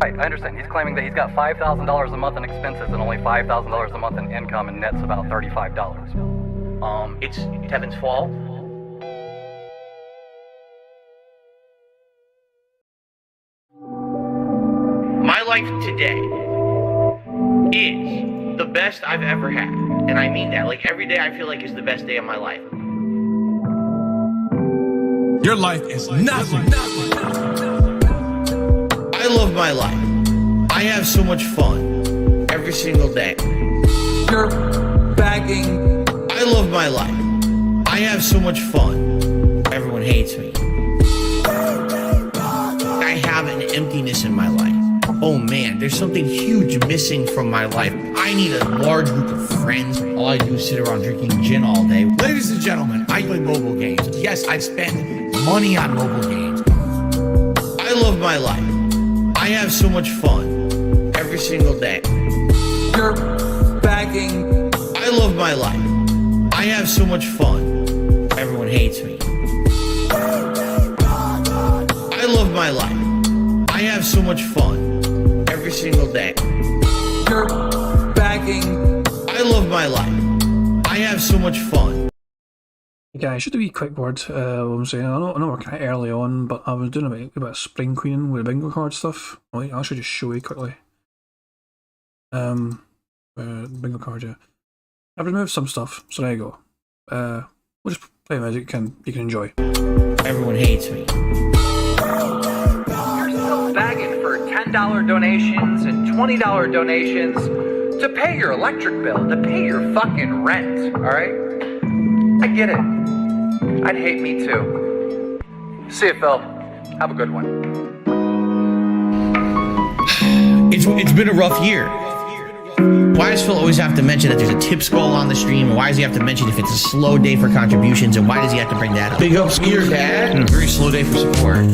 Right, I understand. He's claiming that he's got $5,000 a month in expenses and only $5,000 a month in income, and net's about $35. It's Tevin's fault. My life today is the best I've ever had. And I mean that. Like, every day I feel like is the best day of my life. Your life is nothing. I love my life. I have so much fun every single day. You're bagging. I love my life. I have so much fun. Everyone hates me. I have an emptiness in my life. Oh man, there's something huge missing from my life. I need a large group of friends. All I do is sit around drinking gin all day. Ladies and gentlemen, I play mobile games. Yes, I spend money on mobile games. I love my life. I have so much fun every single day. You're bagging. I love my life. I have so much fun. Everyone hates me. I love my life. I have so much fun every single day. You're bagging. I love my life. I have so much fun. Guys, just a wee quick word. What I'm saying, I know we're kind of early on, but I was doing a bit of spring cleaning with the bingo card stuff. Right, I should just show you quickly. Bingo card, yeah. I've removed some stuff, so there you go. We'll just play music you can enjoy. Everyone hates me. You're still begging for $10 donations and $20 donations to pay your electric bill, to pay your fucking rent, alright? I get it. I'd hate me too. See you, Phil. Have a good one. It's been a rough year. Why does Phil always have to mention that there's a tips goal on the stream? And why does he have to mention if it's a slow day for contributions? And why does he have to bring that up? Big ups to your dad. And a very slow day for support.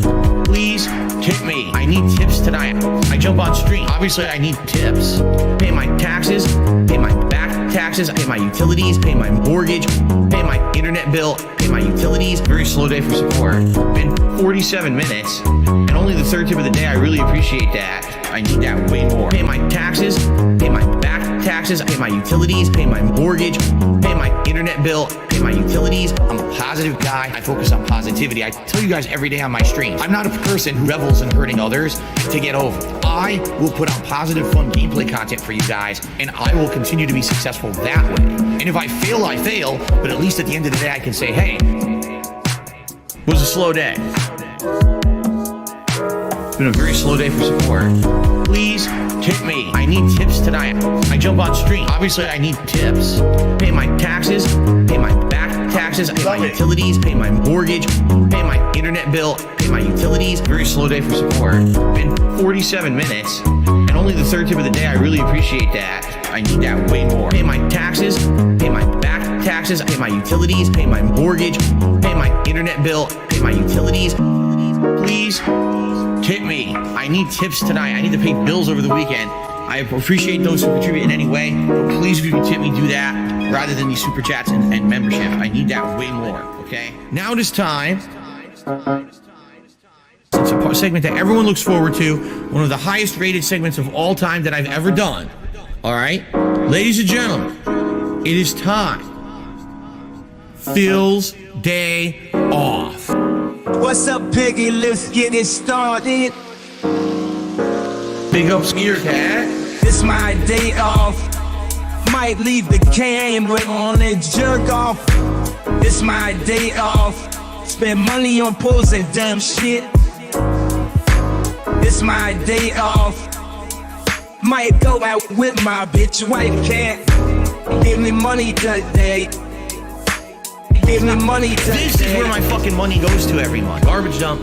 Please tip me. I need tips tonight. I jump on stream. Obviously, I need tips. Pay my taxes. Pay my back taxes. I pay my utilities. Pay my mortgage. Pay my internet bill. Pay my utilities. Very slow day for support. Been 47 minutes. And only the third tip of the day. I really appreciate that. I need that way more. Pay my taxes. Pay my back taxes. I pay my utilities. Pay my mortgage. Pay my internet bill. Pay my utilities. I'm a positive guy. I focus on positivity. I tell you guys every day on my stream. I'm not a person who revels in hurting others to get over. I will put out positive, fun gameplay content for you guys, and I will continue to be successful that way. And if I fail, I fail, but at least at the end of the day, I can say, hey, it was a slow day. It's been a very slow day for support. Please tip me. I need tips tonight. I jump on stream. Obviously, I need tips. Pay my taxes. Pay my back taxes. I pay my utilities. Pay my mortgage. Pay my internet bill. Pay my utilities. Very slow day for support. Been 47 minutes. And only the third tip of the day. I really appreciate that. I need that way more. Pay my taxes. Pay my back taxes. I pay my utilities. Pay my mortgage. Pay my internet bill. Pay my utilities. Please tip me. I need tips tonight. I need to pay bills over the weekend. I appreciate those who contribute in any way. Please, if you can tip me, do that rather than these super chats and membership. I need that way more, okay? Now it is time. It's a segment that everyone looks forward to. One of the highest rated segments of all time that I've ever done. All right? Ladies and gentlemen, it is time. Phil's day off. What's up, Piggy? Let's get it started. Big ups to your cat. It's my day off. Might leave the camera on and jerk off. It's my day off. Spend money on posing dumb shit. It's my day off. Might go out with my bitch wife cat. Give me money today. Give me money today. This is where my fucking money goes to every month. Garbage dump,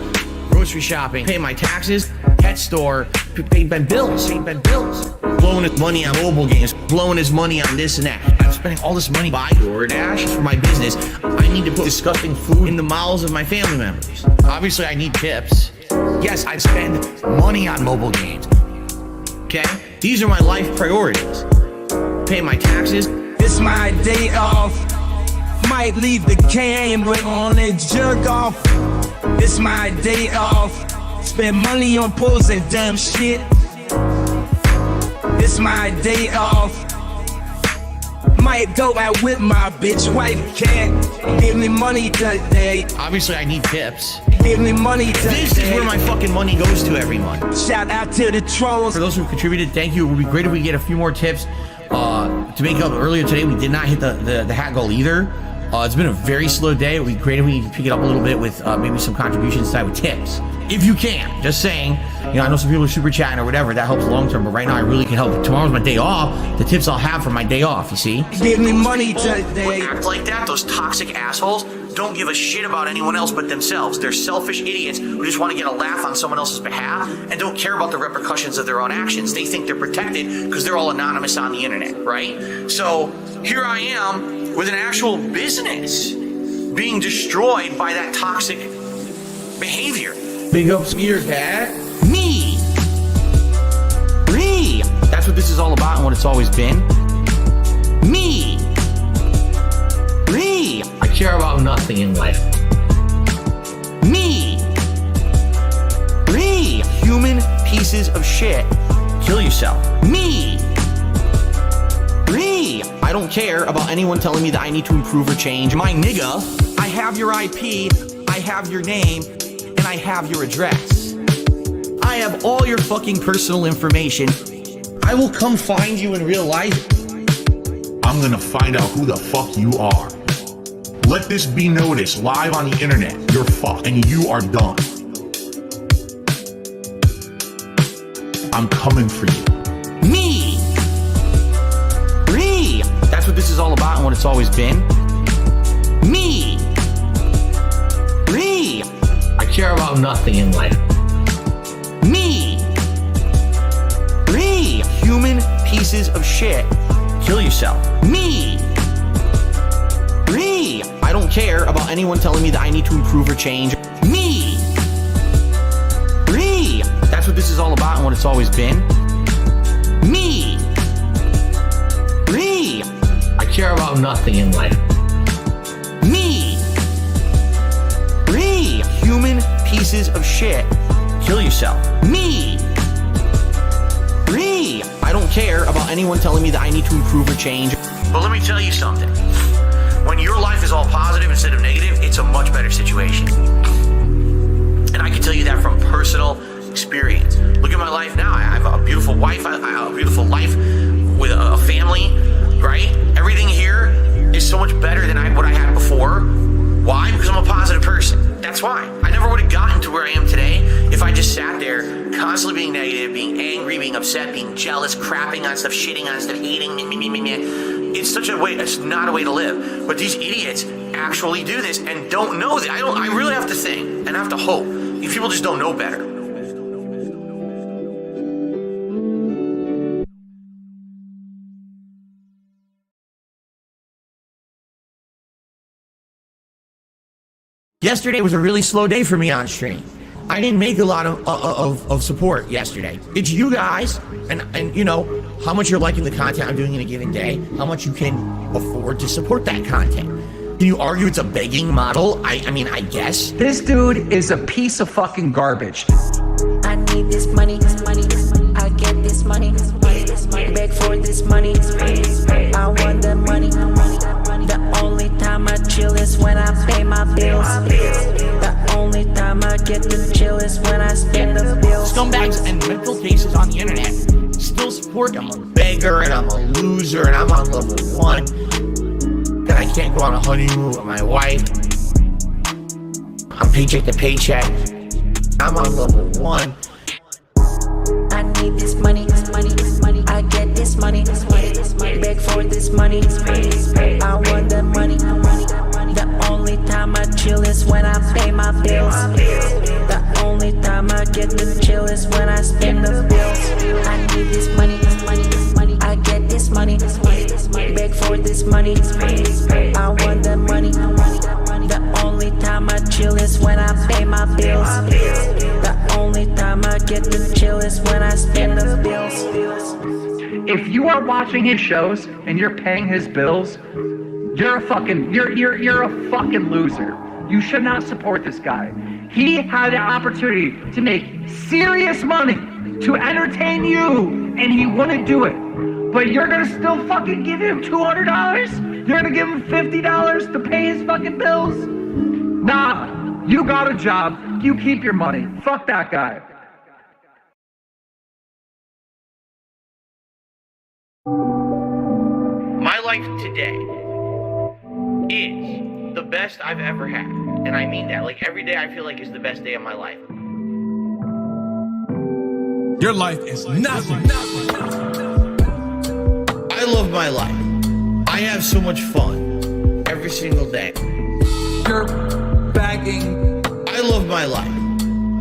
grocery shopping, pay my taxes, pet store, pay my bills, blowing his money on mobile games, blowing his money on this and that. I'm spending all this money by DoorDash for my business. I need to put disgusting food in the mouths of my family members. Obviously, I need tips. Yes, I spend money on mobile games. Okay? These are my life priorities. Pay my taxes. It's my day off. Might leave the camera on and jerk off. It's my day off. Spend money on posing dumb shit. It's my day off. Might go out with my bitch wife. Can't give me money today. Obviously, I need tips. Give me money today. This is where my fucking money goes to, everyone. Shout out to the trolls. For those who contributed, thank you. It would be great if we get a few more tips. To make up earlier today, we did not hit the hat goal either. It's been a very slow day. It would be great if we could pick it up a little bit with maybe some contributions side with tips. If you can, just saying. You know, I know some people are super chatting or whatever. That helps long term, but right now I really can help. Tomorrow's my day off. The tips I'll have for my day off, you see? Give me money today. Act like that, those toxic assholes don't give a shit about anyone else but themselves. They're selfish idiots who just want to get a laugh on someone else's behalf and don't care about the repercussions of their own actions. They think they're protected because they're all anonymous on the internet, right? So here I am with an actual business being destroyed by that toxic behavior. Big ups to your dad. Me. That's what this is all about and what it's always been. Me. I care about nothing in life. Me. Human pieces of shit. Kill yourself. Me. I don't care about anyone telling me that I need to improve or change. My nigga, I have your IP, I have your name, and I have your address. I have all your fucking personal information. I will come find you in real life. I'm gonna find out who the fuck you are. Let this be noticed live on the internet. You're fucked and you are done. I'm coming for you. Me. That's what this is all about and what it's always been. Me. I care about nothing in life. Me. Human pieces of shit. Kill yourself. Me. I don't care about anyone telling me that I need to improve or change. Me. That's what this is all about and what it's always been. Me. I care about nothing in life. Me. Human pieces of shit. Kill yourself. Me. I don't care about anyone telling me that I need to improve or change. But let me tell you something. When your life is all positive instead of negative, it's a much better situation. And I can tell you that from personal experience. Look at my life now. I have a beautiful wife. I have a beautiful life with a family, right? Everything here is so much better than what I had before. Why? Because I'm a positive person. That's why. I never would have gotten to where I am today if I just sat there constantly being negative, being angry, being upset, being jealous, crapping on stuff, shitting on stuff, hating, It's such a way, it's not a way to live. But these idiots actually do this and don't know that. I really have to think and I have to hope. These people just don't know better. Yesterday was a really slow day for me on stream. I didn't make a lot of support yesterday. It's you guys and you know how much you're liking the content I'm doing in a given day, how much you can afford to support that content. Can you argue it's a begging model? I mean, I guess. This dude is a piece of fucking garbage. I need this money, I get this money, beg for this money, I want the money. The only time I chill is when I pay my bills. The only time I get to chill is when I spend the bills. Scumbags and mental cases on the internet still support I'm a beggar and I'm a loser and I'm on level 1. That I can't go on a honeymoon with my wife. I'm paycheck to paycheck. I'm on level 1. I need this money, I get this money, beg for this money, I want the money. The only time I chill is when I pay my bills. The only time I get to chill is when I spend the bills. I need this money, I get this money, beg for this money, I want the money. The only time I chill is when I pay my bills. The only time I get to chill is when I spend the bills. If you are watching his shows and you're paying his bills, you're a fucking loser. You should not support this guy. He had an opportunity to make serious money to entertain you, and he wouldn't do it. But you're gonna still fucking give him $200? You're gonna give him $50 to pay his fucking bills? Nah, you got a job. You keep your money. Fuck that guy. My life today is the best I've ever had. And I mean that. Like, every day I feel like is the best day of my life. Your life is nothing. I love my life. I have so much fun every single day. You're begging. I love my life.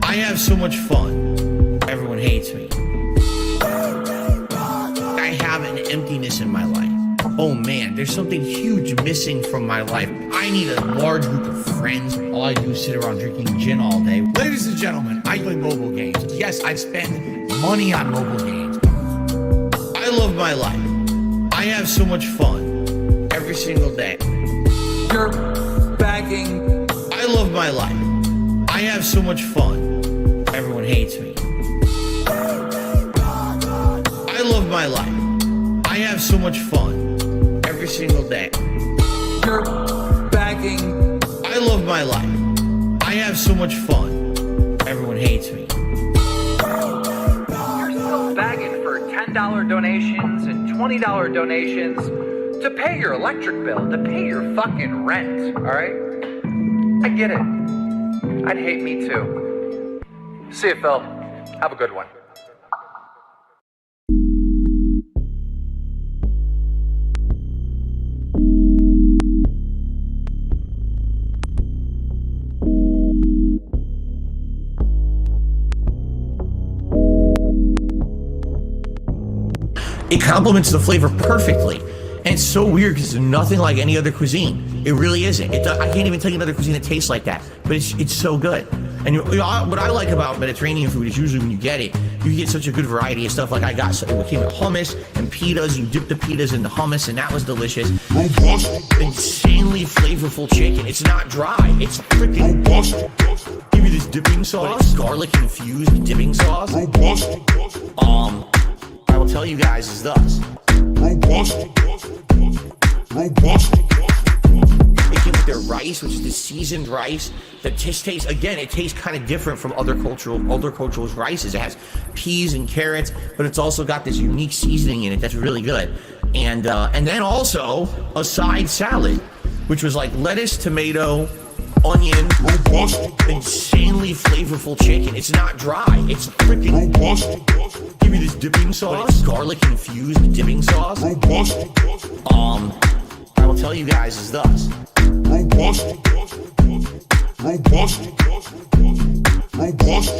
I have so much fun. Everyone hates me. I have an emptiness in my life. Oh man, there's something huge missing from my life. I need a large group of friends. All I do is sit around drinking gin all day. Ladies and gentlemen, I play mobile games. Yes, I spend money on mobile games. I love my life. I have so much fun every single day. You're begging. I love my life. I have so much fun. Everyone hates me. I love my life. I have so much fun every single day. You're begging. I love my life. I have so much fun. Everyone hates me. You're still begging for $10 donations and $20 donations to pay your electric bill, to pay your fucking rent, alright? I get it. I'd hate me too. See you, Phil. Have a good one. It complements the flavor perfectly. And it's so weird because it's nothing like any other cuisine. It really isn't. I can't even tell you another cuisine that tastes like that. But it's so good. And what I like about Mediterranean food is usually when you get it, you get such a good variety of stuff. Like I got, it came with hummus and pitas. You dip the pitas in the hummus, and that was delicious. Robust. Insanely flavorful chicken. It's not dry. It's freaking robust. Give me this dipping sauce, garlic infused dipping sauce. Robust. I will tell you guys is thus. Robust. Robust. They came with their rice, which is the seasoned rice. That tastes again. It tastes kind of different from other cultural rices. It has peas and carrots, but it's also got this unique seasoning in it that's really good. And then also a side salad, which was like lettuce, tomato, onion, robust, insanely flavorful chicken. It's not dry. It's freaking robust. Give me this dipping sauce, garlic infused dipping sauce. Robust. I will tell you guys is thus. Robust. Robust. Robust.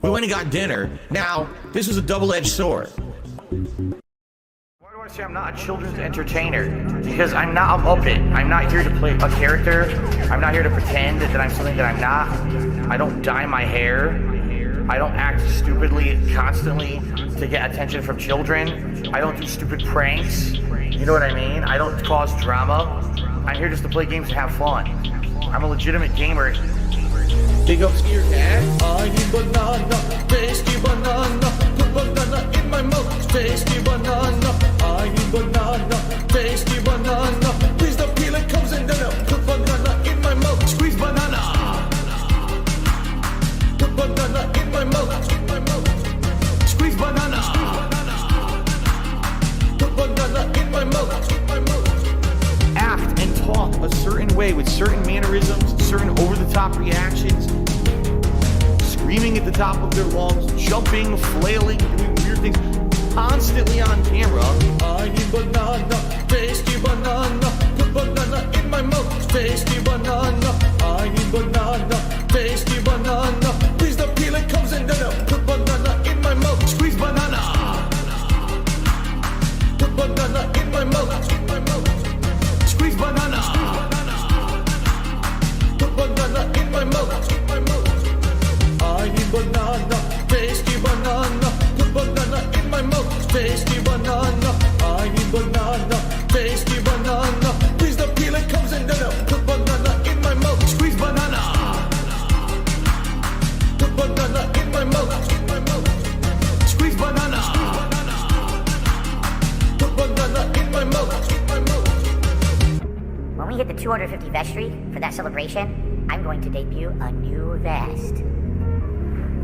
We went and got dinner. Now, this was a double-edged sword. Why do I say I'm not a children's entertainer? Because I'm not a Muppet. I'm not here to play a character. I'm not here to pretend that I'm something that I'm not. I don't dye my hair. I don't act stupidly constantly to get attention from children. I don't do stupid pranks. You know what I mean? I don't cause drama. I'm here just to play games and have fun. I'm a legitimate gamer. Big ups to your dad. I need banana, tasty banana. Put banana in my mouth, tasty banana. I need banana, tasty banana. Please the peel it comes and then I'll put banana in my mouth. Squeeze banana. Put banana in my mouth. Squeeze banana. Put banana in my mouth. Act and talk a certain way with certain mannerisms, certain over-the-top reactions, screaming at the top of their lungs, jumping, flailing, doing weird things, constantly on camera. I need banana, tasty banana, put banana in my mouth, tasty banana. I need banana, tasty banana. Please the peel it comes and then I'll put banana in my mouth, squeeze banana. Put banana in my mouth. Squeeze banana. Put banana in my mouth. I need banana. 250 Vest Street for that celebration, I'm going to debut a new vest.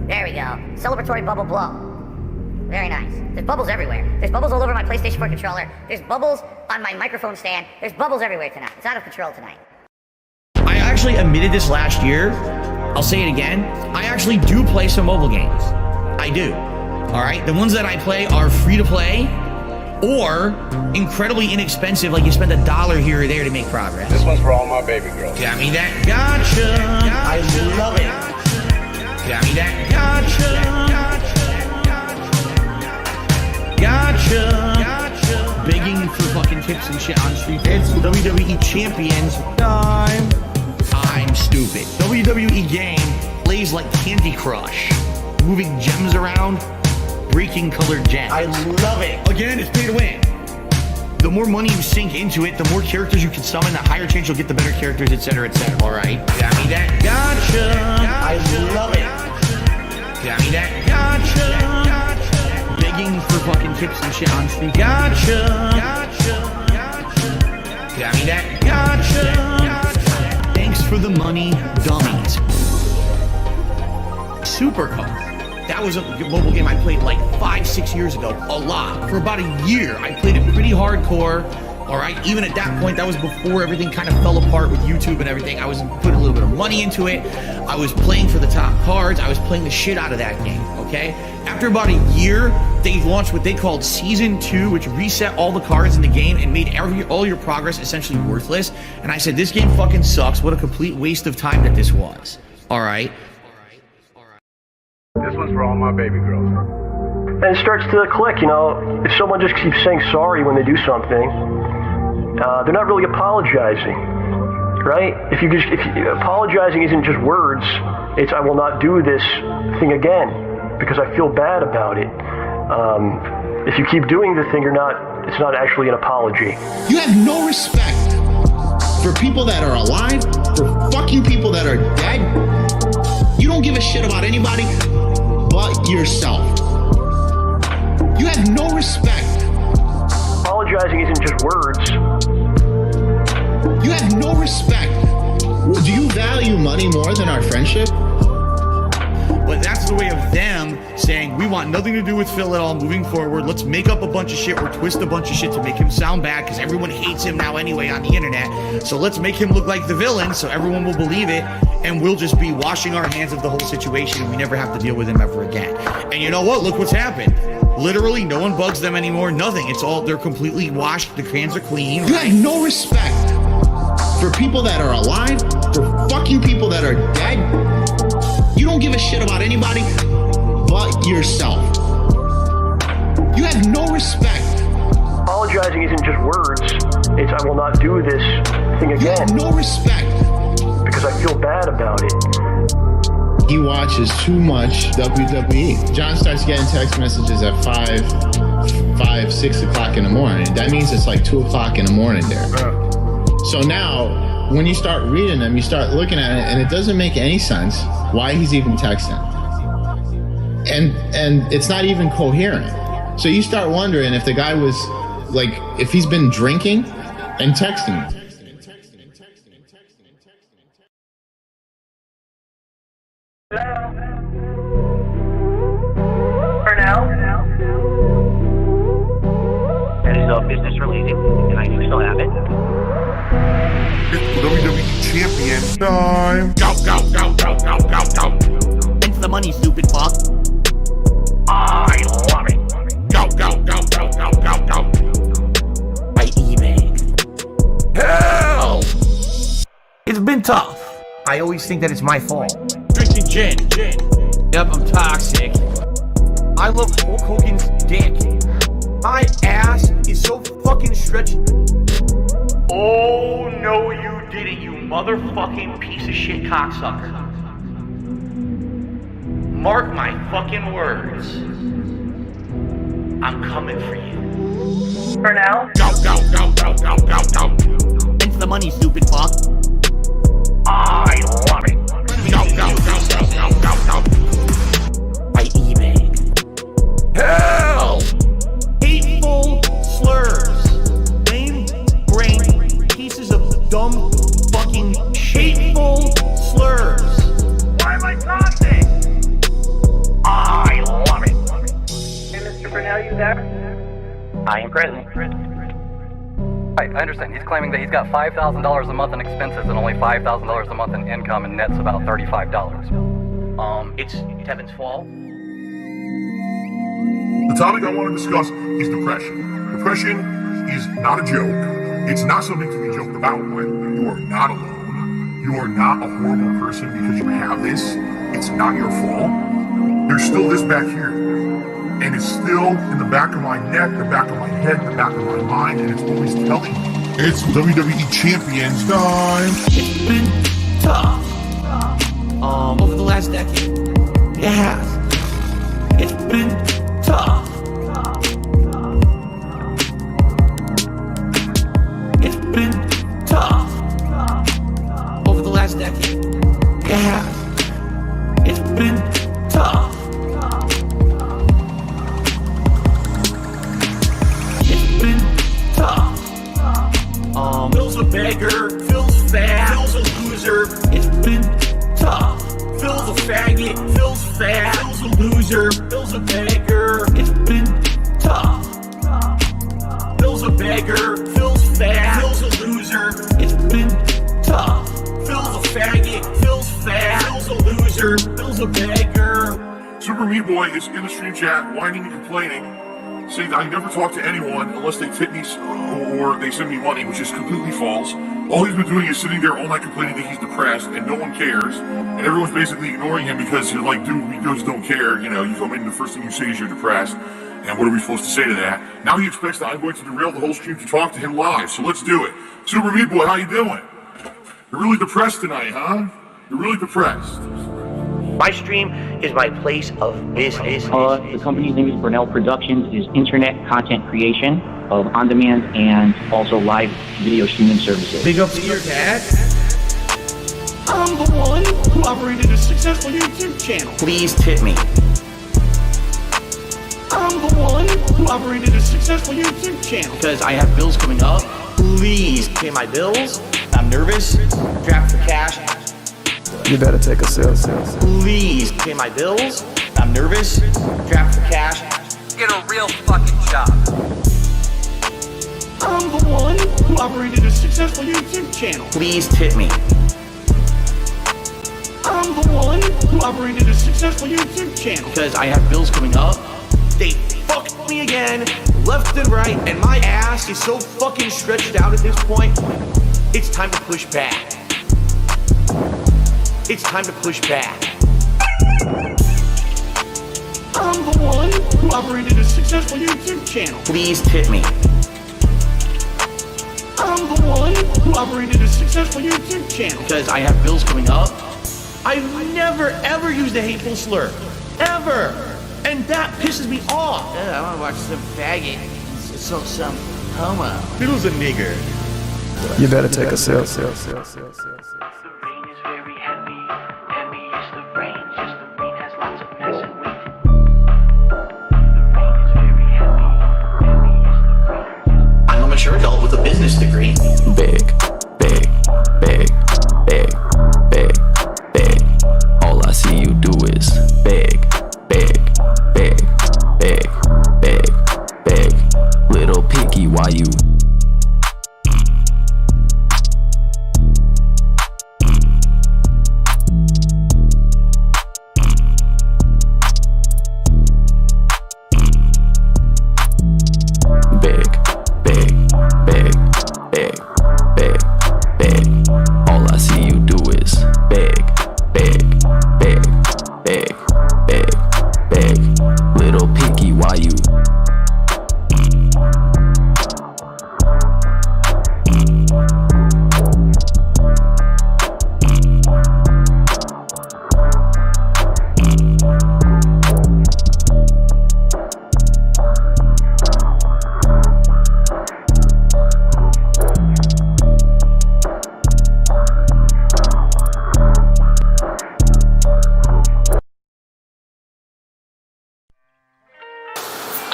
There we go. Celebratory bubble blow. Very nice. There's bubbles everywhere. There's bubbles all over my PlayStation 4 controller. There's bubbles on my microphone stand. There's bubbles everywhere tonight. It's out of control tonight. I actually admitted this last year. I'll say it again. I actually do play some mobile games. I do. All right? The ones that I play are free to play or incredibly inexpensive, like you spend $1 here or there to make progress. This one's for all my baby girls. Got me that gotcha. I love it. Got me that gotcha. Gotcha. Begging for fucking tips and shit on street. It's WWE Champions time. I'm stupid. WWE game plays like Candy Crush. Moving gems around, breaking colored gems. I love it. Again, it's pay to win. The more money you sink into it, the more characters you can summon, the higher chance you'll get the better characters, etc., etc. All right? Got me that gotcha. I love it. Got me that gotcha. Begging for fucking tips and shit on street. Gotcha. Got me that gotcha. Thanks for the money, dummies. Supercar. That was a mobile game I played like 5-6 years ago, a lot. For about a year, I played it pretty hardcore. All right, even at that point, that was before everything kind of fell apart with YouTube and everything. I was putting a little bit of money into it. I was playing for the top cards. I was playing the shit out of that game, okay? After about a year, they launched what they called Season 2, which reset all the cards in the game and made all your progress essentially worthless. And I said, this game fucking sucks. What a complete waste of time that this was. All right? This one's for all my baby girls. And it starts to click, you know, if someone just keeps saying sorry when they do something, they're not really apologizing, right? If apologizing isn't just words, it's I will not do this thing again because I feel bad about it. If you keep doing the thing, it's not actually an apology. You have no respect for people that are alive, for fucking people that are dead. You don't give a shit about anybody but yourself. You have no respect. Apologizing isn't just words. You have no respect. Do you value money more than our friendship? But that's the way of them saying, we want nothing to do with Phil at all moving forward. Let's make up a bunch of shit or twist a bunch of shit to make him sound bad because everyone hates him now anyway on the internet. So let's make him look like the villain so everyone will believe it and we'll just be washing our hands of the whole situation and we never have to deal with him ever again. And you know what? Look what's happened. Literally, no one bugs them anymore. Nothing. They're completely washed. The hands are clean. You have no respect for people that are alive, for fucking people that are dead. You don't give a shit about anybody but yourself. You have no respect. Apologizing isn't just words. It's I will not do this thing again. You have no respect. Because I feel bad about it. He watches too much WWE. John starts getting text messages at 6 o'clock in the morning. That means it's like 2 o'clock in the morning there. So now, when you start reading them, you start looking at it, and it doesn't make any sense why he's even texting. And it's not even coherent. So you start wondering if the guy was, like, if he's been drinking and texting. That is business related, and I do still have it. WWE Champion time. Go. Thanks for the money, stupid fuck. I love it. Go. By eBay. Hell! It's been tough. I always think that it's my fault. Drinking gin. Yep, I'm toxic. I love Hulk Hogan's dick. My ass is so fucking stretched. Oh, no, you didn't, you motherfucking piece of shit cocksucker. Mark my fucking words. I'm coming for you. For now? Go. Thanks for the money, stupid fuck. I love it. Go. By eBay. Hell! Hateful slurs. Lame brain pieces of dumb I am present. Right, I understand. He's claiming that he's got $5,000 a month in expenses and only $5,000 a month in income, and net's about $35. It's Tevin's fault. The topic I want to discuss is depression. Depression is not a joke. It's not something to be joked about with. You are not alone. You are not a horrible person because you have this. It's not your fault. There's still this back here. And it's still in the back of my neck, the back of my head, the back of my mind, and it's always telling me. It's WWE Champions time. It's been tough. Over the last decade. It has. It's been tough. It's been tough. Over the last decade. It has. It's been tough. It's been tough. Phil's a beggar, Phil's fat, Phil's a loser. It's been tough. Phil's a faggot, Phil's fat, Phil's a loser. Phil's a beggar. It's been tough. Phil's a beggar, Phil's fat, Phil's a loser. It's been tough. Phil's a faggot, Phil's fat, Phil's a loser. Phil's a beggar. Super Meat Boy is in the stream chat whining and complaining, saying that I never talk to anyone unless they tip me or they send me money, which is completely false. All he's been doing is sitting there all night complaining that he's depressed and no one cares. And everyone's basically ignoring him because you're like, dude, we just don't care. You know, you come in, the first thing you say is you're depressed. And what are we supposed to say to that? Now he expects that I'm going to derail the whole stream to talk to him live. So let's do it. Super Meat Boy, how you doing? You're really depressed tonight, huh? You're really depressed. My stream is my place of business. The company's name is Brunel Productions. It is internet content creation of on-demand and also live video streaming services. Big up to your dad. I'm the one who operated a successful YouTube channel. Please tip me. I'm the one who operated a successful YouTube channel. Because I have bills coming up. Please pay my bills. I'm nervous. Draft for cash. You better take a sip. Please pay my bills. I'm nervous. Draft for cash. Get a real fucking job. I'm the one who operated a successful YouTube channel. Please tip me. I'm the one who operated a successful YouTube channel. Because I have bills coming up. They fucked me again, left and right, and my ass is so fucking stretched out at this point. It's time to push back. It's time to push back. I'm the one who operated a successful YouTube channel. Please tip me. I'm the one who operated a successful YouTube channel. Because I have bills coming up. I've never ever used a hateful slur. Ever. And that pisses me off. I want to watch some faggot. Some homo. Fiddle's a nigger. You better take a sip. I'm a mature adult with a business degree. Big. All I see you do is big. Little picky, why you? Big. All I see you do is big. Little picky, why you?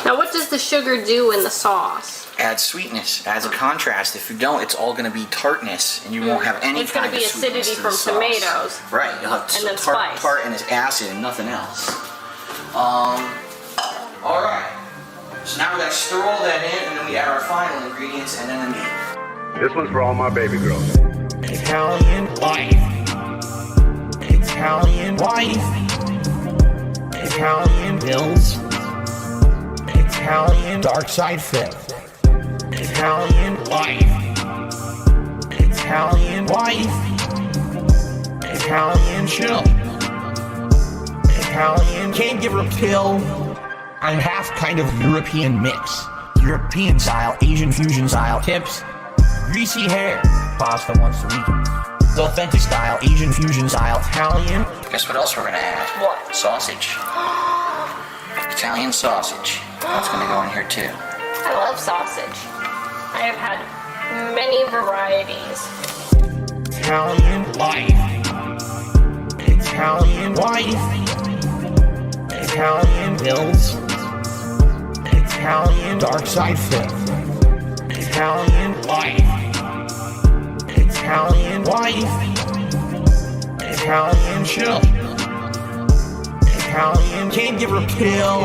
Now what does the sugar do in the sauce? Adds sweetness, adds a contrast. If you don't, it's all going to be tartness, and you won't have any It's going to be acidity from tomatoes. Right, you'll have and then tart and it's acid and nothing else. Alright. So now we gotta stir all that in, and then we add our final ingredients, and then the meat. This one's for all my baby girls. Italian wife. Italian wife. Italian bills. Italian dark side fit. Italian wife. Italian wife. Italian chill. Italian can't give her a pill. I'm half kind of European mix. European style, Asian fusion style, tips, greasy hair, pasta once a week. The authentic style, Asian fusion style, Italian. Guess what else we're gonna add? What? Sausage. Italian sausage. That's gonna go in here too. I love sausage. I have had many varieties. Italian wife. Italian wife. Italian bills. Italian dark side fit. Italian wife. Italian wife. Italian chill. Italian can't give her a pill.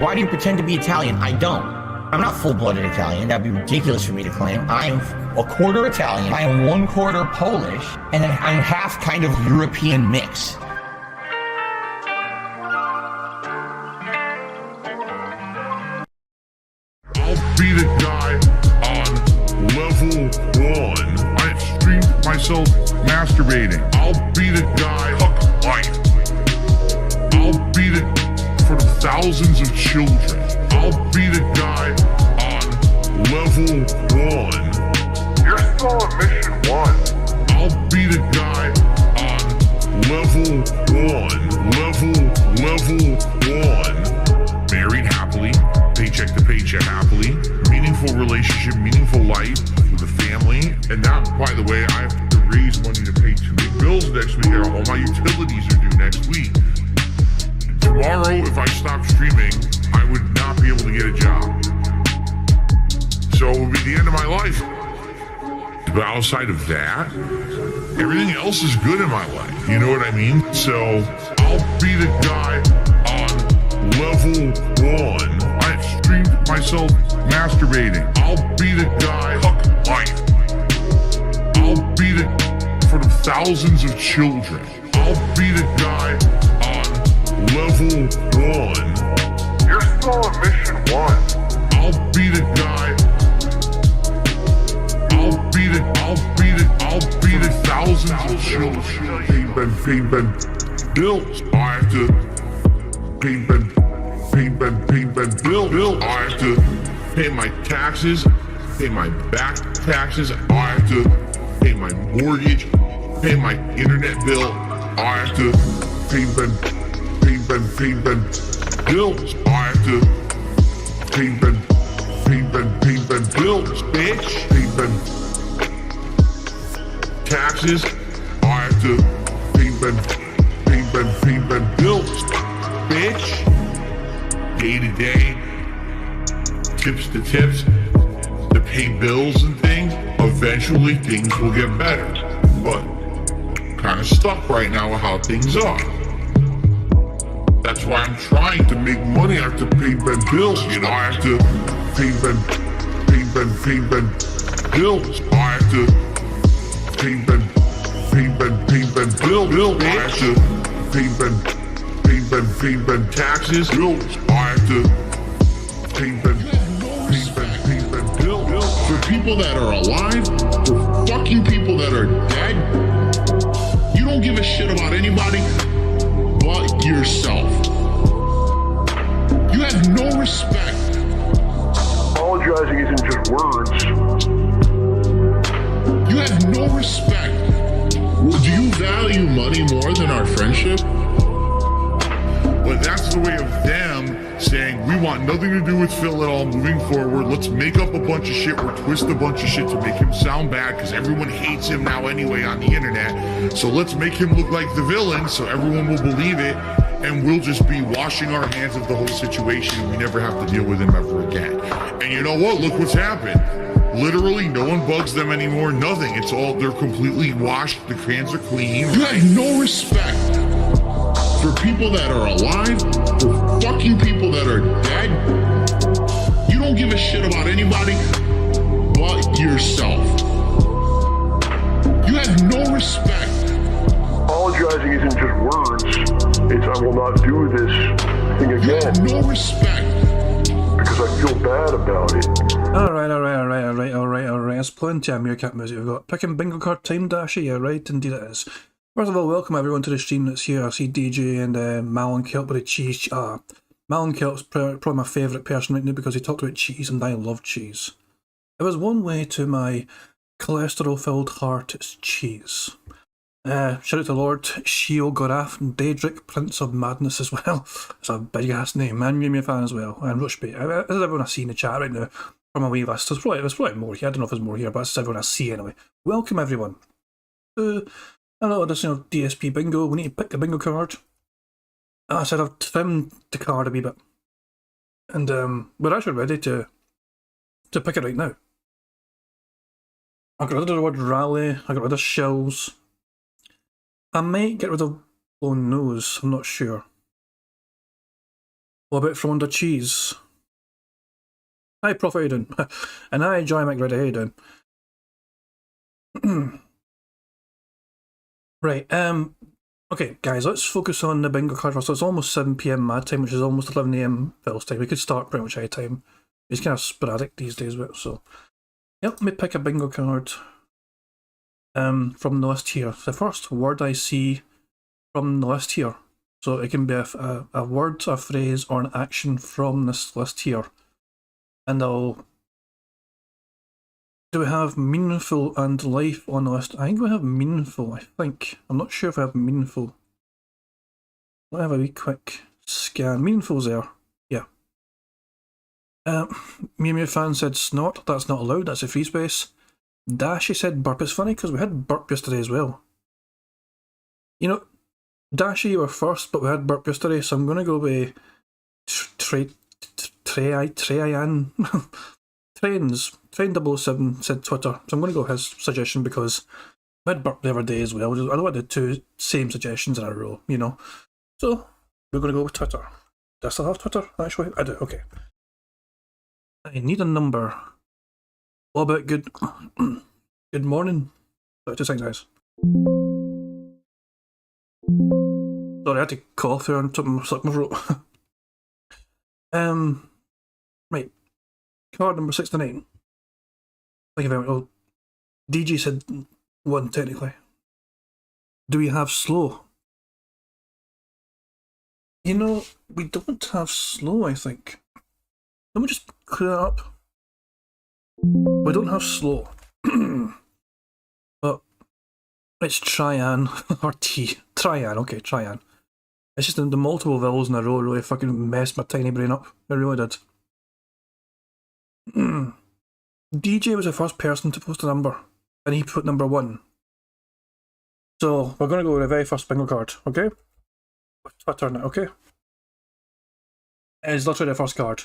Why do you pretend to be Italian? I don't. I'm not full-blooded Italian. That'd be ridiculous for me to claim. I am a quarter Italian. I am 1/4 Polish, and then I'm half kind of European mix. I'll be the guy on level 1. I streamed myself masturbating. I'll be the guy fuck life. I'll be the for the thousands of children. I'll be the guy on level 1. You're still on mission 1. I'll be the guy on level 1. Married happily, paycheck to paycheck happily, meaningful relationship, meaningful life with a family. And that, by the way, I have to raise money to pay 2 big bills next week. All my utilities are due next week. Tomorrow, if I stop streaming, I would not be able to get a job. So it would be the end of my life. But outside of that, everything else is good in my life. You know what I mean? So I'll be the guy on level 1. I streamed myself masturbating. I'll be the guy fuck life. I'll be the for the thousands of children. I'll be the guy on level 1. You're still on mission 1. I'll be the guy. I'll be the thousands of children. Pay bills. I have to pay bill. I have to pay my taxes, pay my back taxes. I have to pay my mortgage, pay my internet bill. I have to pay bills. I have to pay bills, bitch. Taxes. I have to pay bills, bitch. Day to day, tips to tips, to pay bills and things. Eventually things will get better, but kind of stuck right now with how things are. That's why I'm trying to make money. I have to pay bills, you know. I have to pay bills. I have to pay bill. I have to pay taxes. Bills. I have to pay bills. For people that are alive, for fucking people that are dead, you don't give a shit about anybody but yourself. You have no respect. Apologizing isn't just words. You have no respect. Well, do you value money more than our friendship? But that's the way of them saying, we want nothing to do with Phil at all moving forward. Let's make up a bunch of shit or twist a bunch of shit to make him sound bad because everyone hates him now anyway on the internet. So let's make him look like the villain so everyone will believe it, and we'll just be washing our hands of the whole situation and we never have to deal with him ever again. And you know what? Look what's happened. Literally, no one bugs them anymore. Nothing. It's all, they're completely washed. The hands are clean. You have no respect for people that are alive, for fucking people that are dead. not do this thing again. No respect. Because I feel bad about it. Alright. There's plenty of meerkat music we've got. Picking bingo card time, Dashy? Yeah, right, indeed it is. First of all, welcome everyone to the stream that's here. I see DJ and Malin Kelp with the cheese. Malin Kelp's probably my favourite person right now because he talked about cheese and I love cheese. If there's one way to my cholesterol-filled heart, it's cheese. Shout out to Lord Shio Goraf and Daedric, Prince of Madness as well. It's a big ass name, man. You're a fan as well. And Rushbait. This is everyone I see in the chat right now from my wee list. There's probably more here. I don't know if there's more here, but it's everyone I see anyway. Welcome everyone to another edition of DSP Bingo. We need to pick the bingo card. I said I've trimmed the card a wee bit. And we're actually ready to pick it right now. I got rid of the word rally, I got rid of shells. I might get rid of blown nose, I'm not sure. What about from under cheese? Hi Prof, how you doing? And hi Joy McGrady, how you doing? Right, okay guys, let's focus on the bingo card first. So it's almost 7 PM my time, which is almost 11 AM Phil's time. We could start pretty much any time. It's kind of sporadic these days, so... Yep, let me pick a bingo card. From the list here. The first word I see from the list here. So it can be a word, a phrase, or an action from this list here. And I'll... Do we have meaningful and life on the list? I think we have meaningful, I think. I'm not sure if I have meaningful. Let me have a wee quick scan. Meaningful's there. Yeah. Mew fan said snort. That's not allowed. That's a free space. Dashy said burp. It's funny because we had burp yesterday as well. You know, Dashy, you were first, but we had burp yesterday, so I'm going to go with Train 007 said Twitter, so I'm going to go his suggestion because we had burp the other day as well. I don't want the two same suggestions in a row, you know. So we're going to go with Twitter. Do I still have Twitter, actually? I do, okay. I need a number. What about good morning? Just saying, guys. Sorry, I had to cough there and took my throat. Right. Card number 69. Thank you very much. Oh, DG said 1 technically. Do we have slow? You know, we don't have slow, I think. Let me just clear that up. We don't have slow. But it's Tryan or T. Tryan, okay, Tryan. It's just the multiple vowels in a row really fucking messed my tiny brain up. It really did. DJ was the first person to post a number, and he put number 1. So we're going to go with the very first bingo card, okay? Twitter now, okay? It's literally the first card.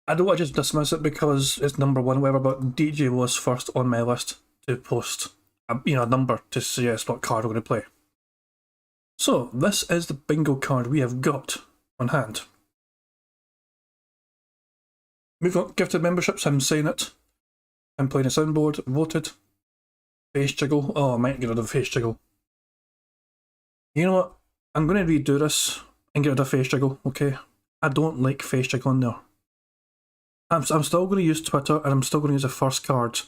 I don't want to just dismiss it because it's number 1, whatever, but DJ was first on my list to post a number to suggest what card we're going to play. So, this is the bingo card we have got on hand. We've got gifted memberships, I'm saying it. I'm playing a soundboard, voted. Face jiggle. Oh, I might get rid of face jiggle. You know what? I'm going to redo this and get rid of face jiggle, okay? I don't like face jiggle on there. I'm still going to use Twitter and I'm still going to use the first card.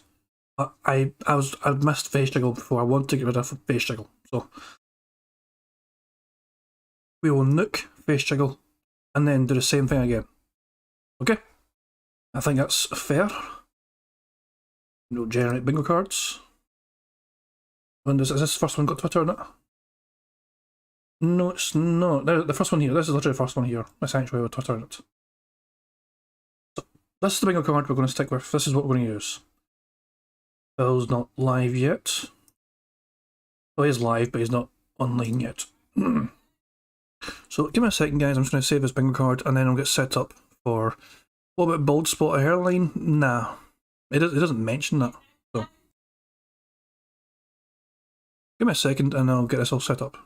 I missed face jiggle before. I want to get rid of face jiggle. So we will nuke face jiggle and then do the same thing again. Okay? I think that's fair. No generate bingo cards. When is this first one got Twitter in it? No, it's not. The first one here. This is literally the first one here. Essentially with Twitter in it. So this is the bingo card we're going to stick with. This is what we're going to use. Bill's not live yet. Well, he's live, but he's not online yet. So give me a second, guys. I'm just going to save this bingo card and then I'll get set up for... What about bald spot a hairline? Nah. It doesn't mention that. So give me a second and I'll get this all set up.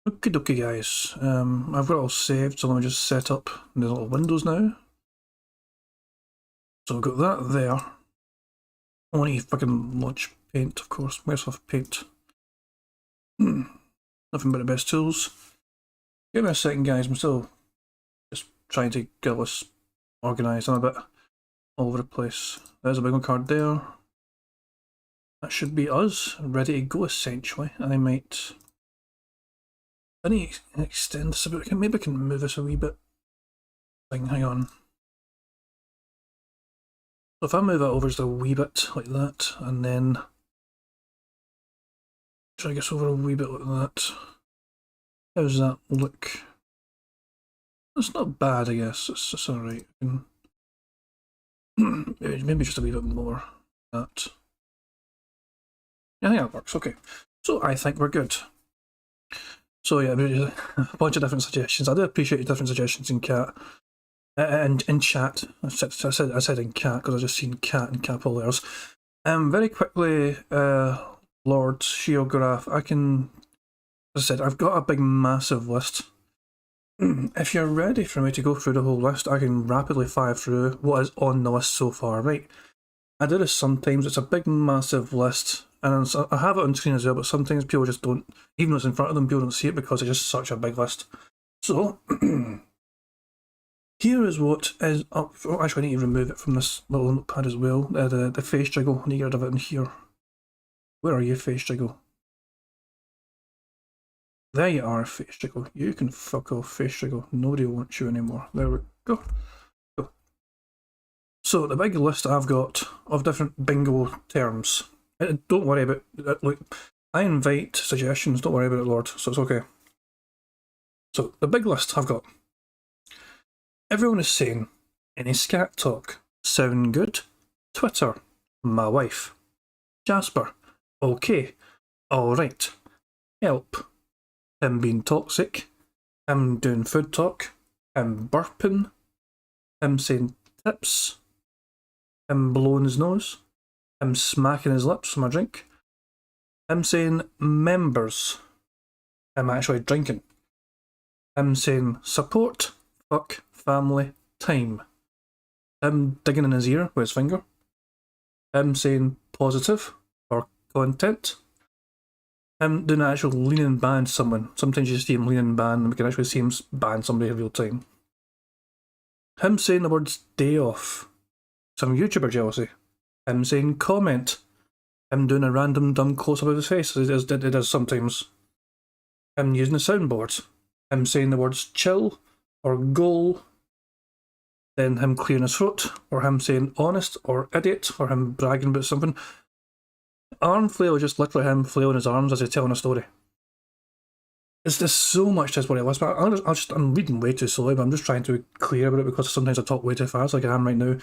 Okie dokie, guys. I've got it all saved, so let me just set up the little windows now. So I've got that there. I want to fucking launch Paint, of course. Microsoft Paint. Nothing but the best tools. Give me a second, guys. I'm still just trying to get this organised. I'm a bit all over the place. There's a bingo card there. That should be us, ready to go essentially. And I might... I need to extend this a bit. Maybe I can move this a wee bit. Hang on. So if I move that over just a wee bit like that, and then drag this over a wee bit like that. How does that look? It's not bad, I guess. It's alright. Maybe just a wee bit more. That. Yeah, I think that works. Okay. So I think we're good. So yeah, a bunch of different suggestions. I do appreciate your different suggestions in chat. And in chat, I said in cat because I just seen cat and capital letters. Very quickly, Lord Shiograph, as I said, I've got a big massive list. If you're ready for me to go through the whole list, I can rapidly fire through what is on the list so far, right? I do this sometimes, it's a big massive list, and I have it on screen as well, but sometimes people just don't, even though it's in front of them, people don't see it because it's just such a big list. So, here is what is up. Oh, actually, I need to remove it from this little notepad as well. The face jiggle, I need to get rid of it in here. Where are you, face jiggle? There you are, face jiggle. You can fuck off, face jiggle. Nobody wants you anymore. There we go. Go. So, the big list I've got of different bingo terms. Don't worry about it. Look, I invite suggestions. Don't worry about it, Lord. So it's okay. So, the big list I've got. Everyone is saying, any scat talk, sound good? Twitter, my wife. Jasper, okay, alright. Help, him being toxic, him doing food talk, him burping, him saying tips, him blowing his nose, him smacking his lips from a drink, him saying members, him actually drinking, him saying support, fuck, family, time, him digging in his ear with his finger, him saying positive or content, him doing an actual lean and ban someone. Sometimes you see him lean and ban, and we can actually see him ban somebody in real time. Him saying the words day off, some YouTuber jealousy, him saying comment, him doing a random dumb close up of his face, it does sometimes, him using the soundboard, him saying the words chill or goal, then him clearing his throat, or him saying honest or idiot, or him bragging about something. Arm flail is just literally him flailing his arms as he's telling a story. It's just so much to this what I list, but I'm reading way too slowly, but I'm just trying to be clear about it because sometimes I talk way too fast, like I am right now.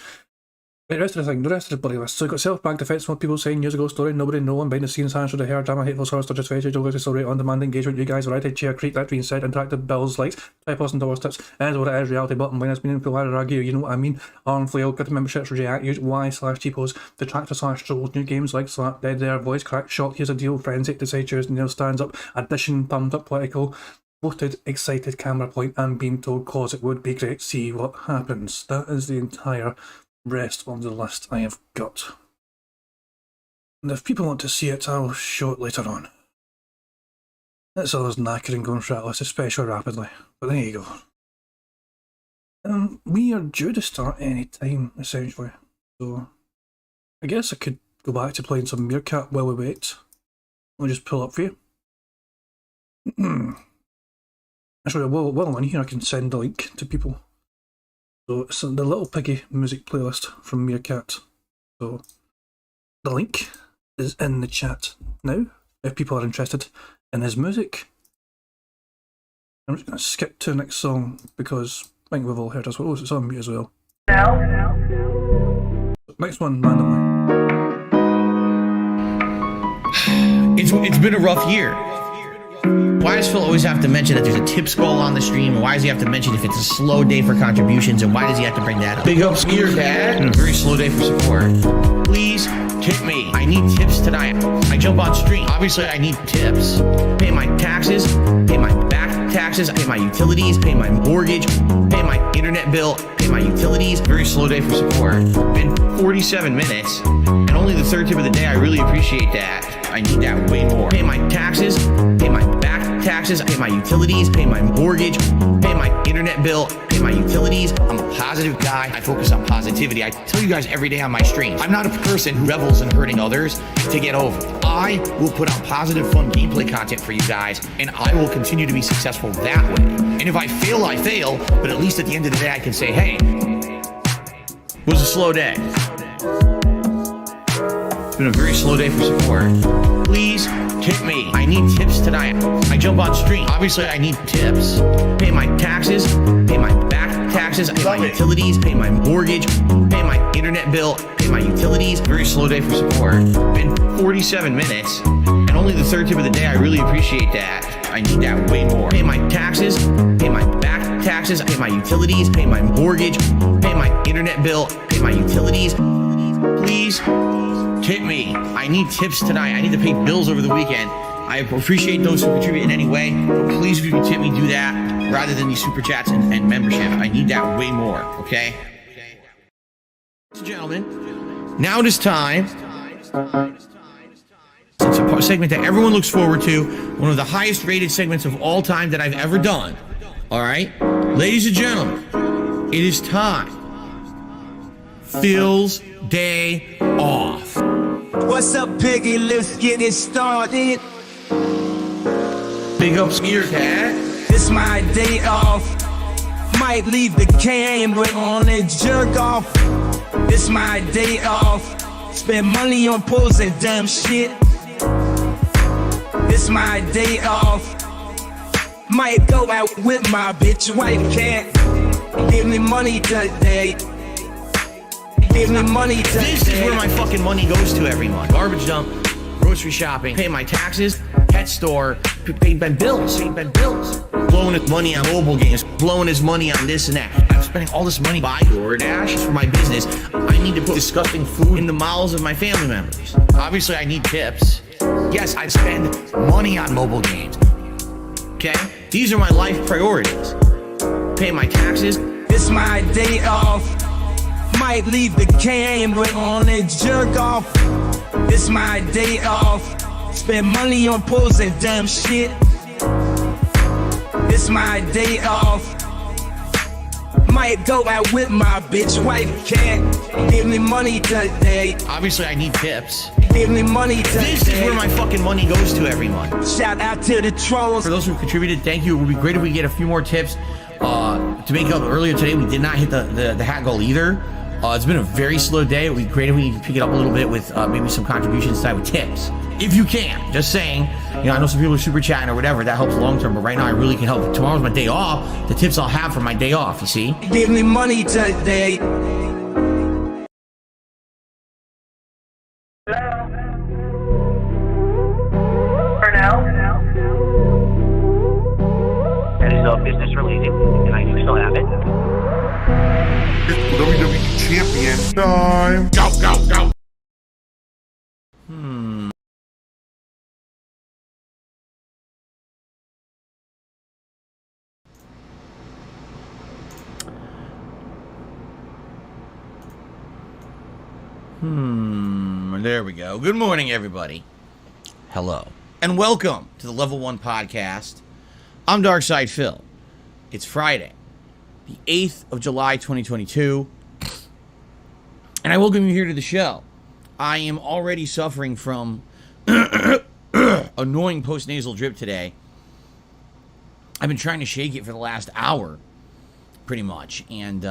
The rest of the thing, the rest of the bloody list. So you've got self-back defense, what people saying years ago story, nobody know one behind the scenes, hands through the hair, drama, hateful source, just face, joke, story, on-demand engagement, you guys, variety, chair, creek, that being said, interactive bills, likes, $5,000 tips, and what it is, reality, bottom line, it's meaningful, I'd argue, you know what I mean, arm flail, good memberships, react, use y/t-pose, detractor/trolls, new games, like, slap, dead there, voice crack, shock, here's a deal, forensic, decide, choose, nail stands up, addition, thumbs up, political, voted, excited, camera point, and being told, cause it would be great, see what happens. That is the entire rest of the list I have got. And if people want to see it, I'll show it later on. It's always knackering going through that list, especially rapidly. But there you go. We are due to start any time, essentially. So, I guess I could go back to playing some Meerkat while we wait. I'll just pull up for you. Actually, while I'm on here, I can send a link to people. So it's the Little Piggy music playlist from Meerkat. So the link is in the chat now, if people are interested in his music. I'm just going to skip to the next song because I think we've all heard as well. It's on mute as well. Next one, randomly. It's been a rough year. Why does Phil always have to mention that there's a tips goal on the stream? And why does he have to mention if it's a slow day for contributions? And why does he have to bring that up? Big up skier, Dad. And a very slow day for support. Please tip me. I need tips tonight. I jump on stream. Obviously, I need tips. Pay my taxes. Pay my back taxes, I pay my utilities, pay my mortgage, pay my internet bill, pay my utilities. Very slow day for support. Been 47 minutes, and only the third tip of the day. I really appreciate that. I need that way more. Pay my taxes, pay my back taxes, I pay my utilities, pay my mortgage, pay my internet bill, pay my utilities. I'm a positive guy. I focus on positivity. I tell you guys every day on my stream, I'm not a person who revels in hurting others to get over. I will put out positive, fun gameplay content for you guys, and I will continue to be successful that way. And if I fail, I fail, but at least at the end of the day, I can say, hey, it was a slow day. It's been a very slow day for support. Please tip me. I need tips tonight. I jump on stream. Obviously, I need tips. Pay my taxes, pay my back taxes, I pay my utilities, pay my mortgage, pay my internet bill, pay my utilities. Very slow day for support. Been 47 minutes, and only the third tip of the day. I really appreciate that. I need that way more. Pay my taxes, pay my back taxes, I pay my utilities, pay my mortgage, pay my internet bill, pay my utilities. Please tip me. I need tips tonight. I need to pay bills over the weekend. I appreciate those who contribute in any way, but please, if you can tip me, do that rather than these super chats and membership. I need that way more, okay? Ladies and gentlemen, now it is time. It's a segment that everyone looks forward to, one of the highest rated segments of all time that I've ever done. All right? Ladies and gentlemen, it is time. Phil's day off. What's up, Piggy? Let's get it started. Big up Skier Cat. It's my day off. Might leave the camera on and jerk off. It's my day off. Spend money on pose and dumb shit. It's my day off. Might go out with my bitch wife. Can't give me money today. Give me money today. This is where my fucking money goes to every month. Garbage dump, grocery shopping, pay my taxes, pet store, pay my bills, blowing his money on mobile games, blowing his money on this and that. I'm spending all this money buying DoorDash for my business. I need to put disgusting food in the mouths of my family members. Obviously, I need tips. Yes, I spend money on mobile games. Okay? These are my life priorities. Pay my taxes. It's my day off. Might leave the camera on and jerk off. It's my day off. Spend money on pose and dumb shit. It's my day off. Might go out with my bitch wife. Can't give me money today. Obviously, I need tips. Give me money today. This is where my fucking money goes to every month. Shout out to the trolls. For those who contributed, thank you. It would be great if we get a few more tips. To make up earlier today, we did not hit the hat goal either. It's been a very slow day. It would be great if we could pick it up a little bit with maybe some contributions side with tips. If you can. Just saying. You know, I know some people are super chatting or whatever. That helps long term. But right now, I really can help. Tomorrow's my day off. The tips I'll have for my day off, you see? Give me money today. That is business related, and I do still have it. WWE champion time. Go, go, go. There we go. Good morning, everybody. Hello. And welcome to the Level 1 Podcast. I'm Darkside Phil. It's Friday, the 8th of July, 2022. And I welcome you here to the show. I am already suffering from annoying post-nasal drip today. I've been trying to shake it for the last hour, pretty much, and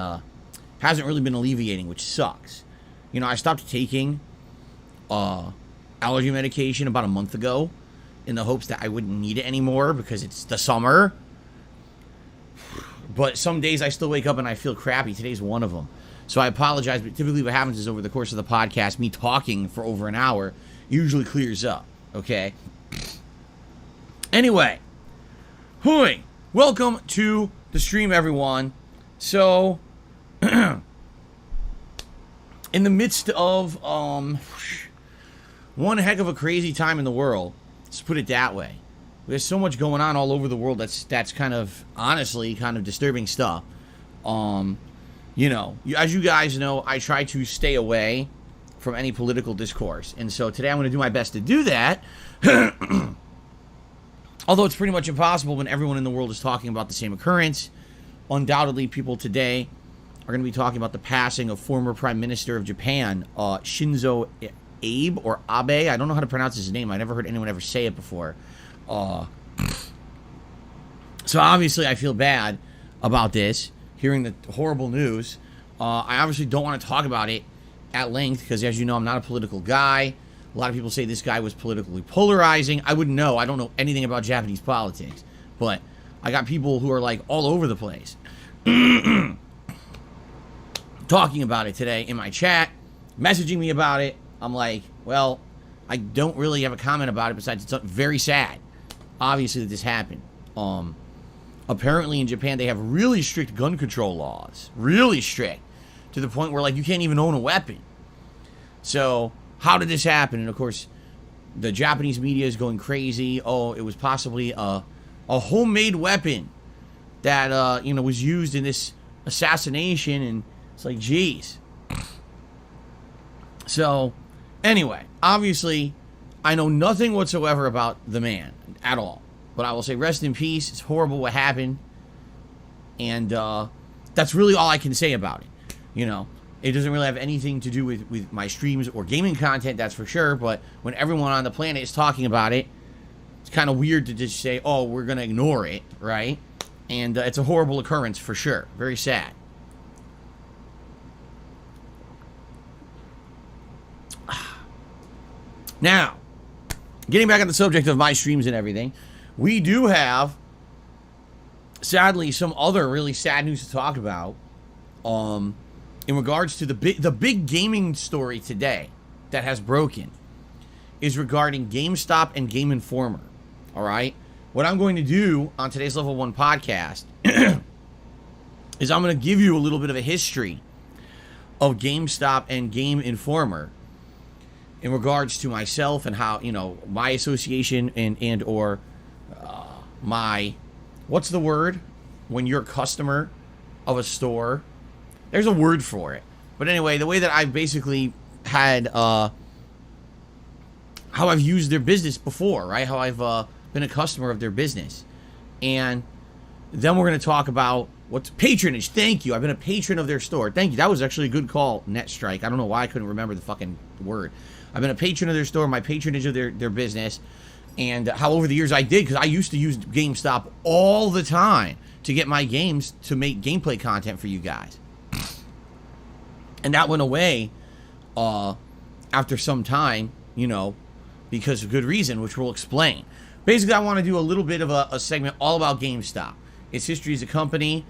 hasn't really been alleviating, which sucks. You know, I stopped taking allergy medication about a month ago in the hopes that I wouldn't need it anymore because it's the summer. But some days I still wake up and I feel crappy. Today's one of them. So I apologize, but typically what happens is over the course of the podcast, me talking for over an hour usually clears up, okay? Anyway, hooey, welcome to the stream, everyone. So, in the midst of one heck of a crazy time in the world, let's put it that way. There's so much going on all over the world that's kind of, honestly, kind of disturbing stuff. You know, as you guys know, I try to stay away from any political discourse. And so today I'm going to do my best to do that. Although it's pretty much impossible when everyone in the world is talking about the same occurrence. Undoubtedly, people today are going to be talking about the passing of former Prime Minister of Japan, Shinzo Abe, or Abe. I don't know how to pronounce his name. I never heard anyone ever say it before. So obviously I feel bad about this, hearing the horrible news. I obviously don't want to talk about it at length because, as you know, I'm not a political guy. A lot of people say this guy was politically polarizing. I wouldn't know. I don't know anything about Japanese politics. But I got people who are like all over the place talking about it today in my chat, messaging me about it. I'm like, well, I don't really have a comment about it besides it's very sad, obviously, that this happened. Apparently in Japan they have really strict gun control laws, really strict, to the point where like you can't even own a weapon. So how did this happen? And of course the Japanese media is going crazy. Oh, it was possibly a homemade weapon that you know, was used in this assassination. And it's like, geez. So anyway, obviously I know nothing whatsoever about the man at all. But I will say rest in peace. It's horrible what happened. And that's really all I can say about it. You know, it doesn't really have anything to do with my streams or gaming content, that's for sure. But when everyone on the planet is talking about it, it's kind of weird to just say, oh, we're going to ignore it, right? And it's a horrible occurrence for sure. Very sad. Now, getting back on the subject of my streams and everything, we do have, sadly, some other really sad news to talk about. In regards to the big gaming story today that has broken is regarding GameStop and Game Informer. All right, what I'm going to do on today's Level 1 podcast is I'm going to give you a little bit of a history of GameStop and Game Informer in regards to myself and how, you know, my association and or my, what's the word when you're a customer of a store? There's a word for it. But anyway, the way that I basically had, how I've used their business before, right? How I've been a customer of their business. And then we're going to talk about what's patronage. Thank you. I've been a patron of their store. Thank you. That was actually a good call, NetStrike. I don't know why I couldn't remember the fucking word. I've been a patron of their store, my patronage of their business. And how over the years I did, because I used to use GameStop all the time to get my games to make gameplay content for you guys. And that went away after some time, you know, because of good reason, which we'll explain. Basically, I want to do a little bit of a segment all about GameStop. Its history as a company,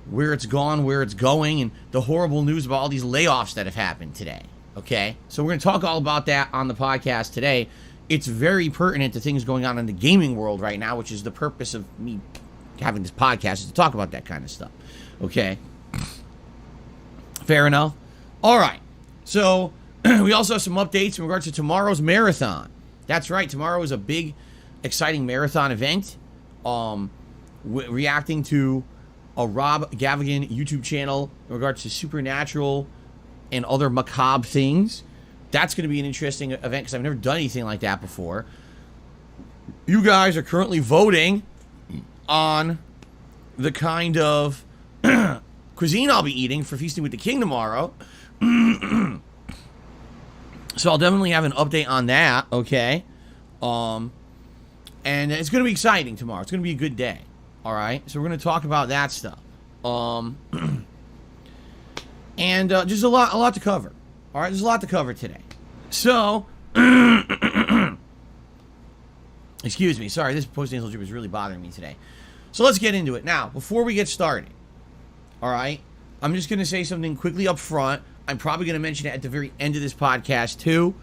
where it's gone, where it's going, and the horrible news about all these layoffs that have happened today. Okay? So we're going to talk all about that on the podcast today. It's very pertinent to things going on in the gaming world right now, which is the purpose of me having this podcast, is to talk about that kind of stuff. Okay? Fair enough? All right. So we also have some updates in regards to tomorrow's marathon. That's right. Tomorrow is a big, exciting marathon event. Reacting to a Rob Gavigan YouTube channel in regards to supernatural and other macabre things. That's going to be an interesting event because I've never done anything like that before. You guys are currently voting on the kind of cuisine I'll be eating for Feasting with the King tomorrow. So I'll definitely have an update on that, okay? And it's going to be exciting tomorrow. It's going to be a good day, all right? So we're going to talk about that stuff. And just a lot to cover. All right, there's a lot to cover today. So, excuse me. Sorry, this post-nasal drip is really bothering me today. So let's get into it. Now, before we get started, all right, I'm just going to say something quickly up front. I'm probably going to mention it at the very end of this podcast, too.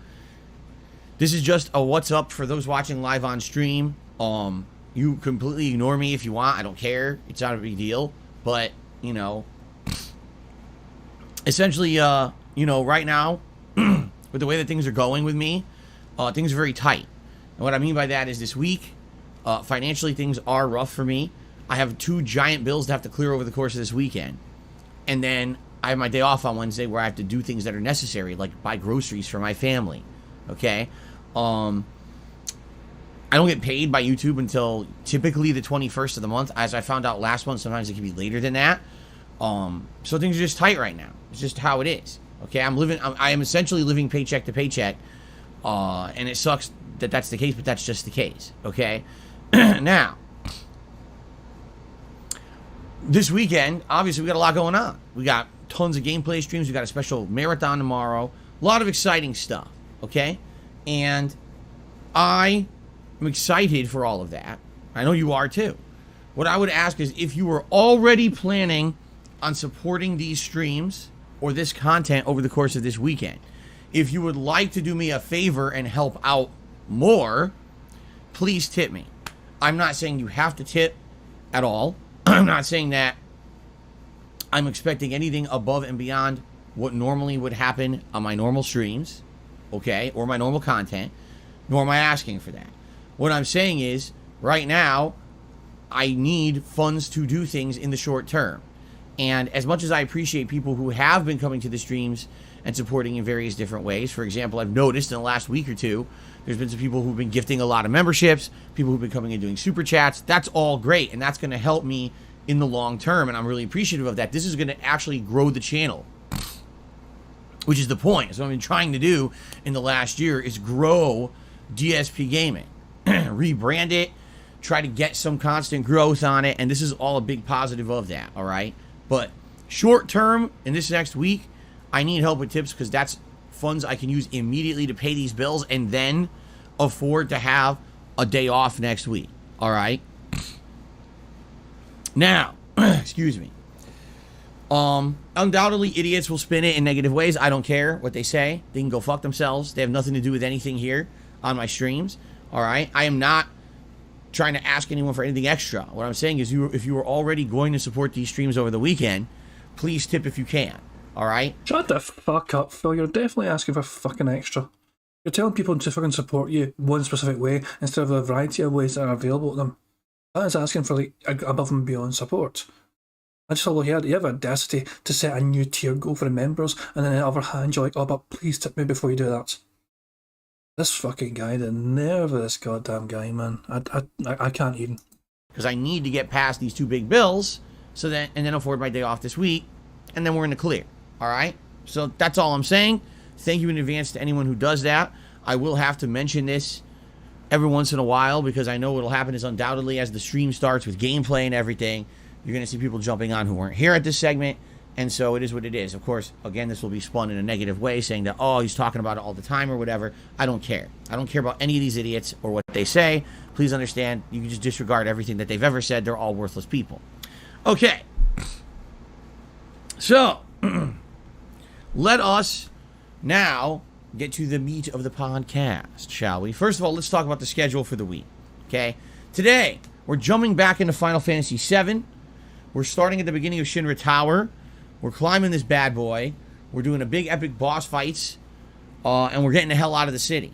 This is just a what's up for those watching live on stream. You completely ignore me if you want. I don't care. It's not a big deal. But, you know, essentially, you know, right now, with the way that things are going with me, things are very tight. And what I mean by that is this week, Financially, things are rough for me. I have 2 giant bills to have to clear over the course of this weekend. And then I have my day off on Wednesday where I have to do things that are necessary, like buy groceries for my family. Okay? I don't get paid by YouTube until typically the 21st of the month. As I found out last month, sometimes it can be later than that. So things are just tight right now. It's just how it is. Okay? I am essentially living paycheck to paycheck. And it sucks that that's the case, but that's just the case. Okay? Now, this weekend, obviously, we got a lot going on. We got tons of gameplay streams. We got a special marathon tomorrow. A lot of exciting stuff, okay? And I am excited for all of that. I know you are too. What I would ask is if you were already planning on supporting these streams or this content over the course of this weekend, if you would like to do me a favor and help out more, please tip me. I'm not saying you have to tip at all. I'm not saying that I'm expecting anything above and beyond what normally would happen on my normal streams, okay, or my normal content, nor am I asking for that. What I'm saying is, right now, I need funds to do things in the short term. And as much as I appreciate people who have been coming to the streams and supporting in various different ways, for example, I've noticed in the last week or two, there's been some people who've been gifting a lot of memberships, people who've been coming and doing super chats. That's all great, and that's going to help me in the long term, and I'm really appreciative of that. This is going to actually grow the channel, which is the point. So what I've been trying to do in the last year is grow DSP Gaming, rebrand it, try to get some constant growth on it, and this is all a big positive of that, all right? But short term, in this next week, I need help with tips because that's funds I can use immediately to pay these bills and then afford to have a day off next week. All right. Now, excuse me. Undoubtedly, idiots will spin it in negative ways. I don't care what they say. They can go fuck themselves. They have nothing to do with anything here on my streams. All right. I am not trying to ask anyone for anything extra. What I'm saying is, if you were already going to support these streams over the weekend, please tip if you can. All right? Shut the fuck up, Phil. You're definitely asking for fucking extra. You're telling people to fucking support you one specific way instead of the variety of ways that are available to them. That is asking for, like, above and beyond support. I just thought, well, you have audacity to set a new tier goal for the members, and then on the other hand, you're like, oh, but please tip me before you do that. This fucking guy, the nerve of this goddamn guy, man. I can't even. Because I need to get past these 2 big bills, and then afford my day off this week, and then we're in the clear. All right? So that's all I'm saying. Thank you in advance to anyone who does that. I will have to mention this every once in a while because I know what will happen is undoubtedly as the stream starts with gameplay and everything, you're going to see people jumping on who weren't here at this segment. And so it is what it is. Of course, again, this will be spun in a negative way, saying that, oh, he's talking about it all the time or whatever. I don't care. I don't care about any of these idiots or what they say. Please understand, you can just disregard everything that they've ever said. They're all worthless people. Okay. So, let us now get to the meat of the podcast, shall we? First of all, let's talk about the schedule for the week, okay? Today, we're jumping back into Final Fantasy VII. We're starting at the beginning of Shinra Tower. We're climbing this bad boy. We're doing a big epic boss fights, and we're getting the hell out of the city.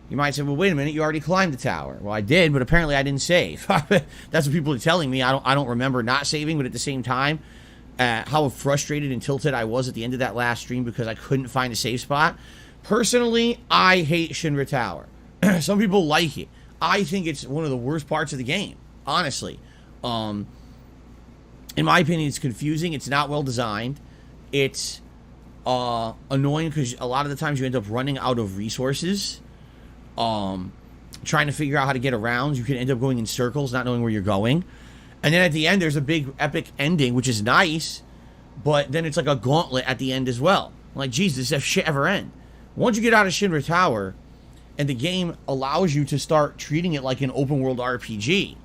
You might say, well, wait a minute, you already climbed the tower. Well, I did, but apparently I didn't save. That's what people are telling me. I don't remember not saving, but at the same time, how frustrated and tilted I was at the end of that last stream because I couldn't find a safe spot. Personally, I hate Shinra Tower. Some people like it. I think it's one of the worst parts of the game, honestly. In my opinion, it's confusing. It's not well designed. It's annoying because a lot of the times you end up running out of resources. Trying to figure out how to get around. You can end up going in circles, not knowing where you're going. And then at the end, there's a big epic ending, which is nice. But then it's like a gauntlet at the end as well. Like, geez, does that shit ever end? Once you get out of Shinra Tower, and the game allows you to start treating it like an open world RPG,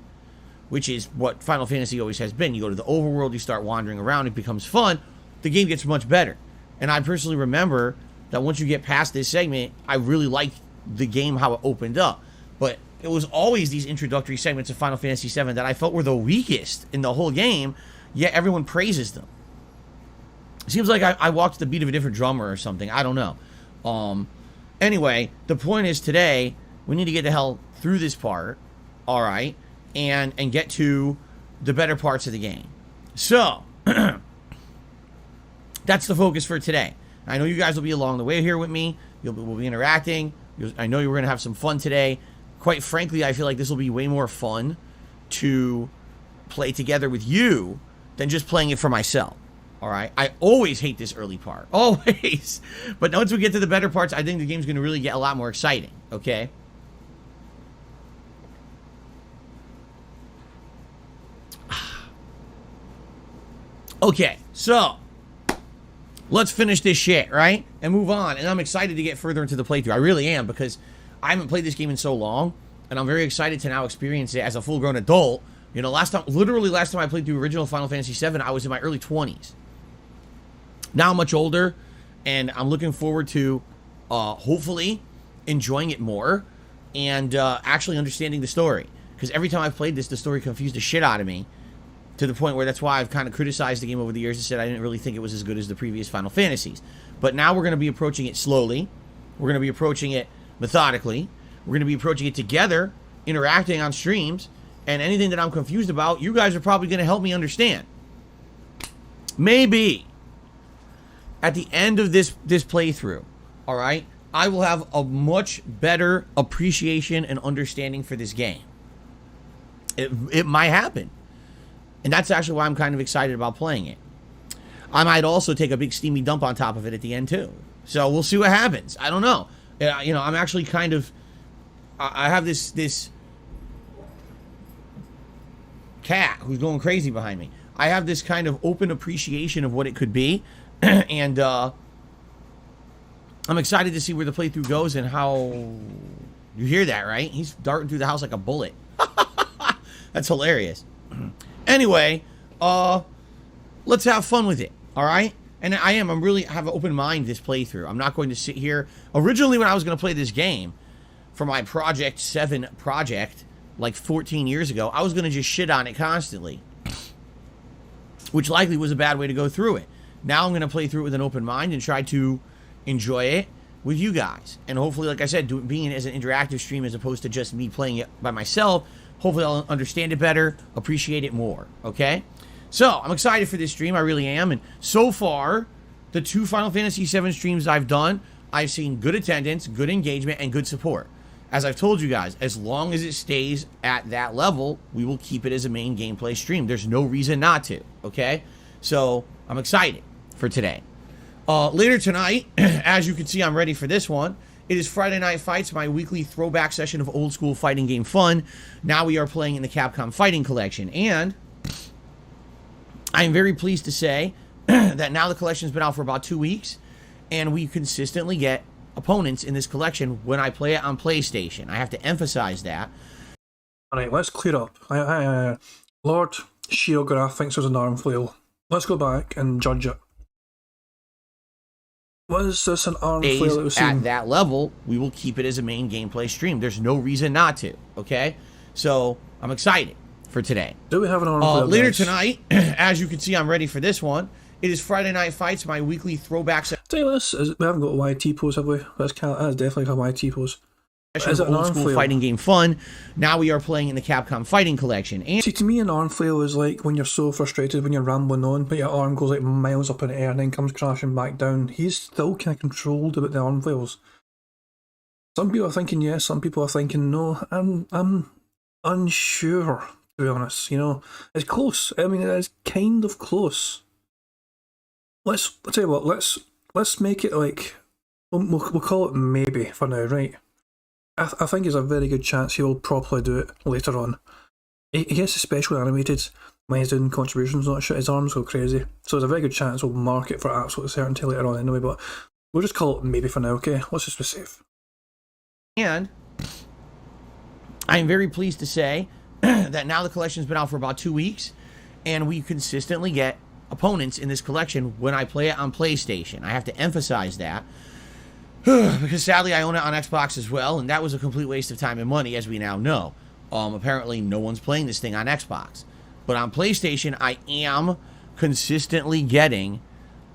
which is what Final Fantasy always has been. You go to the overworld, you start wandering around, it becomes fun. The game gets much better. And I personally remember that once you get past this segment, I really liked the game, how it opened up. But it was always these introductory segments of Final Fantasy VII that I felt were the weakest in the whole game, yet everyone praises them. It seems like I walked to the beat of a different drummer or something. I don't know. Anyway, the point is today, we need to get the hell through this part, all right? and get to the better parts of the game. So, that's the focus for today. I know you guys will be along the way here with me. We'll be interacting. I know you're going to have some fun today. Quite frankly, I feel like this will be way more fun to play together with you than just playing it for myself. All right? I always hate this early part. Always. But once we get to the better parts, I think the game's going to really get a lot more exciting. Okay? Okay, so let's finish this shit, right? And move on. And I'm excited to get further into the playthrough. I really am, because I haven't played this game in so long, and I'm very excited to now experience it as a full-grown adult. You know, last time I played through original Final Fantasy VII, I was in my early 20s. Now I'm much older, and I'm looking forward to hopefully enjoying it more and actually understanding the story. Because every time I've played this, the story confused the shit out of me, to the point where that's why I've kind of criticized the game over the years and said I didn't really think it was as good as the previous Final Fantasies. But now we're going to be approaching it slowly. We're going to be approaching it methodically. We're going to be approaching it together, interacting on streams, and anything that I'm confused about, you guys are probably going to help me understand. Maybe at the end of this playthrough, all right, I will have a much better appreciation and understanding for this game. It might happen. And that's actually why I'm kind of excited about playing it. I might also take a big steamy dump on top of it at the end too. So we'll see what happens. I don't know. You know, I'm actually kind of... I have this cat who's going crazy behind me. I have this kind of open appreciation of what it could be. And I'm excited to see where the playthrough goes and how... You hear that, right? He's darting through the house like a bullet. That's hilarious. Anyway, let's have fun with it, all right? And I'm really have an open mind this playthrough. I'm not going to sit here. Originally, when I was going to play this game for my Project 7 project, like 14 years ago, I was going to just shit on it constantly, which likely was a bad way to go through it. Now I'm going to play through it with an open mind and try to enjoy it with you guys. And hopefully, like I said, being it as an interactive stream as opposed to just me playing it by myself, hopefully I'll understand it better, appreciate it more, okay? So, I'm excited for this stream, I really am, and so far, the 2 Final Fantasy VII streams I've done, I've seen good attendance, good engagement, and good support. As I've told you guys, as long as it stays at that level, we will keep it as a main gameplay stream. There's no reason not to, okay? So, I'm excited for today. Later tonight, as you can see, I'm ready for this one. It is Friday Night Fights, my weekly throwback session of old school fighting game fun. Now we are playing in the Capcom Fighting Collection, and I am very pleased to say that now the collection's been out for about 2 weeks, and we consistently get opponents in this collection when I play it on PlayStation. I have to emphasize that. Alright, let's clear up. Lord Shiograph thinks there's an arm flail. Let's go back and judge it. Was this an arm flail that was seen? At that level, we will keep it as a main gameplay stream. There's no reason not to, okay? So, I'm excited for today. Do we have an arm flail? Later tonight, as you can see, I'm ready for this one. It is Friday Night Fights, my weekly throwback session. Tell you this, we haven't got a YT pose, have we? That's definitely a YT pose. Is it an old school fighting game fun? Now we are playing in the Capcom Fighting Collection. And see, to me, an arm flail is like when you're so frustrated, when you're rambling on, but your arm goes like miles up in the air and then comes crashing back down. He's still kind of controlled about the arm flails. Some people are thinking yes, some people are thinking no. I'm unsure, to be honest. You know, it's close. I mean, it's kind of close. I'll tell you what. Let's make it like we'll call it maybe for now, right? I think there's a very good chance he'll properly do it later on. He gets especially animated when he's doing contributions and that shit. His arms go crazy. So there's a very good chance we'll mark it for absolute certainty later on anyway, but we'll just call it maybe for now, okay? Let's just be safe. And I am very pleased to say that now the collection's been out for about 2 weeks, and we consistently get opponents in this collection when I play it on PlayStation. I have to emphasize that. Because sadly I own it on Xbox as well, and that was a complete waste of time and money, as we now know. Apparently no one's playing this thing on Xbox. But on PlayStation, I am consistently getting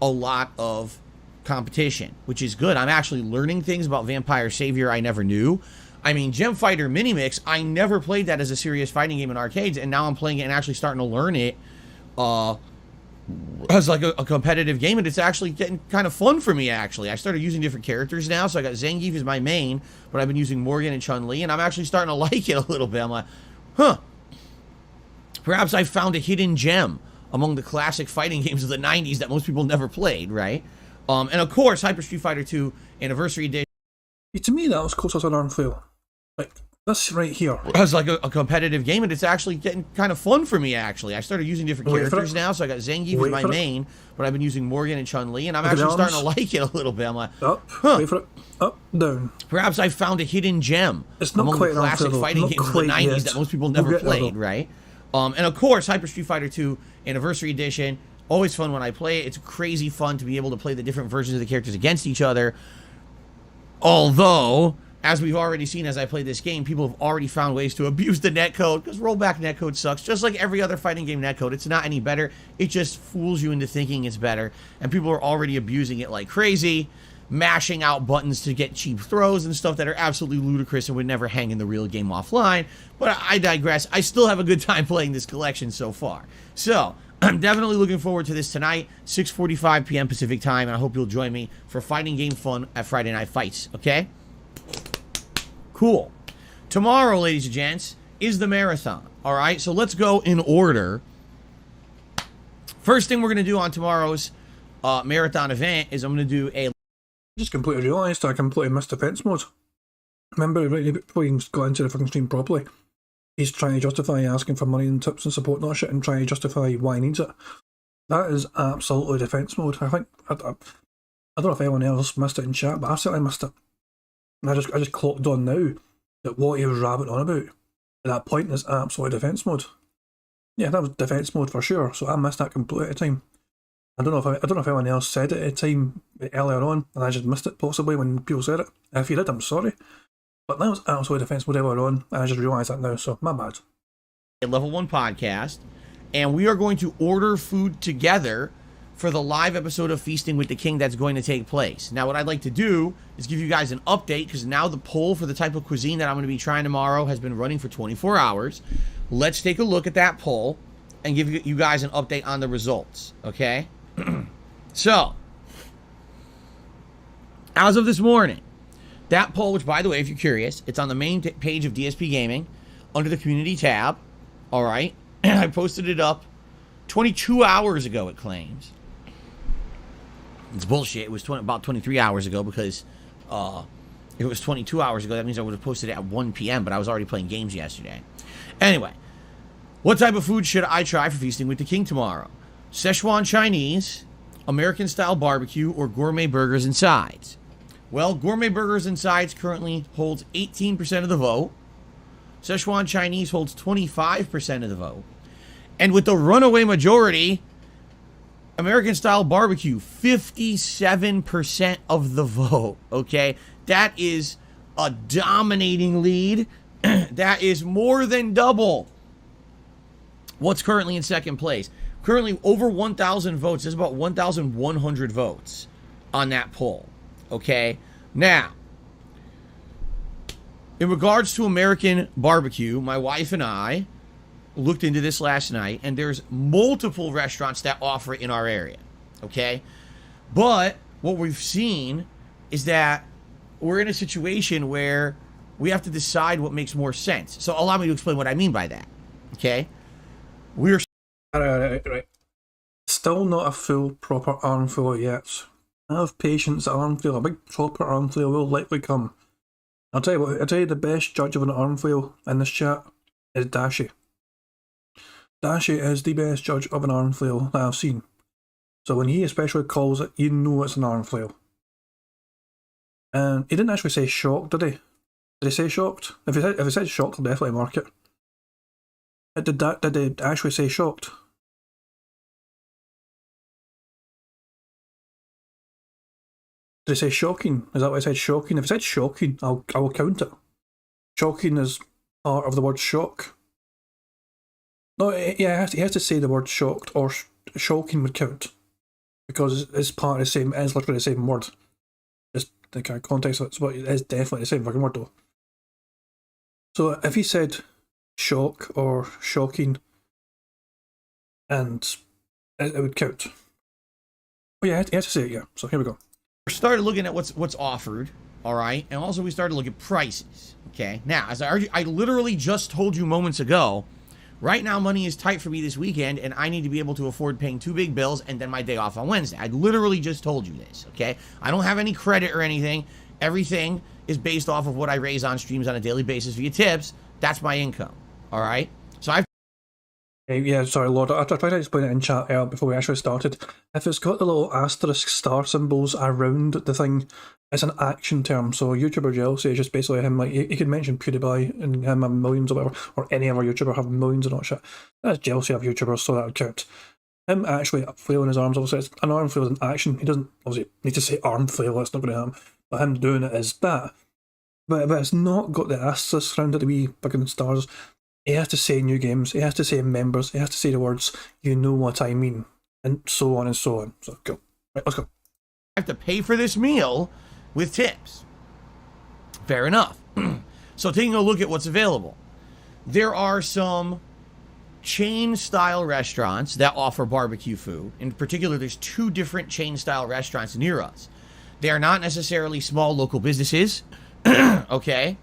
a lot of competition, which is good. I'm actually learning things about Vampire Savior I never knew. I mean, Gem Fighter Mini Mix, I never played that as a serious fighting game in arcades, and now I'm playing it and actually starting to learn it as like a competitive game, and it's actually getting kind of fun for me, actually. I started using different characters now, so I got Zangief as my main, but I've been using Morgan and Chun-Li, and I'm actually starting to like it a little bit. I'm like, huh. Perhaps I found a hidden gem among the classic fighting games of the 90s that most people never played, right? And of course, Hyper Street Fighter 2 Anniversary Edition. To me, that was close as an arm flail. Like, this right here. It's like a competitive game, and it's actually getting kind of fun for me, actually. I started using different characters now, so I got Zangief as my main, but I've been using Morgan and Chun-Li, and I'm actually starting to like it a little bit. I'm like, huh. Wait for it. Up, down. Perhaps I found a hidden gem among the classic fighting games of the 90s that most people never played, right? And of course, Hyper Street Fighter 2 Anniversary Edition. Always fun when I play it. It's crazy fun to be able to play the different versions of the characters against each other. Although, as we've already seen as I play this game, people have already found ways to abuse the netcode, because rollback netcode sucks. Just like every other fighting game netcode, it's not any better. It just fools you into thinking it's better. And people are already abusing it like crazy, mashing out buttons to get cheap throws and stuff that are absolutely ludicrous and would never hang in the real game offline. But I digress. I still have a good time playing this collection so far. So, I'm definitely looking forward to this tonight, 6:45 p.m. Pacific time, and I hope you'll join me for fighting game fun at Friday Night Fights, okay? Cool. Tomorrow, ladies and gents, is the marathon, all right? So let's go in order. First thing we're going to do on tomorrow's marathon event is I'm going to do a... I just completely realised I completely missed defense mode. Remember, right before you got into the fucking stream properly, he's trying to justify asking for money and tips and support and all shit and trying to justify why he needs it. That is absolutely defense mode. I think, I don't know if anyone else missed it in chat, but I certainly missed it. And I just clocked on now that what he was rabbiting on about at that point is absolutely defense mode. Yeah, that was defense mode for sure, so I missed that completely at the time. I don't know if anyone else said it at the time earlier on, and I just missed it possibly when people said it. If you did, I'm sorry. But that was absolutely defense mode earlier on, and I just realised that now, so my bad. Level 1 podcast, and we are going to order food together for the live episode of Feasting with the King that's going to take place. Now, what I'd like to do is give you guys an update, because now the poll for the type of cuisine that I'm going to be trying tomorrow has been running for 24 hours. Let's take a look at that poll and give you guys an update on the results, okay? So, as of this morning, that poll, which, by the way, if you're curious, it's on the main page of DSP Gaming under the community tab, all right? And I posted it up 22 hours ago, it claims. It's bullshit. It was about 23 hours ago, because if it was 22 hours ago, that means I would have posted it at 1 p.m., but I was already playing games yesterday. Anyway, what type of food should I try for Feasting with the King tomorrow? Szechuan Chinese, American-style barbecue, or gourmet burgers and sides? Well, gourmet burgers and sides currently holds 18% of the vote. Szechuan Chinese holds 25% of the vote. And with the runaway majority, American-style barbecue, 57% of the vote, okay? That is a dominating lead. That is more than double what's currently in second place. Currently over 1,000 votes. There's about 1,100 votes on that poll. Okay, now, in regards to American barbecue, my wife and I looked into this last night, and there's multiple restaurants that offer it in our area, okay? But what we've seen is that we're in a situation where we have to decide what makes more sense. So allow me to explain what I mean by that, okay? We're... Right. Still not a full, proper arm flail yet. Have patience, arm flail. A big proper arm flail will likely come. I'll tell you the best judge of an arm flail in this chat is Dashi. Dashi is the best judge of an arm flail that I've seen. So when he especially calls it, you know it's an arm flail. And he didn't actually say shocked, did he? Did he say shocked? If he said shocked, I'll definitely mark it. Did he actually say shocked? Did it say shocking? Is that what I said, shocking? If it said shocking, I will count it. Shocking is part of the word shock. No, yeah, he has to say the word shocked, or shocking would count. Because it's part of the same, it's literally the same word. Just the kind of context of it, but it is definitely the same fucking word though. So if he said shock or shocking, and it would count. Oh yeah, he had to say it, yeah. So here we go. We started looking at what's offered, all right? And also we started to look at prices, okay? Now, as I literally just told you moments ago, right now money is tight for me this weekend, and I need to be able to afford paying 2 big bills and then my day off on Wednesday. I literally just told you this, okay? I don't have any credit or anything. Everything is based off of what I raise on streams on a daily basis via tips. That's my income, all right? So I've... Yeah, sorry, Lord. I tried to explain it in chat before we actually started. If it's got the little asterisk star symbols around the thing, it's an action term. So YouTuber jealousy is just basically him, like, you could mention PewDiePie and him having millions or whatever, or any other YouTuber having millions and all that shit. That's jealousy of YouTubers, so that would count. Him actually flailing his arms, obviously, it's an arm flail is an action. He doesn't obviously need to say arm flail, that's not going to happen. But him doing it is that. But it's not got the asterisk around it to be fucking stars. He has to say new games, he has to say members, he has to say the words, you know what I mean, and so on and so on. So go. Right, let's go. I have to pay for this meal with tips. Fair enough. So taking a look at what's available. There are some chain-style restaurants that offer barbecue food. In particular, there's 2 different chain-style restaurants near us. They are not necessarily small local businesses, okay?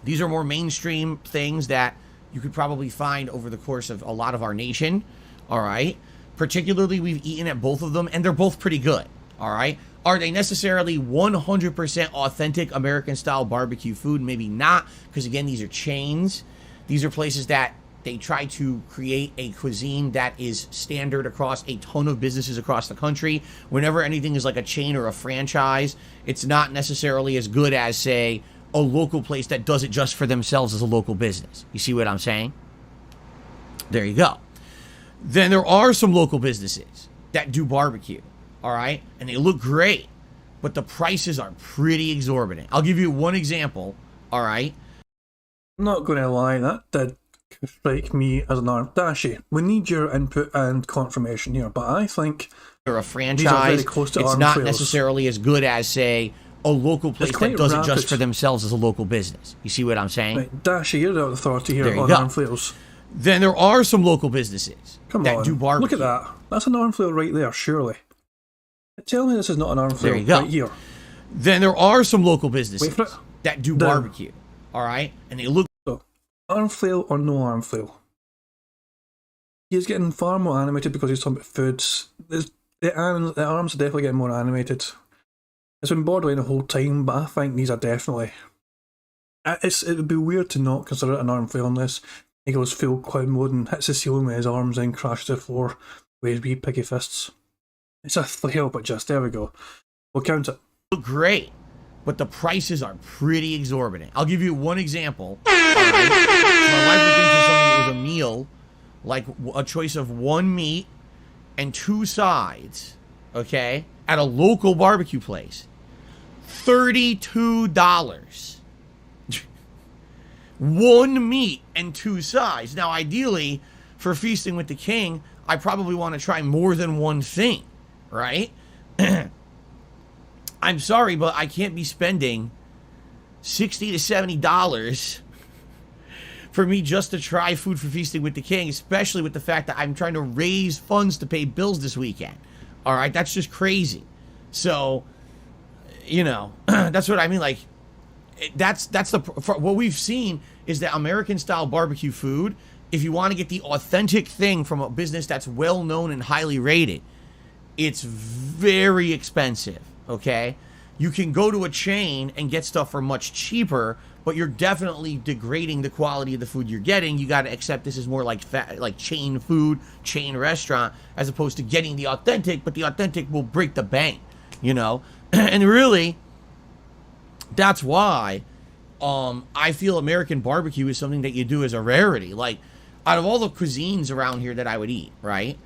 These are more mainstream things that you could probably find over the course of a lot of our nation, all right? Particularly, we've eaten at both of them, and they're both pretty good, all right? Are they necessarily 100% authentic American-style barbecue food? Maybe not, because, again, these are chains. These are places that they try to create a cuisine that is standard across a ton of businesses across the country. Whenever anything is like a chain or a franchise, it's not necessarily as good as, say, a local place that does it just for themselves as a local business. You see what I'm saying? There you go. Then there are some local businesses that do barbecue, all right? And they look great, but the prices are pretty exorbitant. I'll give you one example, all right? I'm not going to lie, that did strike me as an arm. Dashi, we need your input and confirmation here, but I think or a franchise, it's not necessarily as good as, say, a local place that does it just for themselves as a local business. You see what I'm saying? Right, Dashi, you're the authority here on arm flails. Then there are some local businesses that do barbecue. Look at that. That's an arm flail right there, surely. Tell me this is not an arm flail there you go. Right here. Then there are some local businesses that do barbecue, all right? And they look... So, arm flail or no arm flail? He's getting far more animated because he's talking about foods. The arms are definitely getting more animated. It's been borderline the whole time, but I think these are definitely... It would be weird to not consider it an arm flail unless he goes full clown mode and hits the ceiling with his arms and crashes to the floor with his wee piggy fists. It's a flail, but just, there we go. We'll count it. Look great, but the prices are pretty exorbitant. I'll give you one example. Right? My wife looked into something with a meal, like a choice of 1 meat and 2 sides, okay, at a local barbecue place. $32. 1 meat and 2 sides. Now, ideally, for Feasting with the King, I probably want to try more than one thing, right? I'm sorry, but I can't be spending $60 to $70 for me just to try food for Feasting with the King, especially with the fact that I'm trying to raise funds to pay bills this weekend. All right, that's just crazy. So, you know, that's what I mean. Like, that's what we've seen is that American style barbecue food, if you want to get the authentic thing from a business that's well known and highly rated, it's very expensive, okay? You can go to a chain and get stuff for much cheaper, but you're definitely degrading the quality of the food you're getting. You got to accept this is more like chain food, chain restaurant, as opposed to getting the authentic, but the authentic will break the bank, you know? And really, that's why I feel American barbecue is something that you do as a rarity. Like, out of all the cuisines around here that I would eat, right,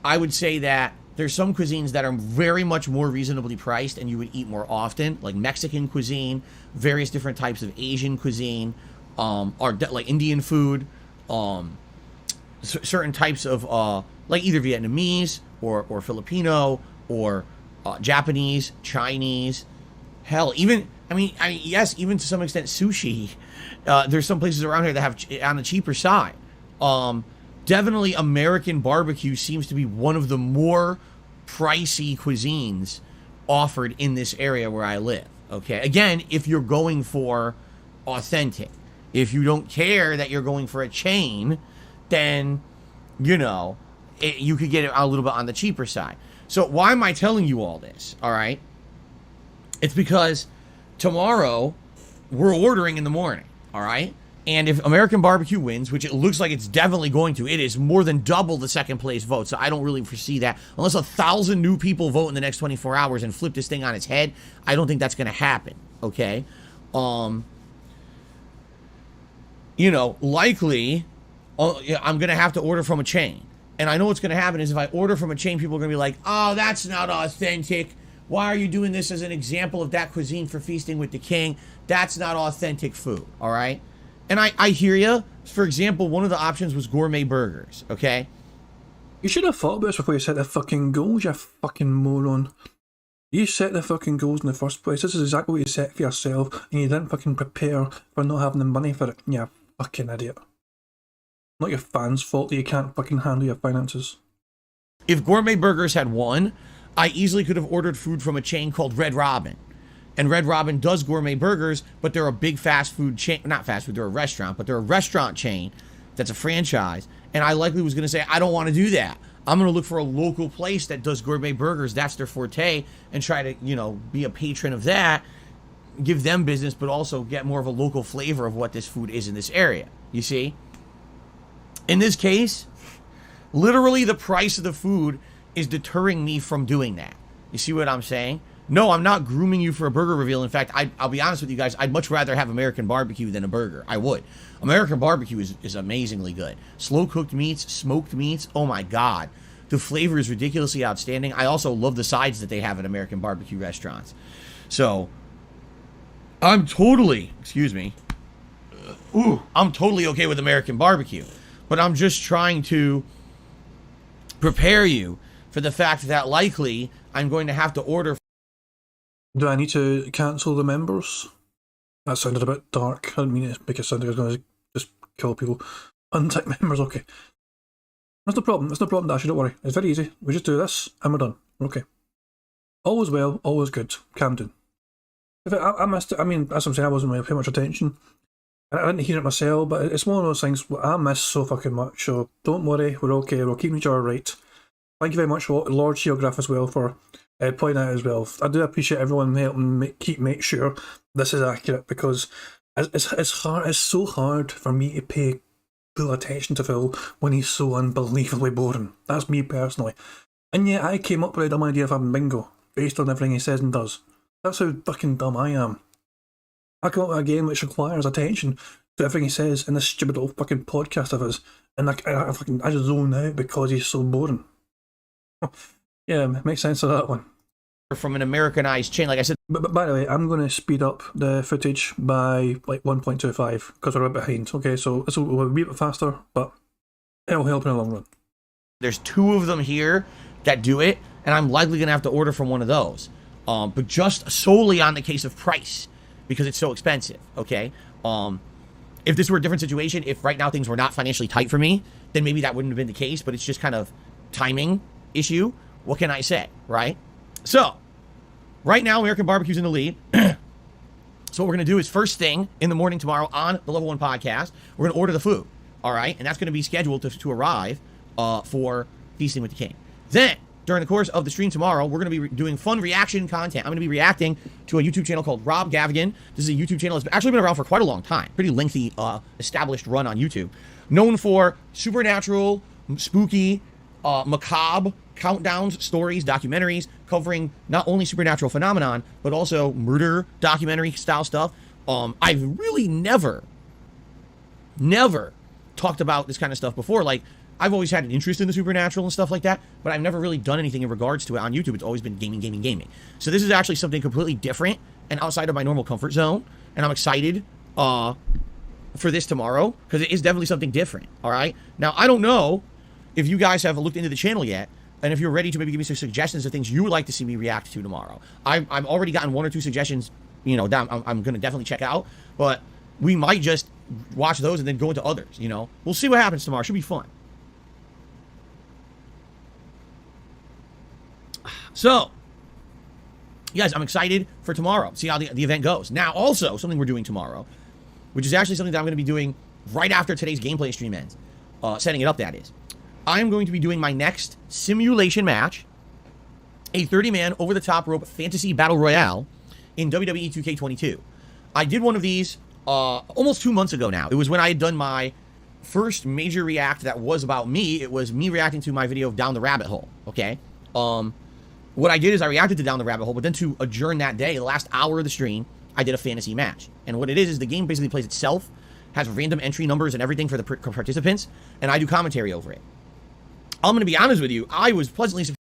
I would say that there's some cuisines that are very much more reasonably priced and you would eat more often, like Mexican cuisine, various different types of Asian cuisine, like Indian food, certain types of, like either Vietnamese or Filipino or Japanese, Chinese, hell, even I mean, yes, even to some extent, sushi. There's some places around here that have on the cheaper side. Definitely American barbecue seems to be one of the more pricey cuisines offered in this area where I live. Okay, again, if you're going for authentic, if you don't care that you're going for a chain, then you could get it a little bit on the cheaper side. So why am I telling you all this? All right, it's because tomorrow we're ordering in the morning. All right, and if American barbecue wins, which it looks like it's definitely going to, it is more than double the second place vote. So I don't really foresee that unless 1,000 new people vote in the next 24 hours and flip this thing on its head. I don't think that's going to happen. Okay, likely I'm going to have to order from a chain. And I know what's going to happen is if I order from a chain, people are going to be like, oh, that's not authentic. Why are you doing this as an example of that cuisine for feasting with the king? That's not authentic food, all right? And I hear you. For example, one of the options was gourmet burgers, okay? You should have thought about this before you set the fucking goals, you fucking moron. You set the fucking goals in the first place. This is exactly what you set for yourself, and you didn't fucking prepare for not having the money for it. You fucking idiot. Not your fans' fault that you can't fucking handle your finances. If gourmet burgers had won, I easily could have ordered food from a chain called Red Robin. And Red Robin does gourmet burgers, but they're a big fast food chain. Not fast food, they're a restaurant, but they're a restaurant chain that's a franchise. And I likely was going to say, I don't want to do that. I'm going to look for a local place that does gourmet burgers. That's their forte. And try to, be a patron of that. Give them business, but also get more of a local flavor of what this food is in this area. You see? In this case, literally the price of the food is deterring me from doing that. You see what I'm saying? No, I'm not grooming you for a burger reveal. In fact, I'll be honest with you guys, I'd much rather have American barbecue than a burger. I would. American barbecue is amazingly good. Slow-cooked meats, smoked meats, oh my God. The flavor is ridiculously outstanding. I also love the sides that they have at American barbecue restaurants. So, I'm totally okay with American barbecue. But I'm just trying to prepare you for the fact that likely I'm going to have to order. Do I need to cancel the members? That sounded a bit dark. I didn't mean to make it sound like I was going to just kill people. Untick members, okay. That's no problem. That's no problem, Dashy, don't worry. It's very easy. We just do this and we're done. We're okay. All's well, always good. Calm down. If I missed it, I mean, as I'm saying, I wasn't really paying much attention. I didn't hear it myself, but it's one of those things I miss so fucking much, so don't worry, we're okay, we're keeping each other right. Thank you very much, Lord Geograph, as well, for pointing out as well. I do appreciate everyone helping make sure this is accurate, because it's so hard for me to pay full attention to Phil when he's so unbelievably boring. That's me personally. And yet I came up with a dumb idea of having bingo, based on everything he says and does. That's how fucking dumb I am. I come up with a game which requires attention to everything he says in this stupid little fucking podcast of his, and I just zone out because he's so boring. Yeah, makes sense of that one. From an Americanized chain, like I said. But by the way, I'm going to speed up the footage by like 1.25 because we're a bit behind. Okay, so this will be a bit faster, but it'll help in the long run. There's 2 of them here that do it, and I'm likely going to have to order from one of those. But just solely on the case of price, because it's so expensive, okay? If this were a different situation, if right now things were not financially tight for me, then maybe that wouldn't have been the case, but it's just kind of timing issue. What can I say, right? So, right now, American Barbecue's in the lead. So what we're going to do is first thing in the morning tomorrow on the Level 1 podcast, we're going to order the food, all right? And that's going to be scheduled to arrive for Feasting with the King. Then, during the course of the stream tomorrow, we're going to be doing fun reaction content. I'm going to be reacting to a YouTube channel called Rob Gavigan. This is a YouTube channel that's actually been around for quite a long time. Pretty lengthy, established run on YouTube. Known for supernatural, spooky, macabre countdowns, stories, documentaries, covering not only supernatural phenomenon, but also murder documentary style stuff. I've really never talked about this kind of stuff before. Like, I've always had an interest in the supernatural and stuff like that, but I've never really done anything in regards to it on YouTube. It's always been gaming. So this is actually something completely different and outside of my normal comfort zone, and I'm excited for this tomorrow, because it is definitely something different, all right? Now, I don't know if you guys have looked into the channel yet, and if you're ready to maybe give me some suggestions of things you would like to see me react to tomorrove. I've already gotten 1 or 2 suggestions, you know, that I'm going to definitely check out. But we might just watch those and then go into others, you know. We'll see what happens tomorrow. Should be fun. So, guys, I'm excited for tomorrow. See how the event goes. Now, also, something we're doing tomorrow, which is actually something that I'm going to be doing right after today's gameplay stream ends. Setting it up, that is. I'm going to be doing my next simulation match, a 30-man over-the-top rope fantasy battle royale in WWE 2K22. I did one of these almost 2 months ago now. It was when I had done my first major react that was about me. It was me reacting to my video of Down the Rabbit Hole, okay? What I did is I reacted to Down the Rabbit Hole, but then to adjourn that day, the last hour of the stream, I did a fantasy match. And what it is the game basically plays itself, has random entry numbers and everything for the participants, and I do commentary over it. I'm going to be honest with you, I was pleasantly surprised.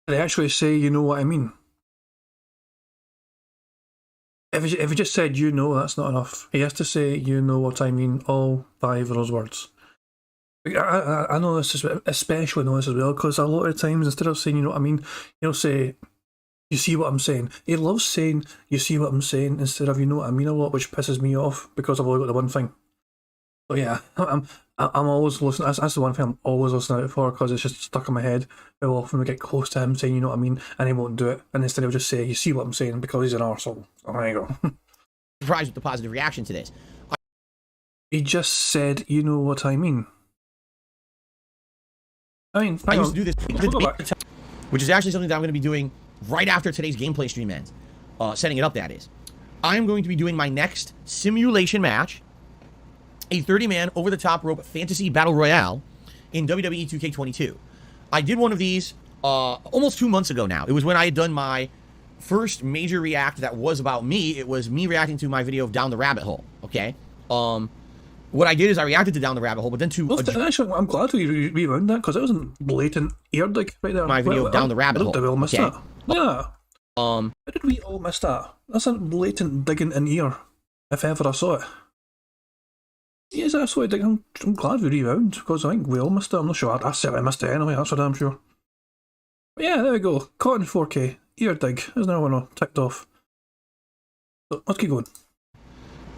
They actually say, you know what I mean. If he just said, you know, that's not enough. He has to say, you know what I mean, all 5 of those words. I know this, especially know this as well, because a lot of times, instead of saying, you know what I mean, he'll say, you see what I'm saying. He loves saying, you see what I'm saying, instead of, you know what I mean a lot, which pisses me off, because I've only got the one thing. So yeah, I'm always listening. That's the one thing I'm always listening out for, because it's just stuck in my head. How often we get close to him saying, you know what I mean, and he won't do it, and instead he'll just say, you see what I'm saying, because he's an arsehole. So there you go. Surprised with the positive reaction to this. He just said, you know what I mean. I used to do this, which is actually something that I'm going to be doing right after today's gameplay stream ends. Setting it up, that is. I'm going to be doing my next simulation match, a 30-man over-the-top rope fantasy battle royale in WWE 2K22. I did one of these almost 2 months ago now. It was when I had done my first major react that was about me. It was me reacting to my video of Down the Rabbit Hole, okay? What I did is I reacted to Down the Rabbit Hole, but then to... Actually, I'm glad we rewound that, because it wasn't blatant eared, like, right there. My video of Down the Rabbit Hole. Did we all miss that? Yeah. How did we all miss that? That's a blatant digging in ear, if ever I saw it. Yes, that's what I'm glad we rewound, because I think we all missed it. I'm not sure. I certainly missed it anyway, that's what I'm sure. But yeah, there we go. Caught in 4K. Ear dig. There's another one ticked off. So, let's keep going.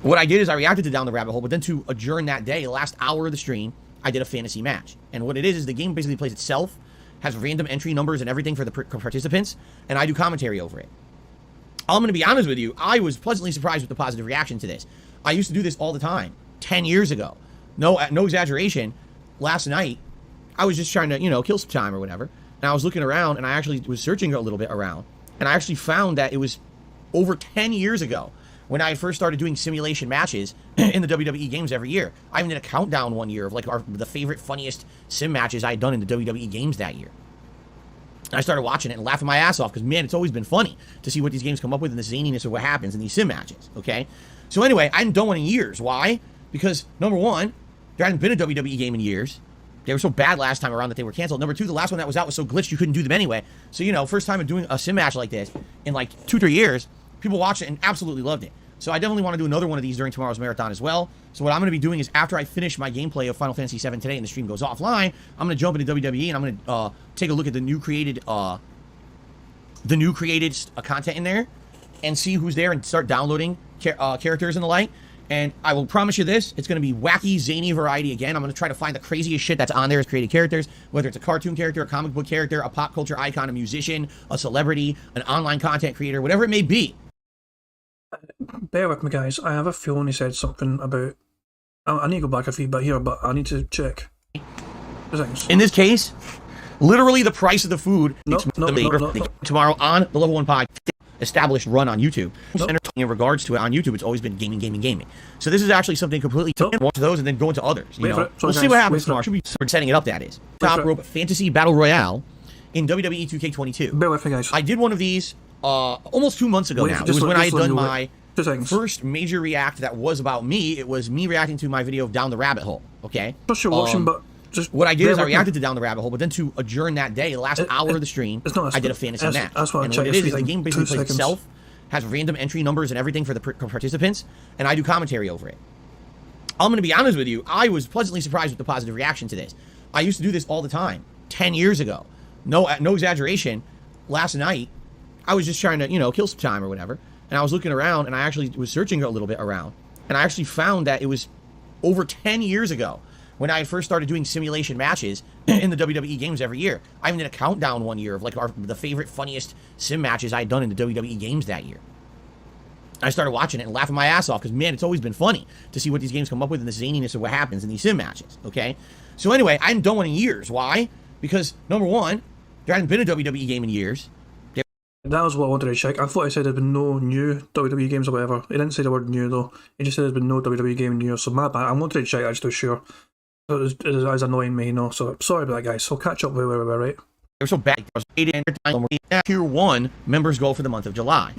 What I did is I reacted to Down the Rabbit Hole, but then to adjourn that day, the last hour of the stream, I did a fantasy match. And what it is the game basically plays itself, has random entry numbers and everything for the participants, and I do commentary over it. I'm going to be honest with you, I was pleasantly surprised with the positive reaction to this. I used to do this all the time, 10 years ago. No exaggeration. Last night, I was just trying to, you know, kill some time or whatever, and I was looking around, and I actually was searching a little bit around, and I actually found that it was over 10 years ago when I first started doing simulation matches in the WWE games every year. I even did a countdown one year of like the favorite, funniest sim matches I had done in the WWE games that year. And I started watching it and laughing my ass off, because man, it's always been funny to see what these games come up with and the zaniness of what happens in these sim matches, okay? So anyway, I hadn't done one in years. Why? Because number one, there hadn't been a WWE game in years. They were so bad last time around that they were canceled. Number two, the last one that was out was so glitched you couldn't do them anyway. So, you know, first time of doing a sim match like this in like 2-3 years, people watched it and absolutely loved it. So I definitely want to do another one of these during tomorrow's marathon as well. So what I'm going to be doing is, after I finish my gameplay of Final Fantasy VII today and the stream goes offline, I'm going to jump into WWE and I'm going to take a look at the new created content in there and see who's there and start downloading characters and the like. And I will promise you this, it's going to be wacky, zany variety again. I'm going to try to find the craziest shit that's on there as created characters, whether it's a cartoon character, a comic book character, a pop culture icon, a musician, a celebrity, an online content creator, whatever it may be. Bear with me, guys. I have a feeling he said something about... I need to go back a few bit here, but I need to check. In this case, literally the price of the food No. tomorrow on the Level 1 Pod established run on YouTube. In regards to it on YouTube, it's always been gaming. So this is actually something completely watch those and then go into others. You know? We'll see what happens tomorrow. Should be setting it up, that is. Top rope fantasy battle royale in WWE 2K22. Bear with me, guys. I did one of these almost 2 months ago now. It was when I had done my first major react that was about me. It was me reacting to my video of Down the Rabbit Hole, okay? Just you're watching, but just... What I did is I reacted to Down the Rabbit Hole, but then to adjourn that day, the last hour of the stream, I did a fantasy match. That's what and what it is the game basically plays itself, has random entry numbers and everything for the participants, and I do commentary over it. I'm going to be honest with you, I was pleasantly surprised with the positive reaction to this. I used to do this all the time, 10 years ago. No exaggeration. Last night, I was just trying to, you know, kill some time or whatever, and I was looking around, and I actually was searching a little bit around, and I actually found that it was over 10 years ago when I first started doing simulation matches in the WWE games every year. I even did a countdown one year of like the favorite, funniest sim matches I had done in the WWE games that year. I started watching it and laughing my ass off because, man, it's always been funny to see what these games come up with and the zaniness of what happens in these sim matches, okay? So anyway, I hadn't done one in years. Why? Because, number one, there hadn't been a WWE game in years. That was what I wanted to check. I thought I said there'd been no new WWE games or whatever. He didn't say the word new though. He just said there's been no WWE game in years, so my bad. I wanted to check that just to be sure. It was annoying me, you know, so sorry about that, guys. So catch up where we were, right? They were so bad. Tier 1 members go for the month of July.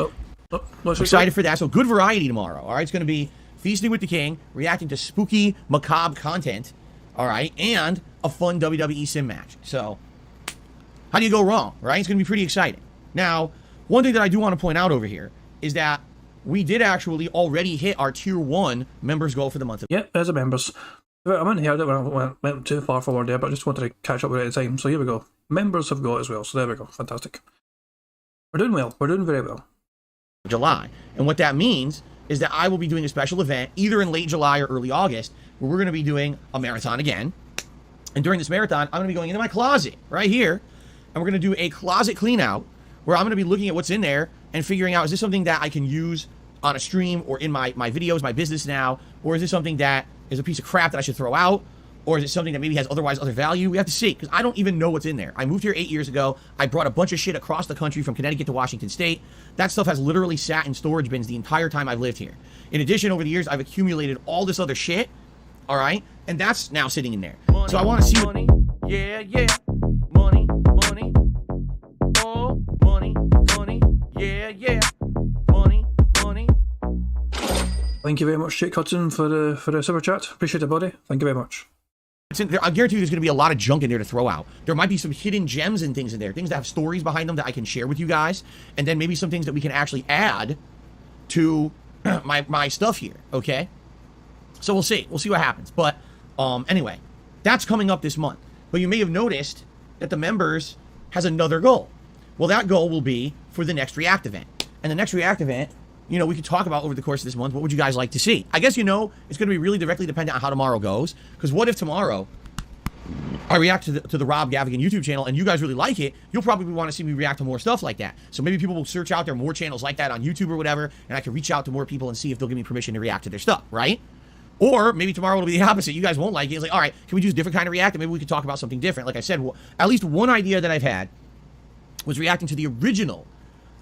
I'm excited for that. So good variety tomorrow. All right, it's going to be Feasting with the King, reacting to spooky, macabre content. All right, and a fun WWE sim match. So how do you go wrong, right? It's going to be pretty exciting. Now, one thing that I do want to point out over here is that we did actually already hit our Tier 1 members goal for the month of... Yep, as a members. I went here when I went too far forward there, but I just wanted to catch up with it at the time. So here we go. Members have got it as well, so there we go. Fantastic. We're doing well. We're doing very well. July. And what that means is that I will be doing a special event either in late July or early August where we're going to be doing a marathon again. And during this marathon, I'm going to be going into my closet right here, and we're going to do a closet clean out where I'm going to be looking at what's in there and figuring out, is this something that I can use on a stream or in my videos, my business now, or is this something that is a piece of crap that I should throw out, or is it something that maybe has otherwise other value? We have to see, because I don't even know what's in there. I moved here 8 years ago. I brought a bunch of shit across the country from Connecticut to Washington State. That stuff has literally sat in storage bins the entire time I've lived here. In addition, over the years, I've accumulated all this other shit, all right? And that's now sitting in there. So I want to see what... Yeah, yeah. Money, money. Oh, money, money. Yeah, yeah. Money, money. Thank you very much, Jake Hudson, for the super chat. Appreciate it, buddy. Thank you very much. I guarantee you there's going to be a lot of junk in there to throw out. There might be some hidden gems and things in there, things that have stories behind them that I can share with you guys, and then maybe some things that we can actually add to my stuff here, okay? So we'll see. We'll see what happens. But anyway, that's coming up this month. But you may have noticed that the members has another goal. Well, that goal will be for the next React event. And the next React event, you know, we could talk about over the course of this month. What would you guys like to see? I guess, you know, it's going to be really directly dependent on how tomorrow goes. Because what if tomorrow I react to the Rob Gavigan YouTube channel and you guys really like it? You'll probably want to see me react to more stuff like that. So maybe people will search out there more channels like that on YouTube or whatever, and I can reach out to more people and see if they'll give me permission to react to their stuff, right? Or maybe tomorrow will be the opposite. You guys won't like it. It's like, all right, can we do a different kind of react? And maybe we could talk about something different. Like I said, at least one idea that I've had was reacting to the original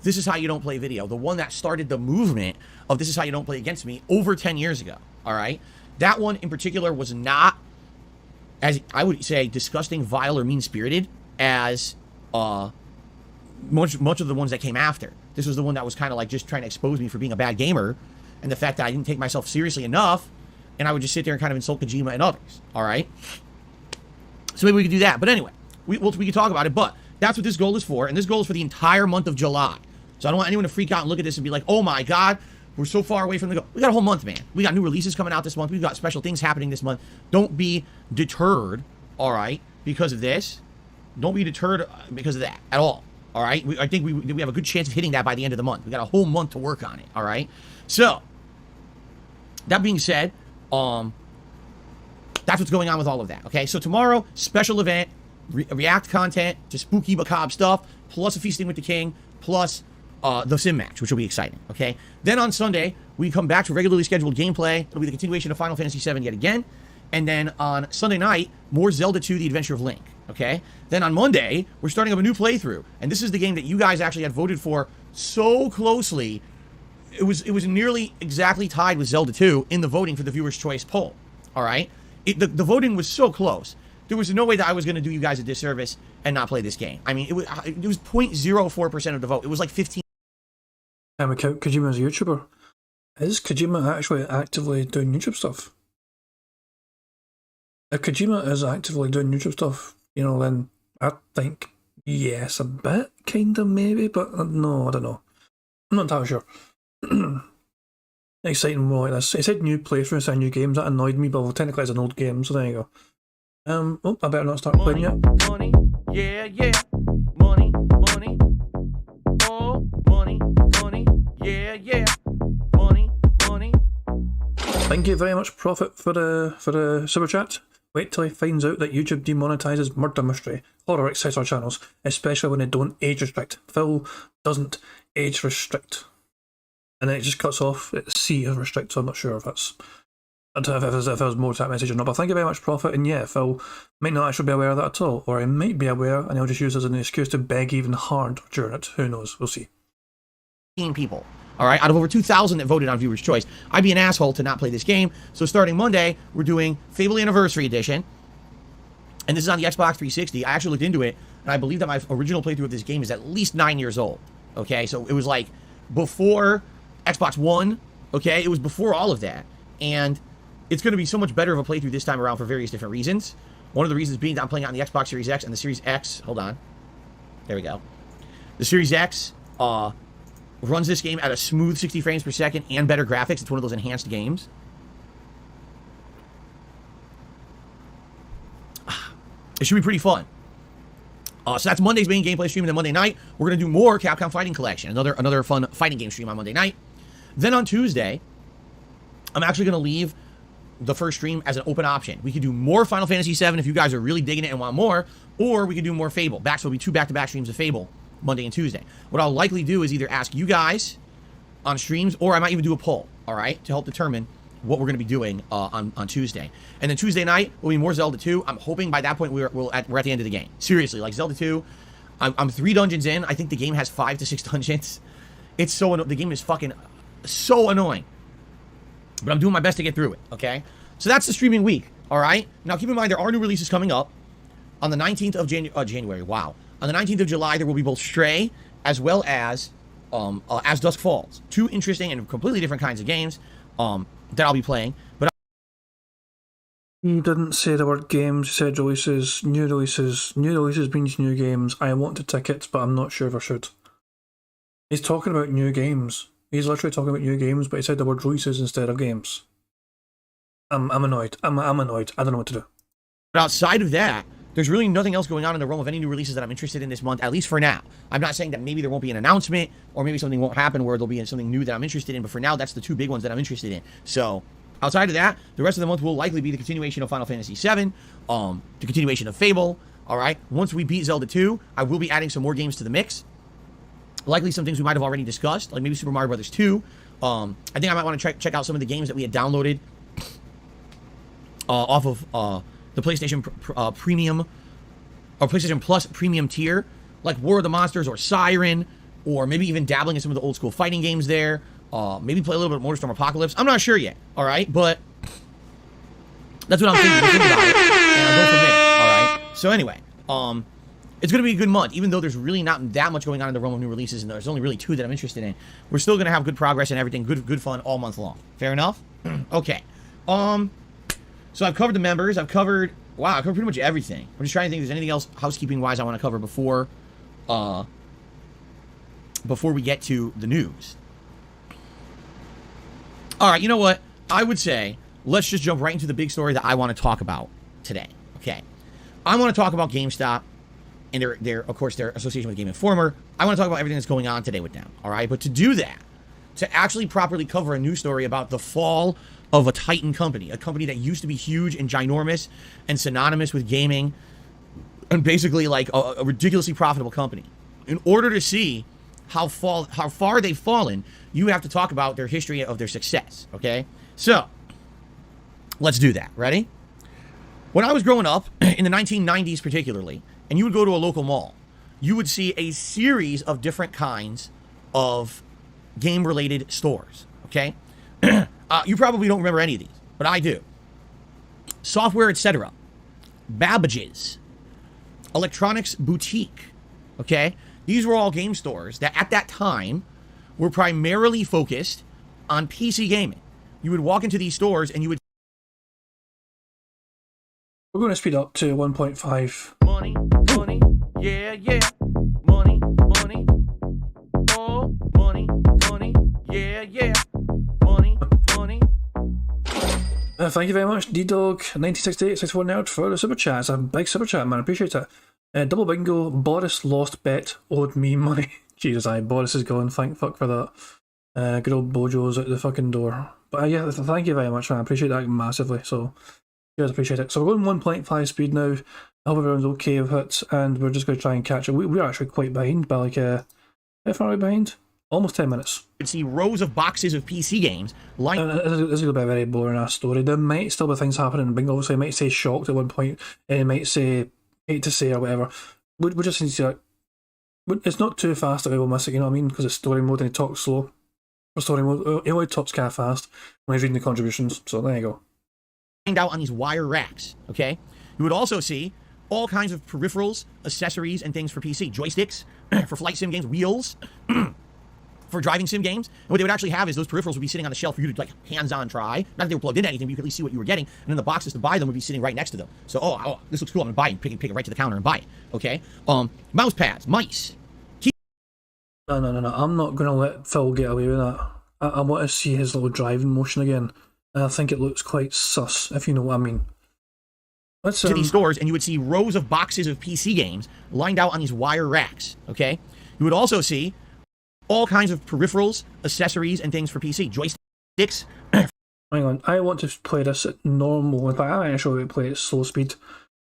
This Is How You Don't Play video, the one that started the movement of This Is How You Don't Play Against Me over 10 years ago, all right? That one in particular was not, as I would say, disgusting, vile, or mean-spirited as much of the ones that came after. This was the one that was kind of like just trying to expose me for being a bad gamer and the fact that I didn't take myself seriously enough, and I would just sit there and kind of insult Kojima and others, all right? So maybe we could do that. But anyway, we can talk about it, but that's what this goal is for, and this goal is for the entire month of July. So I don't want anyone to freak out and look at this and be like, oh my God, we're so far away from the goal. We got a whole month, man. We got new releases coming out this month. We've got special things happening this month. Don't be deterred, all right, because of this. Don't be deterred because of that at all, all right? I think we have a good chance of hitting that by the end of the month. We got a whole month to work on it, all right? So, that being said, that's what's going on with all of that, okay? So tomorrow, special event, react content to spooky, macabre stuff, plus a Feasting with the King, plus the sim match, which will be exciting, okay? Then on Sunday, we come back to regularly scheduled gameplay. It'll be the continuation of Final Fantasy VII yet again. And then on Sunday night, more Zelda 2, The Adventure of Link, okay? Then on Monday, we're starting up a new playthrough. And this is the game that you guys actually had voted for so closely. It was nearly exactly tied with Zelda 2 in the voting for the Viewer's Choice poll, all right? The voting was so close. There was no way that I was going to do you guys a disservice and not play this game. I mean, it was 0.04% of the vote. It was like 15. Kojima as a YouTuber. Is Kojima actually actively doing YouTube stuff? If Kojima is actively doing YouTube stuff, you know, then I think yes, a bit, kind of, maybe, but no, I don't know. I'm not entirely sure. Exciting more like this. It said new playthroughs and new games. That annoyed me, but technically it's an old game, so there you go. Oh, I better not start playing yet. Money, yeah, yeah. Money, money. Oh, money, money. Yeah, yeah. Thank you very much, Prophet, for the super chat. Wait till he finds out that YouTube demonetizes murder mystery, horror, etc. channels, especially when they don't age restrict. Phil doesn't age restrict. And then it just cuts off at C of restrict, so I'm not sure if that's... I don't know if it was more to that message or not, but thank you very much, Prophet. And yeah, Phil might not actually be aware of that at all, or he might be aware and he'll just use it as an excuse to beg even harder during it. Who knows? We'll see. People, all right, out of over 2,000 that voted on Viewer's Choice. I'd be an asshole to not play this game. So starting Monday, we're doing Fable Anniversary Edition, and this is on the Xbox 360. I actually looked into it, and I believe that my original playthrough of this game is at least 9 years old. Okay, so it was like before Xbox One. Okay, it was before all of that, and it's going to be so much better of a playthrough this time around for various different reasons. One of the reasons being that I'm playing it on the Xbox Series X and the Series X. Hold on. There we go. The Series X runs this game at a smooth 60 frames per second and better graphics. It's one of those enhanced games. It should be pretty fun. So that's Monday's main gameplay stream, and then Monday night, we're going to do more Capcom Fighting Collection. Another fun fighting game stream on Monday night. Then on Tuesday, I'm actually going to leave the first stream as an open option. We could do more Final Fantasy VII if you guys are really digging it and want more, or we could do more Fable. So it'll be 2 back-to-back streams of Fable, Monday and Tuesday. What I'll likely do is either ask you guys on streams, or I might even do a poll, all right, to help determine what we're going to be doing on Tuesday. And then Tuesday night will be more Zelda 2. I'm hoping by that point we're at the end of the game. Seriously, like Zelda 2, I'm 3 dungeons in. I think the game has 5 to 6 dungeons. It's so the game is fucking so annoying. But I'm doing my best to get through it, okay? So that's the streaming week, all right? Now, keep in mind, there are new releases coming up. On the 19th of January, wow. On the 19th of July, there will be both Stray as well as Dusk Falls. 2 interesting and completely different kinds of games that I'll be playing. But he didn't say the word games, he said releases, new releases. New releases means new games. I want the tickets, but I'm not sure if I should. He's talking about new games. He's literally talking about new games, but he said the word releases instead of games. I'm annoyed. I'm annoyed. I don't know what to do. But outside of that, there's really nothing else going on in the realm of any new releases that I'm interested in this month, at least for now. I'm not saying that maybe there won't be an announcement, or maybe something won't happen where there'll be something new that I'm interested in, but for now, that's the 2 big ones that I'm interested in. So, outside of that, the rest of the month will likely be the continuation of Final Fantasy VII, the continuation of Fable, all right? Once we beat Zelda 2, I will be adding some more games to the mix. Likely some things we might have already discussed, like maybe Super Mario Brothers 2. I think I might want to check out some of the games that we had downloaded off of the PlayStation Premium or PlayStation Plus Premium tier, like War of the Monsters or Siren, or maybe even dabbling in some of the old school fighting games there. Maybe play a little bit of MotorStorm Apocalypse. I'm not sure yet, all right? But that's what I'm thinking. We'll think about it, and I'll go from there, all right? So anyway, it's going to be a good month, even though there's really not that much going on in the realm of new releases, and there's only really 2 that I'm interested in. We're still going to have good progress and everything, good fun all month long. Fair enough? Okay. So I've covered the members. I've covered pretty much everything. I'm just trying to think if there's anything else housekeeping-wise I want to cover before we get to the news. All right, you know what? I would say let's just jump right into the big story that I want to talk about today. Okay. I want to talk about GameStop and of course, their association with Game Informer. I want to talk about everything that's going on today with them, all right? But to do that, to actually properly cover a news story about the fall of a Titan company, a company that used to be huge and ginormous and synonymous with gaming, and basically like a ridiculously profitable company. In order to see how far they've fallen, you have to talk about their history of their success, okay? So, let's do that. Ready? When I was growing up, in the 1990s particularly, and you would go to a local mall, you would see a series of different kinds of game-related stores, okay? You probably don't remember any of these, but I do. Software, etc. Babbage's. Electronics Boutique, okay? These were all game stores that at that time were primarily focused on PC gaming. You would walk into these stores and you would... We're going to speed up to 1.5. Money, yeah, money, oh, money, yeah, money. Thank you very much, DDog196864 Nerd, for the super chat. It's a big super chat, man. I appreciate it. Double bingo, Boris lost bet, owed me money. Jesus, Boris is gone. Thank fuck for that. Good old Bojo's out the fucking door. But yeah, thank you very much, man. I appreciate that massively. So, guys, appreciate it. So we're going 1.5 speed now. I hope everyone's okay with it, and we're just going to try and catch it. We're actually quite behind by like, how far are we behind? Almost 10 minutes. You would see rows of boxes of PC games. This is going to be a very boring ass story. There might still be things happening in Bingo. Obviously, it might say shocked at one point, and it might say hate to say or whatever. We just need to, like, it's not too fast that we will miss it, you know what I mean? Because it's story mode and he talks slow. For story mode, he only talks kind of fast when he's reading the contributions. So there you go. Find out on these wire racks, okay? You would also see all kinds of peripherals, accessories, and things for PC. Joysticks, for flight sim games, wheels, for driving sim games. And what they would actually have is those peripherals would be sitting on the shelf for you to like hands-on try. Not that they were plugged into anything, but you could at least see what you were getting. And then the boxes to buy them would be sitting right next to them. So, oh, this looks cool. I'm gonna buy it. Pick it right to the counter and buy it. Okay. Mouse pads, mice. No. I'm not gonna let Phil get away with that. I want to see his little driving motion again. And I think it looks quite sus, if you know what I mean. Let's to these stores, and you would see rows of boxes of PC games lined out on these wire racks. Okay. You would also see all kinds of peripherals, accessories, and things for PC. Joysticks. Hang on, I want to play this at normal. In fact, I actually play it at slow speed,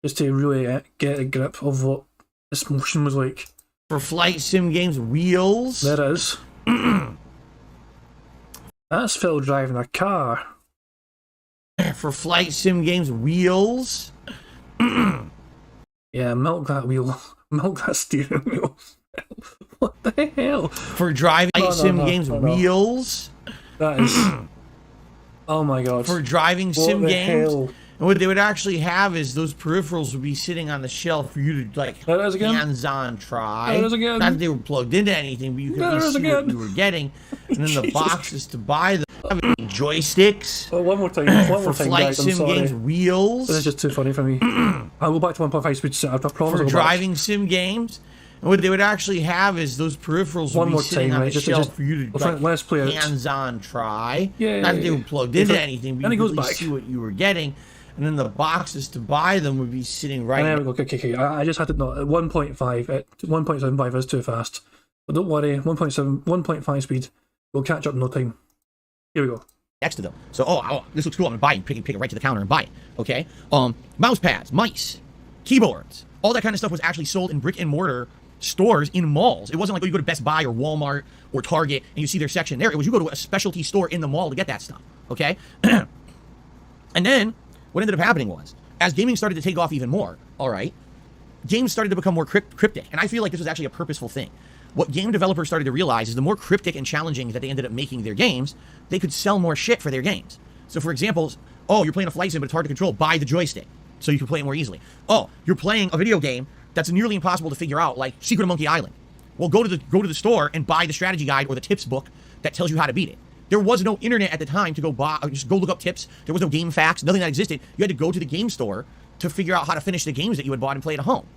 just to really get a grip of what this motion was like. For flight sim games, wheels. There is. That's Phil driving a car. For flight sim games, wheels. Yeah, milk that wheel. Milk that steering wheel. What the hell? For driving sim games, wheels. That is. Oh my god. For driving sim games. Hell? And what they would actually have is those peripherals would be sitting on the shelf for you to like hands-on try. Not that they were plugged into anything, but you could at least see what you were getting. And then the boxes to buy them. Joysticks. Oh, one more time. For flight sim games, wheels. This is just too funny for me. I'll go back to 1.5 speed set. I promise. For driving sim games. And what they would actually have is those peripherals would be sitting on the shelf for you to let's play hands-on try. Not that they were plugged into anything, but you could at least see what you were getting. And then the boxes to buy them would be sitting right there. We go. Okay. I just had to know. At 1.5, 1.75 is too fast. But don't worry, 1.5 speed. We'll catch up in no time. Here we go. Next to them. So, oh, this looks cool. I'm gonna buy it. Pick it right to the counter and buy it. Okay. Mouse pads, mice, keyboards, all that kind of stuff was actually sold in brick and mortar stores in malls. It wasn't like, oh, you go to Best Buy or Walmart or Target and you see their section there. It was you go to a specialty store in the mall to get that stuff. Okay. And then what ended up happening was, as gaming started to take off even more, all right, games started to become more cryptic. And I feel like this was actually a purposeful thing. What game developers started to realize is the more cryptic and challenging that they ended up making their games, they could sell more shit for their games. So for example, oh, you're playing a flight sim, but it's hard to control. Buy the joystick so you can play it more easily. Oh, you're playing a video game that's nearly impossible to figure out, like Secret of Monkey Island. Well, go to the store and buy the strategy guide or the tips book that tells you how to beat it. There was no internet at the time to go buy, just go look up tips. There was no game facts, nothing that existed. You had to go to the game store to figure out how to finish the games that you had bought and played at home.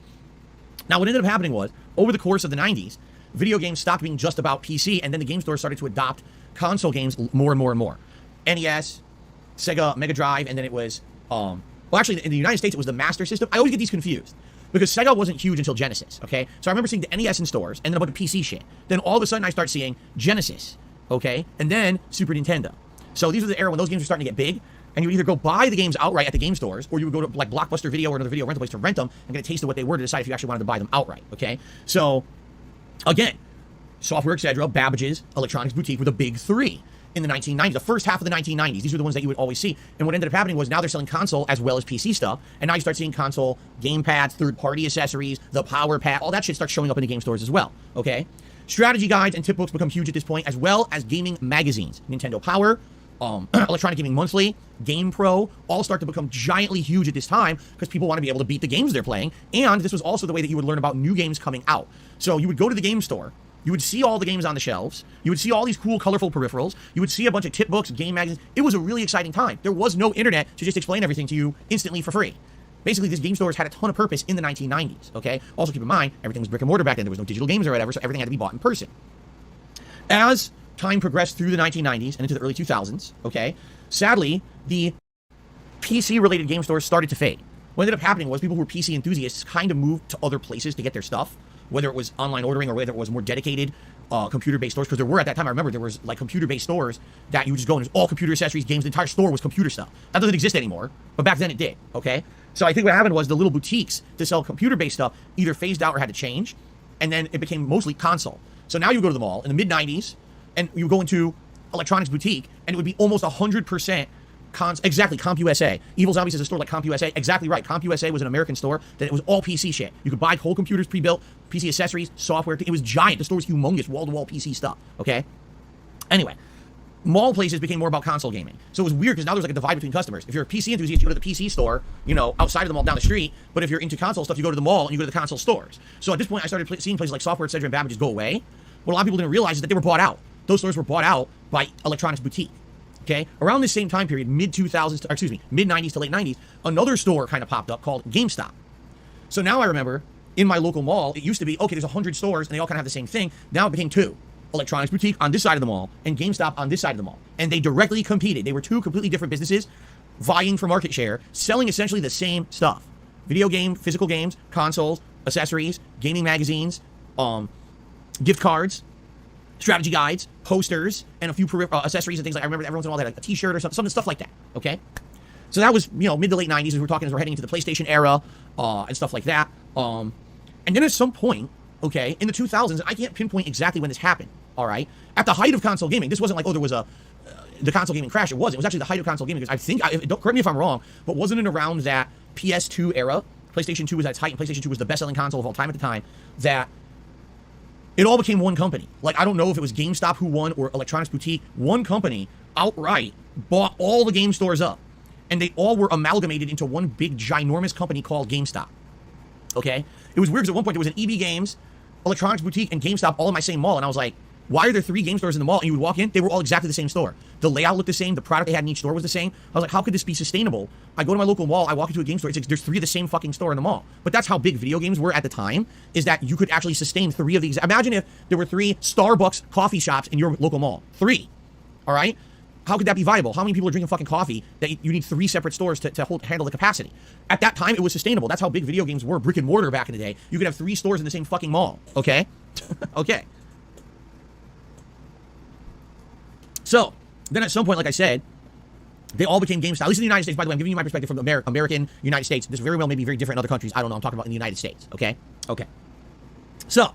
Now, what ended up happening was, over the course of the 90s, video games stopped being just about PC, and then the game store started to adopt console games more and more and more. NES, Sega, Mega Drive, and then it was, well, actually, in the United States, it was the Master System. I always get these confused, because Sega wasn't huge until Genesis, okay? So I remember seeing the NES in stores, and then a bunch of PC shit. Then all of a sudden, I start seeing Genesis, okay? And then Super Nintendo. So these were the era when those games were starting to get big, and you would either go buy the games outright at the game stores, or you would go to like Blockbuster Video or another video rental place to rent them and get a taste of what they were to decide if you actually wanted to buy them outright, okay? So, again, Software Etc., Babbage's, Electronics Boutique were the big three in the 1990s, the first half of the 1990s. These were the ones that you would always see. And what ended up happening was now they're selling console as well as PC stuff, and now you start seeing console game pads, third-party accessories, the power pad, all that shit starts showing up in the game stores as well, okay? Strategy guides and tip books become huge at this point, as well as gaming magazines. Nintendo Power, Electronic Gaming Monthly, Game Pro, all start to become giantly huge at this time because people want to be able to beat the games they're playing. And this was also the way that you would learn about new games coming out. So you would go to the game store, you would see all the games on the shelves, you would see all these cool, colorful peripherals, you would see a bunch of tip books, game magazines. It was a really exciting time. There was no internet to just explain everything to you instantly for free. Basically, these game stores had a ton of purpose in the 1990s, okay? Also, keep in mind, everything was brick and mortar back then. There was no digital games or whatever, so everything had to be bought in person. As time progressed through the 1990s and into the early 2000s, okay, sadly, the PC-related game stores started to fade. What ended up happening was people who were PC enthusiasts kind of moved to other places to get their stuff, whether it was online ordering or whether it was more dedicated computer-based stores, because there were at that time, I remember there was like computer-based stores that you would just go and there's all computer accessories, games, the entire store was computer stuff. That doesn't exist anymore, but back then it did, okay? So I think what happened was the little boutiques to sell computer-based stuff either phased out or had to change, and then it became mostly console. So now you go to the mall in the mid-90s, and you go into electronics boutique, and it would be almost 100% exactly, CompUSA. Evil Zombies is a store like CompUSA. Exactly right. CompUSA was an American store that it was all PC shit. You could buy whole computers pre-built, PC accessories, software. It was giant. The store was humongous, wall-to-wall PC stuff, okay? Anyway, mall places became more about console gaming. So it was weird because now there's like a divide between customers. If you're a PC enthusiast, you go to the PC store, you know, outside of the mall down the street. But if you're into console stuff, you go to the mall and you go to the console stores. So at this point, I started seeing places like Software, etc., and Babbitt just go away. What a lot of people didn't realize is that they were bought out. Those stores were bought out by Electronics Boutique. Okay, around this same time period, mid-90s to late 90s, another store kind of popped up called GameStop. So now I remember, in my local mall, it used to be, okay, there's 100 stores, and they all kind of have the same thing. Now it became two. Electronics Boutique on this side of the mall, and GameStop on this side of the mall. And they directly competed. They were two completely different businesses, vying for market share, selling essentially the same stuff. Video game, physical games, consoles, accessories, gaming magazines, gift cards, strategy guides, posters, and a few accessories and things like, I remember every once in a while they had like a t-shirt or something stuff like that, okay? So that was, you know, mid to late 90s as we're talking, as we're heading into the PlayStation era, and stuff like that. And then at some point, okay, in the 2000s, I can't pinpoint exactly when this happened, all right? At the height of console gaming, this wasn't like, oh, there was the console gaming crash. It was actually the height of console gaming, because I think, don't correct me if I'm wrong, but wasn't it around that PS2 era, PlayStation 2 was at its height, and PlayStation 2 was the best-selling console of all time at the time, that it all became one company. Like, I don't know if it was GameStop who won or Electronics Boutique. One company outright bought all the game stores up, and they all were amalgamated into one big, ginormous company called GameStop. Okay? It was weird because at one point there was an EB Games, Electronics Boutique, and GameStop all in my same mall, and I was like, why are there 3 game stores in the mall? And you would walk in, they were all exactly the same store. The layout looked the same, the product they had in each store was the same. I was like, how could this be sustainable? I go to my local mall, I walk into a game store, it's like, there's 3 of the same fucking store in the mall. But that's how big video games were at the time, is that you could actually sustain 3 of these. Imagine if there were 3 Starbucks coffee shops in your local mall. 3. All right? How could that be viable? How many people are drinking fucking coffee that you need 3 separate stores to handle the capacity? At that time, it was sustainable. That's how big video games were, brick and mortar back in the day. You could have 3 stores in the same fucking mall. Okay? Okay. So, then at some point, like I said, they all became GameStop. At least in the United States, by the way, I'm giving you my perspective from American, United States. This very well may be very different in other countries. I don't know. I'm talking about in the United States. Okay? Okay. So,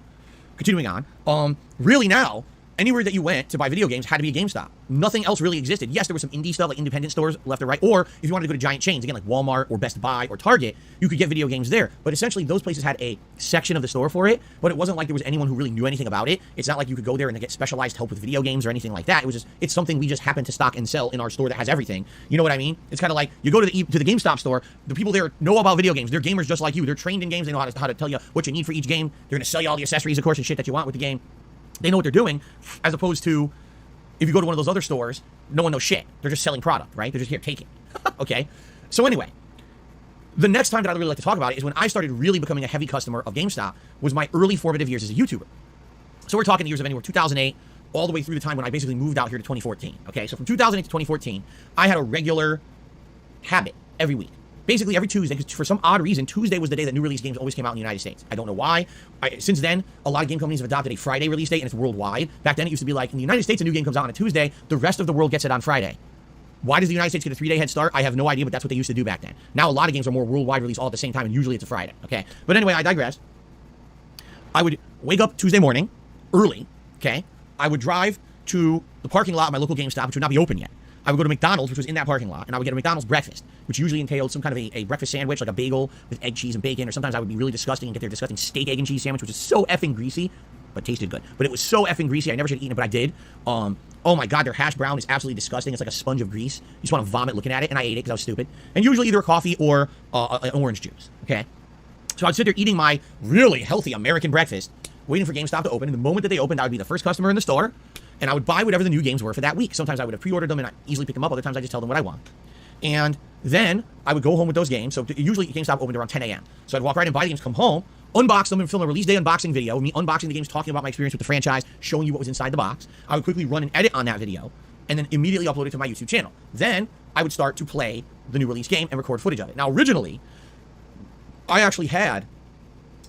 continuing on. Really now, anywhere that you went to buy video games had to be a GameStop. Nothing else really existed. Yes, there was some indie stuff like independent stores left or right, or if you wanted to go to giant chains, again, like Walmart or Best Buy or Target, you could get video games there. But essentially, those places had a section of the store for it, but it wasn't like there was anyone who really knew anything about it. It's not like you could go there and get specialized help with video games or anything like that. It was just, it's something we just happen to stock and sell in our store that has everything. You know what I mean? It's kind of like, you go to the GameStop store, the people there know about video games. They're gamers just like you. They're trained in games. They know how to tell you what you need for each game. They're going to sell you all the accessories, of course, and shit that you want with the game. They know what they're doing, as opposed to if you go to one of those other stores, no one knows shit. They're just selling product, right? They're just here, take it. Okay? So anyway, the next time that I'd really like to talk about it is when I started really becoming a heavy customer of GameStop, was my early formative years as a YouTuber. So we're talking years of anywhere 2008 all the way through the time when I basically moved out here to 2014. Okay? So from 2008 to 2014, I had a regular habit every week. Basically every Tuesday, because for some odd reason, Tuesday was the day that new release games always came out in the United States. I don't know why. Since then, a lot of game companies have adopted a Friday release date, and it's worldwide. Back then, it used to be like, in the United States, a new game comes out on a Tuesday, the rest of the world gets it on Friday. Why does the United States get a 3-day head start? I have no idea, but that's what they used to do back then. Now, a lot of games are more worldwide release all at the same time, and usually it's a Friday, okay? But anyway, I digress. I would wake up Tuesday morning, early, okay? I would drive to the parking lot of my local GameStop, which would not be open yet. I would go to McDonald's, which was in that parking lot, and I would get a McDonald's breakfast, which usually entailed some kind of a breakfast sandwich, like a bagel with egg, cheese, and bacon, or sometimes I would be really disgusting and get their disgusting steak, egg, and cheese sandwich, which is so effing greasy, but tasted good. But it was so effing greasy, I never should have eaten it, but I did. Oh my god, their hash brown is absolutely disgusting. It's like a sponge of grease. You just want to vomit looking at it, and I ate it because I was stupid. And usually either a coffee or an orange juice, okay? So I'd sit there eating my really healthy American breakfast, waiting for GameStop to open, and the moment that they opened, I would be the first customer in the store, and I would buy whatever the new games were for that week. Sometimes I would have pre-ordered them and I easily pick them up. Other times I just tell them what I want. And then I would go home with those games. So usually GameStop opened around 10 a.m. So I'd walk right in, buy the games, come home, unbox them, and film a release day unboxing video. Me unboxing the games, talking about my experience with the franchise, showing you what was inside the box. I would quickly run and edit on that video, and then immediately upload it to my YouTube channel. Then I would start to play the new release game and record footage of it. Now, originally, I actually had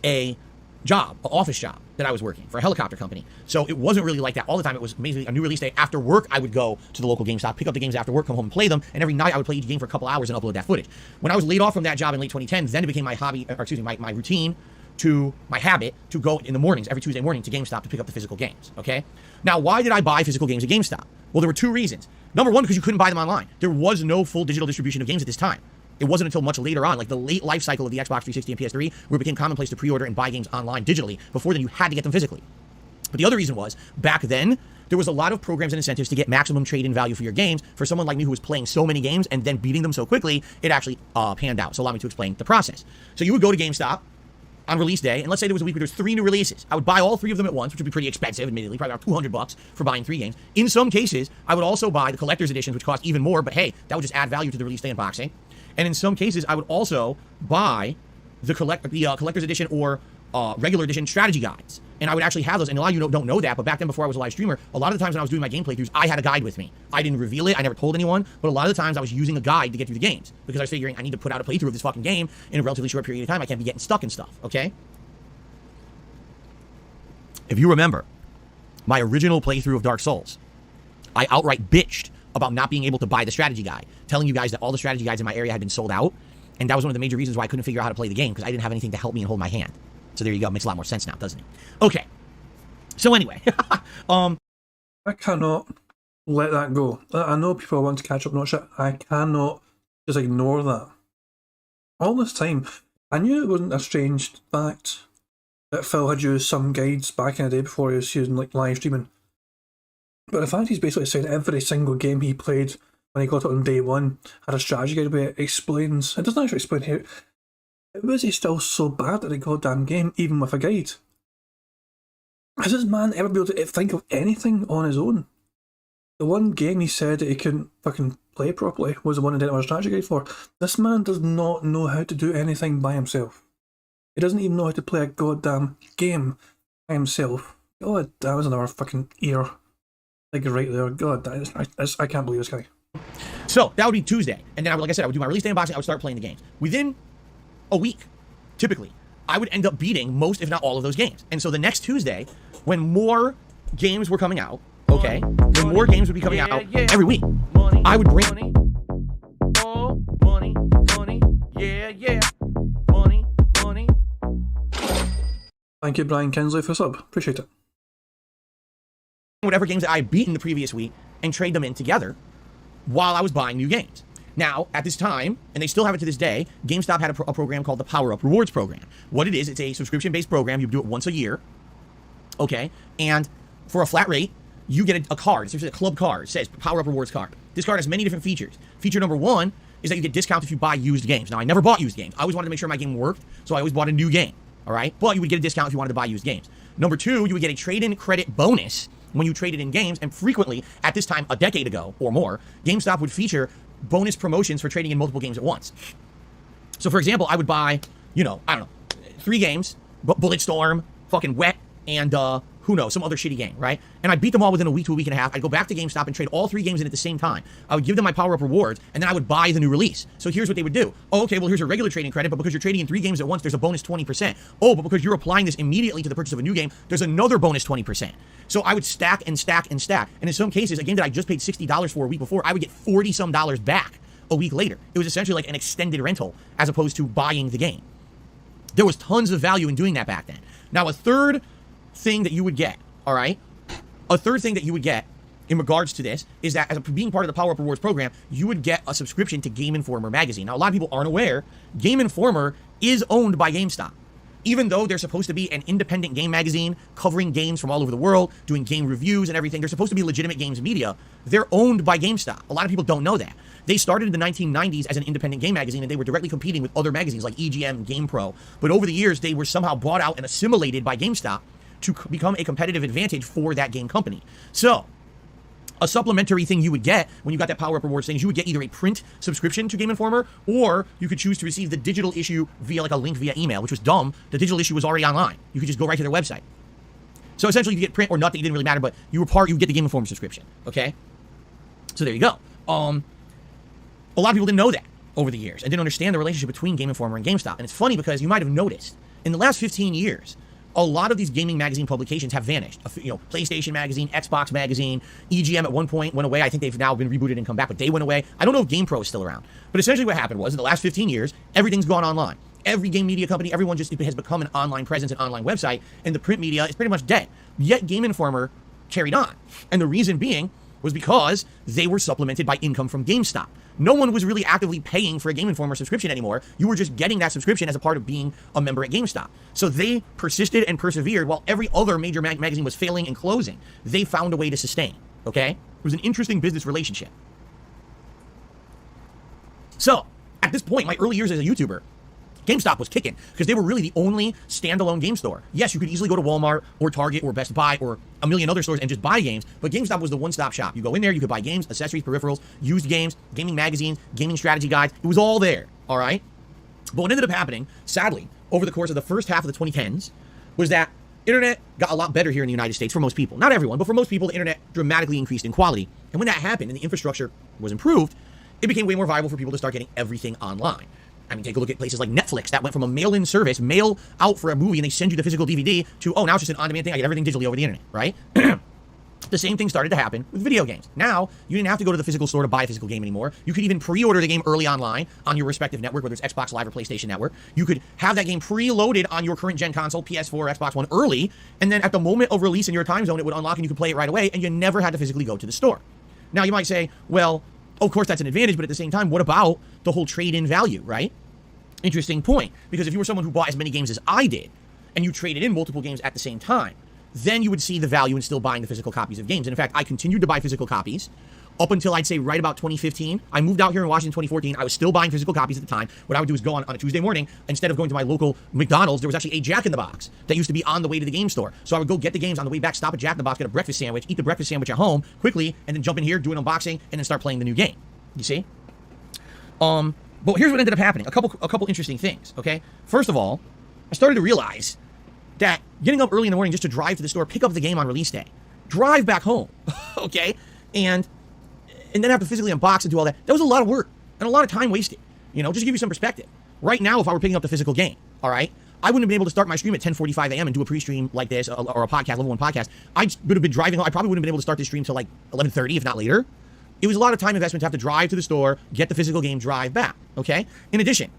a job, an office job that I was working for a helicopter company. So it wasn't really like that all the time. It was basically a new release day. After work, I would go to the local GameStop, pick up the games after work, come home and play them. And every night I would play each game for a couple hours and upload that footage. When I was laid off from that job in late 2010, then it became my hobby, or excuse me, my routine to my habit to go in the mornings, every Tuesday morning to GameStop to pick up the physical games, okay? Now, why did I buy physical games at GameStop? Well, there were two reasons. Number one, because you couldn't buy them online. There was no full digital distribution of games at this time. It wasn't until much later on, like the late life cycle of the Xbox 360 and PS3, where it became commonplace to pre-order and buy games online digitally. Before then, you had to get them physically. But the other reason was, back then, there was a lot of programs and incentives to get maximum trade-in value for your games. For someone like me who was playing so many games and then beating them so quickly, it actually panned out. So allow me to explain the process. So you would go to GameStop on release day, and let's say there was a week where there's 3 new releases. I would buy all 3 of them at once, which would be pretty expensive, admittedly, probably about $200 for buying 3 games. In some cases, I would also buy the collector's editions, which cost even more, but hey, that would just add value to the release day unboxing. And in some cases, I would also buy the collector's edition or regular edition strategy guides. And I would actually have those. And a lot of you don't know that, but back then before I was a live streamer, a lot of the times when I was doing my game playthroughs, I had a guide with me. I didn't reveal it. I never told anyone. But a lot of the times I was using a guide to get through the games because I was figuring I need to put out a playthrough of this fucking game in a relatively short period of time. I can't be getting stuck and stuff, okay? If you remember my original playthrough of Dark Souls, I outright bitched about not being able to buy the strategy guide, telling you guys that all the strategy guides in my area had been sold out, and that was one of the major reasons why I couldn't figure out how to play the game, because I didn't have anything to help me and hold my hand. So there you go. It makes a lot more sense now, doesn't it? Okay. So anyway, I cannot let that go. I know people want to catch up, not shit. I cannot just ignore that. All this time, I knew it wasn't a strange fact that Phil had used some guides back in the day before he was using like live streaming. But the fact he's basically said every single game he played when he got it on day one had a strategy guide where it explains. It doesn't actually explain how. Was he still so bad at the goddamn game, even with a guide? Has this man ever been able to think of anything on his own? The one game he said that he couldn't fucking play properly was the one he didn't have a strategy guide for. This man does not know how to do anything by himself. He doesn't even know how to play a goddamn game by himself. God, that was another fucking ear. Like right there. God, I can't believe this guy. So that would be Tuesday. And then, like I said, I would do my release day unboxing. I would start playing the games. Within a week, typically, I would end up beating most, if not all, of those games. And so the next Tuesday, when more games were coming out, okay, when more games would be coming out every week, I would bring... Money, yeah, money. Thank you, Brian Kinsley, for the sub. Appreciate it. Whatever games that I beat in the previous week and trade them in together while I was buying new games. Now, at this time, and they still have it to this day, GameStop had a program called the Power Up Rewards Program. What it is, it's a subscription-based program. You do it once a year, okay? And for a flat rate, you get a card. It's a club card. It says Power Up Rewards card. This card has many different features. Feature number one is that you get discounts if you buy used games. Now, I never bought used games. I always wanted to make sure my game worked, so I always bought a new game, all right? But you would get a discount if you wanted to buy used games. Number two, you would get a trade-in credit bonus when you traded in games, and frequently, at this time, a decade ago or more, GameStop would feature bonus promotions for trading in multiple games at once. So, for example, I would buy, I don't know, 3 games, Bulletstorm, fucking Wet, and who knows, some other shitty game, right? And I beat them all within a week to a week and a half. I'd go back to GameStop and trade all 3 games in at the same time. I would give them my power-up rewards, and then I would buy the new release. So here's what they would do. Oh, okay, well, here's a regular trading credit, but because you're trading in 3 games at once, there's a bonus 20%. Oh, but because you're applying this immediately to the purchase of a new game, there's another bonus 20%. So I would stack and stack and stack. And in some cases, a game that I just paid $60 for a week before, I would get $40-some back a week later. It was essentially like an extended rental as opposed to buying the game. There was tons of value in doing that back then. Now, a third thing that you would get, all right? A third thing that you would get in regards to this is that as being part of the Power Up Rewards program, you would get a subscription to Game Informer magazine. Now, a lot of people aren't aware, Game Informer is owned by GameStop. Even though they're supposed to be an independent game magazine covering games from all over the world, doing game reviews and everything, they're supposed to be legitimate games media, they're owned by GameStop. A lot of people don't know that. They started in the 1990s as an independent game magazine, and they were directly competing with other magazines like EGM, GamePro. But over the years, they were somehow bought out and assimilated by GameStop to become a competitive advantage for that game company. So, a supplementary thing you would get when you got that Power Up Rewards thing is you would get either a print subscription to Game Informer, or you could choose to receive the digital issue via like a link via email, which was dumb. The digital issue was already online. You could just go right to their website. So essentially you get print or nothing, it didn't really matter, but you get the Game Informer subscription, okay? So there you go. A lot of people didn't know that over the years and didn't understand the relationship between Game Informer and GameStop. And it's funny because you might have noticed in the last 15 years, a lot of these gaming magazine publications have vanished. PlayStation Magazine, Xbox Magazine, EGM at one point went away. I think they've now been rebooted and come back, but they went away. I don't know if GamePro is still around. But essentially what happened was, in the last 15 years, everything's gone online. Every game media company, everyone just has become an online presence, an online website, and the print media is pretty much dead. Yet Game Informer carried on. And the reason being was because they were supplemented by income from GameStop. No one was really actively paying for a Game Informer subscription anymore. You were just getting that subscription as a part of being a member at GameStop. So they persisted and persevered while every other major magazine was failing and closing. They found a way to sustain, okay? It was an interesting business relationship. So, at this point, my early years as a YouTuber, GameStop was kicking because they were really the only standalone game store. Yes, you could easily go to Walmart or Target or Best Buy or a million other stores and just buy games, but GameStop was the one-stop shop. You go in there, you could buy games, accessories, peripherals, used games, gaming magazines, gaming strategy guides. It was all there, all right? But what ended up happening, sadly, over the course of the first half of the 2010s, was that internet got a lot better here in the United States for most people. Not everyone, but for most people, the internet dramatically increased in quality. And when that happened and the infrastructure was improved, it became way more viable for people to start getting everything online. I mean, take a look at places like Netflix that went from a mail-in service, mail out for a movie, and they send you the physical DVD to, oh, now it's just an on-demand thing. I get everything digitally over the internet, right? The same thing started to happen with video games. Now, you didn't have to go to the physical store to buy a physical game anymore. You could even pre-order the game early online on your respective network, whether it's Xbox Live or PlayStation Network. You could have that game pre-loaded on your current gen console, PS4 or Xbox One early, and then at the moment of release in your time zone, it would unlock and you could play it right away, and you never had to physically go to the store. Now, you might say, well, of course that's an advantage, but at the same time, what about the whole trade-in value, right? Interesting point, because if you were someone who bought as many games as I did, and you traded in multiple games at the same time, then you would see the value in still buying the physical copies of games. And in fact, I continued to buy physical copies up until I'd say right about 2015. I moved out here in Washington in 2014. I was still buying physical copies at the time. What I would do is go on a Tuesday morning, instead of going to my local McDonald's, there was actually a Jack in the Box that used to be on the way to the game store. So I would go get the games on the way back, stop at Jack in the Box, get a breakfast sandwich, eat the breakfast sandwich at home quickly, and then jump in here, do an unboxing, and then start playing the new game. You see? But here's what ended up happening. A couple interesting things, okay? First of all, I started to realize that getting up early in the morning just to drive to the store, pick up the game on release day, drive back home, okay? And then have to physically unbox and do all that. That was a lot of work and a lot of time wasted. You know, just to give you some perspective. Right now, if I were picking up the physical game, all right, I wouldn't have been able to start my stream at 10:45 a.m. and do a pre-stream like this or a podcast, level 1 podcast. I would have been driving home. I probably wouldn't have been able to start this stream till like 11:30, if not later. It was a lot of time investment to have to drive to the store, get the physical game, drive back, okay? In addition,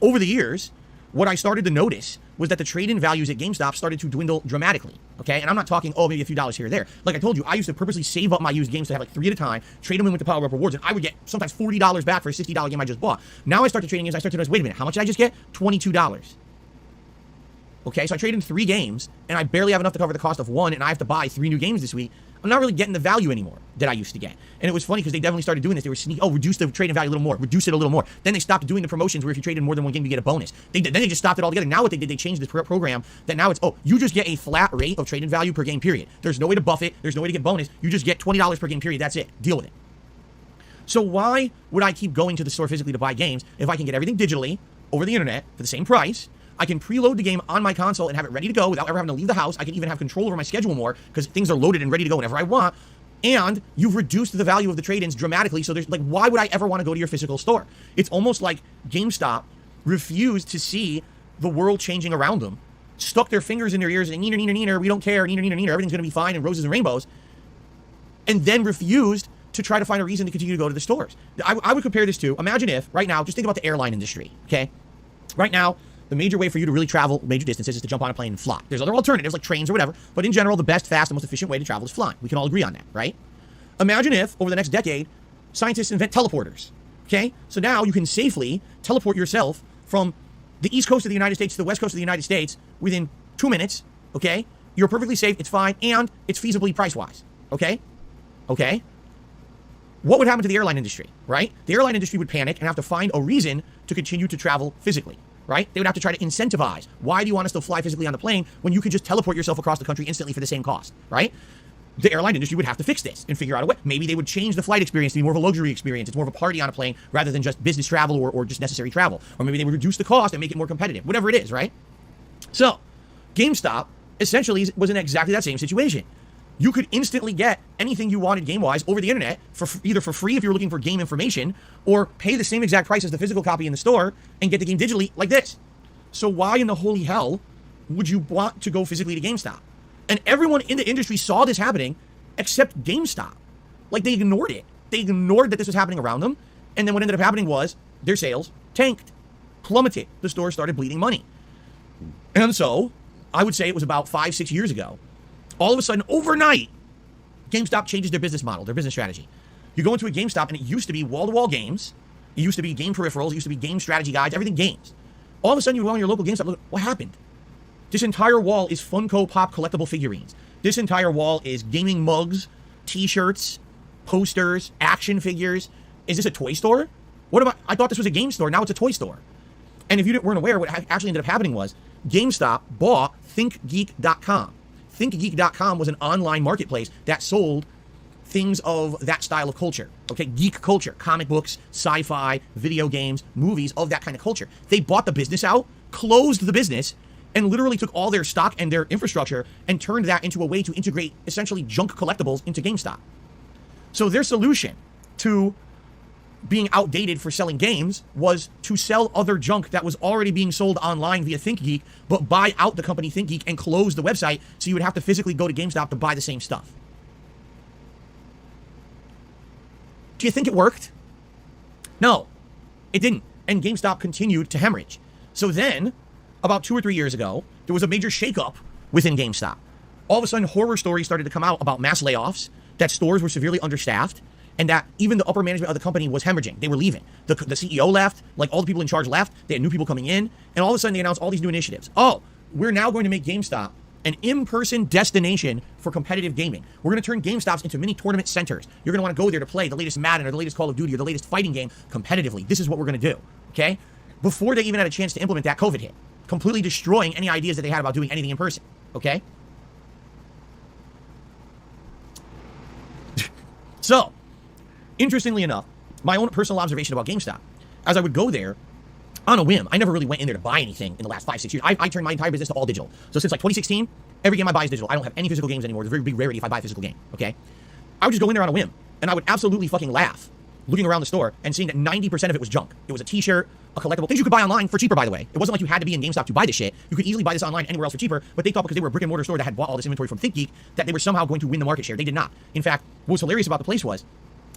over the years, what I started to notice was that the trade-in values at GameStop started to dwindle dramatically, okay? And I'm not talking, oh, maybe a few dollars here or there. Like I told you, I used to purposely save up my used games to have like 3 at a time, trade them in with the Power Up Rewards, and I would get sometimes $40 back for a $60 game I just bought. Now I start to trade in games, I start to notice, wait a minute, how much did I just get? $22. Okay, so I trade in 3 games, and I barely have enough to cover the cost of 1, and I have to buy 3 new games this week. I'm not really getting the value anymore that I used to get. And it was funny because they definitely started doing this. They were reduce the trade-in value a little more, reduce it a little more. Then they stopped doing the promotions where if you trade in more than 1 game, you get a bonus. Then they just stopped it altogether. Now what they did, they changed this program that now it's, oh, you just get a flat rate of trade-in value per game, period. There's no way to buff it. There's no way to get bonus. You just get $20 per game, period. That's it. Deal with it. So why would I keep going to the store physically to buy games if I can get everything digitally over the internet for the same price? I can preload the game on my console and have it ready to go without ever having to leave the house. I can even have control over my schedule more because things are loaded and ready to go whenever I want. And you've reduced the value of the trade-ins dramatically. So there's like, why would I ever want to go to your physical store? It's almost like GameStop refused to see the world changing around them, stuck their fingers in their ears and neener, we don't care, neener, everything's going to be fine and roses and rainbows, and then refused to try to find a reason to continue to go to the stores. I would compare this to, imagine if, right now, just think about the airline industry, okay? Right now, the major way for you to really travel major distances is to jump on a plane and fly. There's other alternatives like trains or whatever, but in general, the best, fast, and most efficient way to travel is flying. We can all agree on that, right? Imagine if, over the next decade, scientists invent teleporters, okay? So now you can safely teleport yourself from the east coast of the United States to the west coast of the United States within 2 minutes, okay? You're perfectly safe, it's fine, and it's feasibly price-wise, okay? Okay? What would happen to the airline industry, right? The airline industry would panic and have to find a reason to continue to travel physically, right? They would have to try to incentivize. Why do you want to still fly physically on the plane when you could just teleport yourself across the country instantly for the same cost, right? The airline industry would have to fix this and figure out a way. Maybe they would change the flight experience to be more of a luxury experience. It's more of a party on a plane rather than just business travel or just necessary travel. Or maybe they would reduce the cost and make it more competitive. Whatever it is, right? So, GameStop essentially was in exactly that same situation. You could instantly get anything you wanted game-wise over the internet for either for free if you're looking for game information, or pay the same exact price as the physical copy in the store and get the game digitally like this. So why in the holy hell would you want to go physically to GameStop? And everyone in the industry saw this happening except GameStop. Like, they ignored it. They ignored that this was happening around them. And then what ended up happening was their sales tanked, plummeted. The store started bleeding money. And so, I would say it was about 5-6 years ago, all of a sudden, overnight, GameStop changes their business model, their business strategy. You go into a GameStop, and it used to be wall-to-wall games. It used to be game peripherals. It used to be game strategy guides, everything games. All of a sudden, you go on your local GameStop, look, what happened? This entire wall is Funko Pop collectible figurines. This entire wall is gaming mugs, t-shirts, posters, action figures. Is this a toy store? What about, I thought this was a game store, now it's a toy store. And if you weren't aware, what actually ended up happening was GameStop bought ThinkGeek.com. ThinkGeek.com was an online marketplace that sold things of that style of culture. Okay, geek culture, comic books, sci-fi, video games, movies, of that kind of culture. They bought the business out, closed the business, and literally took all their stock and their infrastructure and turned that into a way to integrate essentially junk collectibles into GameStop. So their solution to being outdated for selling games was to sell other junk that was already being sold online via ThinkGeek, but buy out the company ThinkGeek and close the website so you would have to physically go to GameStop to buy the same stuff. Do you think it worked? No, it didn't. And GameStop continued to hemorrhage. So then, about 2 or 3 years ago, there was a major shakeup within GameStop. All of a sudden, horror stories started to come out about mass layoffs, that stores were severely understaffed, and that even the upper management of the company was hemorrhaging. They were leaving. The CEO left, like all the people in charge left, they had new people coming in, and all of a sudden they announced all these new initiatives. Oh, we're now going to make GameStop an in-person destination for competitive gaming. We're going to turn GameStops into mini tournament centers. You're going to want to go there to play the latest Madden or the latest Call of Duty or the latest fighting game competitively. This is what we're going to do, okay? Before they even had a chance to implement that, COVID hit, completely destroying any ideas that they had about doing anything in person, okay? So, interestingly enough, my own personal observation about GameStop, as I would go there on a whim, I never really went in there to buy anything in the last 5-6 years. I turned my entire business to all digital. So since like 2016, every game I buy is digital. I don't have any physical games anymore. It's a very big rarity if I buy a physical game, okay? I would just go in there on a whim, and I would absolutely fucking laugh looking around the store and seeing that 90% of it was junk. It was a t-shirt, a collectible, things you could buy online for cheaper, by the way. It wasn't like you had to be in GameStop to buy this shit. You could easily buy this online anywhere else for cheaper, but they thought because they were a brick and mortar store that had bought all this inventory from ThinkGeek that they were somehow going to win the market share. They did not. In fact, what was hilarious about the place was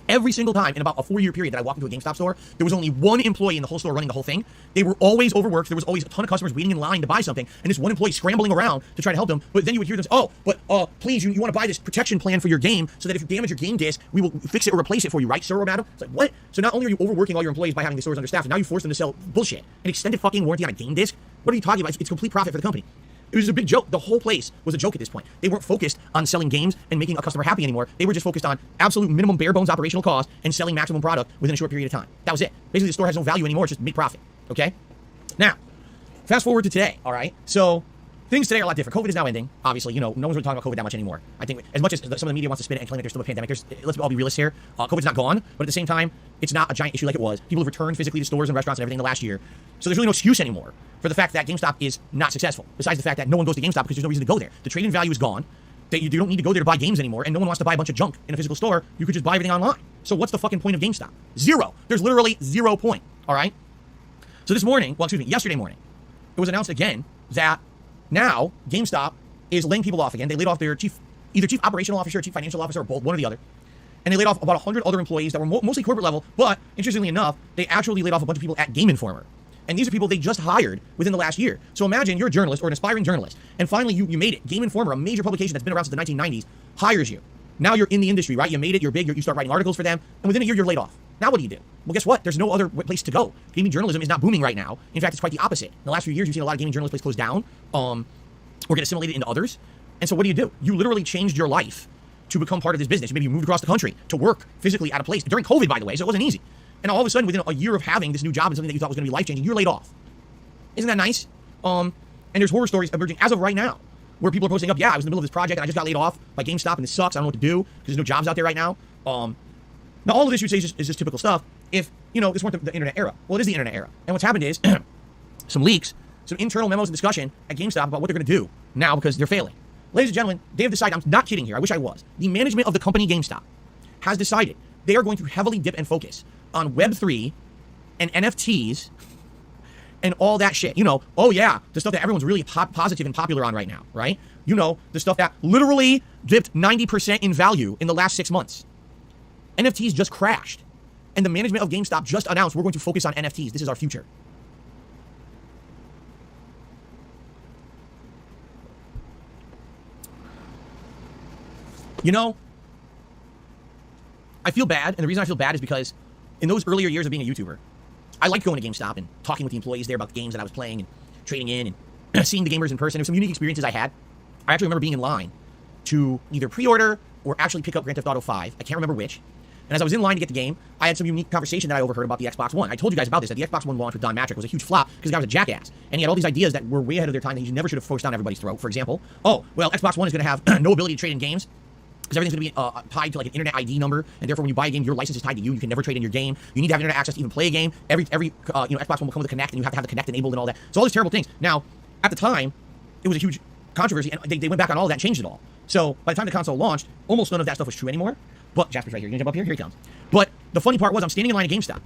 every single time in about a 4-year period that I walked into a GameStop store, there was only one employee in the whole store running the whole thing. They were always overworked. There was always a ton of customers waiting in line to buy something, and this one employee scrambling around to try to help them. But then you would hear them say, oh, but please, you want to buy this protection plan for your game so that if you damage your game disc, we will fix it or replace it for you, right, sir or madam? It's like, what? So not only are you overworking all your employees by having the stores understaffed, now you force them to sell bullshit. An extended fucking warranty on a game disc? What are you talking about? It's complete profit for the company. It was a big joke. The whole place was a joke at this point. They weren't focused on selling games and making a customer happy anymore. They were just focused on absolute minimum bare bones operational cost and selling maximum product within a short period of time. That was it. Basically, the store has no value anymore. It's just make profit. Okay? Now, fast forward to today, all right? So, things today are a lot different. COVID is now ending. Obviously, no one's really talking about COVID that much anymore. I think as much as some of the media wants to spin it and claim that there's still a pandemic, let's all be realists here. COVID's not gone, but at the same time, it's not a giant issue like it was. People have returned physically to stores and restaurants and everything in the last year. So there's really no excuse anymore for the fact that GameStop is not successful. Besides the fact that no one goes to GameStop because there's no reason to go there. The trade-in value is gone. That you don't need to go there to buy games anymore, and no one wants to buy a bunch of junk in a physical store. You could just buy everything online. So what's the fucking point of GameStop? Zero. There's literally 0 point. All right? So yesterday morning, it was announced again that now GameStop is laying people off again. They laid off their either chief operational officer or chief financial officer or both, one or the other. And they laid off about 100 other employees that were mostly corporate level, but interestingly enough, they actually laid off a bunch of people at Game Informer. And these are people they just hired within the last year. So imagine you're a journalist or an aspiring journalist, and finally you made it. Game Informer, a major publication that's been around since the 1990s, hires you. Now you're in the industry, right? You made it, you're big, you start writing articles for them, and within a year you're laid off. Now what do you do? Well, guess what? There's no other place to go. Gaming journalism is not booming right now. In fact, it's quite the opposite. In the last few years, you've seen a lot of gaming journalist places close down, or get assimilated into others. And so what do? You literally changed your life to become part of this business. Maybe you moved across the country to work physically at a place during COVID, by the way, so it wasn't easy. And all of a sudden, within a year of having this new job and something that you thought was going to be life-changing, you're laid off. Isn't that nice? And there's horror stories emerging as of right now, where people are posting up, yeah, I was in the middle of this project and I just got laid off by GameStop and this sucks. I don't know what to do because there's no jobs out there right now. Now, all of this you say is just typical stuff. If, this weren't the internet era. Well, it is the internet era. And what's happened is some leaks, some internal memos and discussion at GameStop about what they're going to do now because they're failing. Ladies and gentlemen, they have decided, I'm not kidding here, I wish I was. The management of the company GameStop has decided they are going to heavily dip and focus on Web3 and NFTs and all that shit. You know, oh yeah, the stuff that everyone's really positive and popular on right now, right? You know, the stuff that literally dipped 90% in value in the last 6 months. NFTs just crashed. And the management of GameStop just announced we're going to focus on NFTs. This is our future. You know, I feel bad, and the reason I feel bad is because in those earlier years of being a YouTuber, I liked going to GameStop and talking with the employees there about the games that I was playing and trading in and seeing the gamers in person. There's some unique experiences I had. I actually remember being in line to either pre-order or actually pick up Grand Theft Auto 5. I can't remember which. And as I was in line to get the game, I had some unique conversation that I overheard about the Xbox One. I told you guys about this, that the Xbox One launch with Don Matrick was a huge flop because the guy was a jackass. And he had all these ideas that were way ahead of their time that he never should have forced down everybody's throat. For example, oh, well, Xbox One is going to have no ability to trade in games because everything's going to be tied to like an internet ID number, and therefore when you buy a game, your license is tied to you. You can never trade in your game. You need to have internet access to even play a game. Every Xbox One will come with a Kinect, and you have to have the Kinect enabled and all that. So all these terrible things. Now, at the time, it was a huge controversy, and they went back on all that and changed it all. So by the time the console launched, almost none of that stuff was true anymore. But Jasper's right here. You're gonna jump up here? Here he comes. But the funny part was I'm standing in line at GameStop,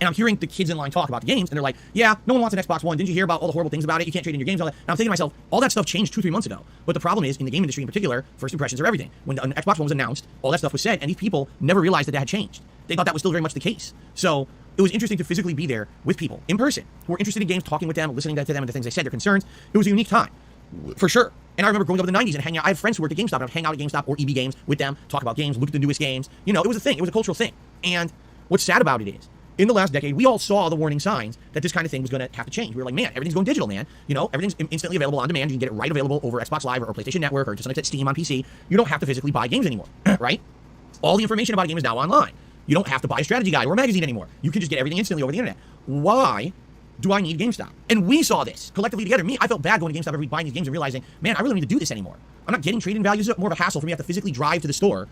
and I'm hearing the kids in line talk about the games, and they're like, yeah, no one wants an Xbox One. Didn't you hear about all the horrible things about it? You can't trade in your games, all that. And I'm thinking to myself, all that stuff changed 2-3 months ago. But the problem is, in the game industry in particular, first impressions are everything. When an Xbox One was announced, all that stuff was said, and these people never realized that had changed. They thought that was still very much the case. So it was interesting to physically be there with people in person who were interested in games, talking with them, listening to them and the things they said, their concerns. It was a unique time, for sure. And I remember growing up in the 90s and hanging out. I have friends who worked at GameStop, and I would hang out at GameStop or EB Games with them, talk about games, look at the newest games. You know, it was a thing. It was a cultural thing. And what's sad about it is, in the last decade, we all saw the warning signs that this kind of thing was going to have to change. We were like, man, everything's going digital, man. You know, everything's instantly available on demand. You can get it right available over Xbox Live or PlayStation Network or to some extent Steam on PC. You don't have to physically buy games anymore, right? All the information about a game is now online. You don't have to buy a strategy guide or a magazine anymore. You can just get everything instantly over the internet. Why do I need GameStop? And we saw this collectively together. I felt bad going to GameStop every week buying these games and realizing, man, I really need to do this anymore. I'm not getting trade-in values. It's more of a hassle for me. I have to physically drive to the store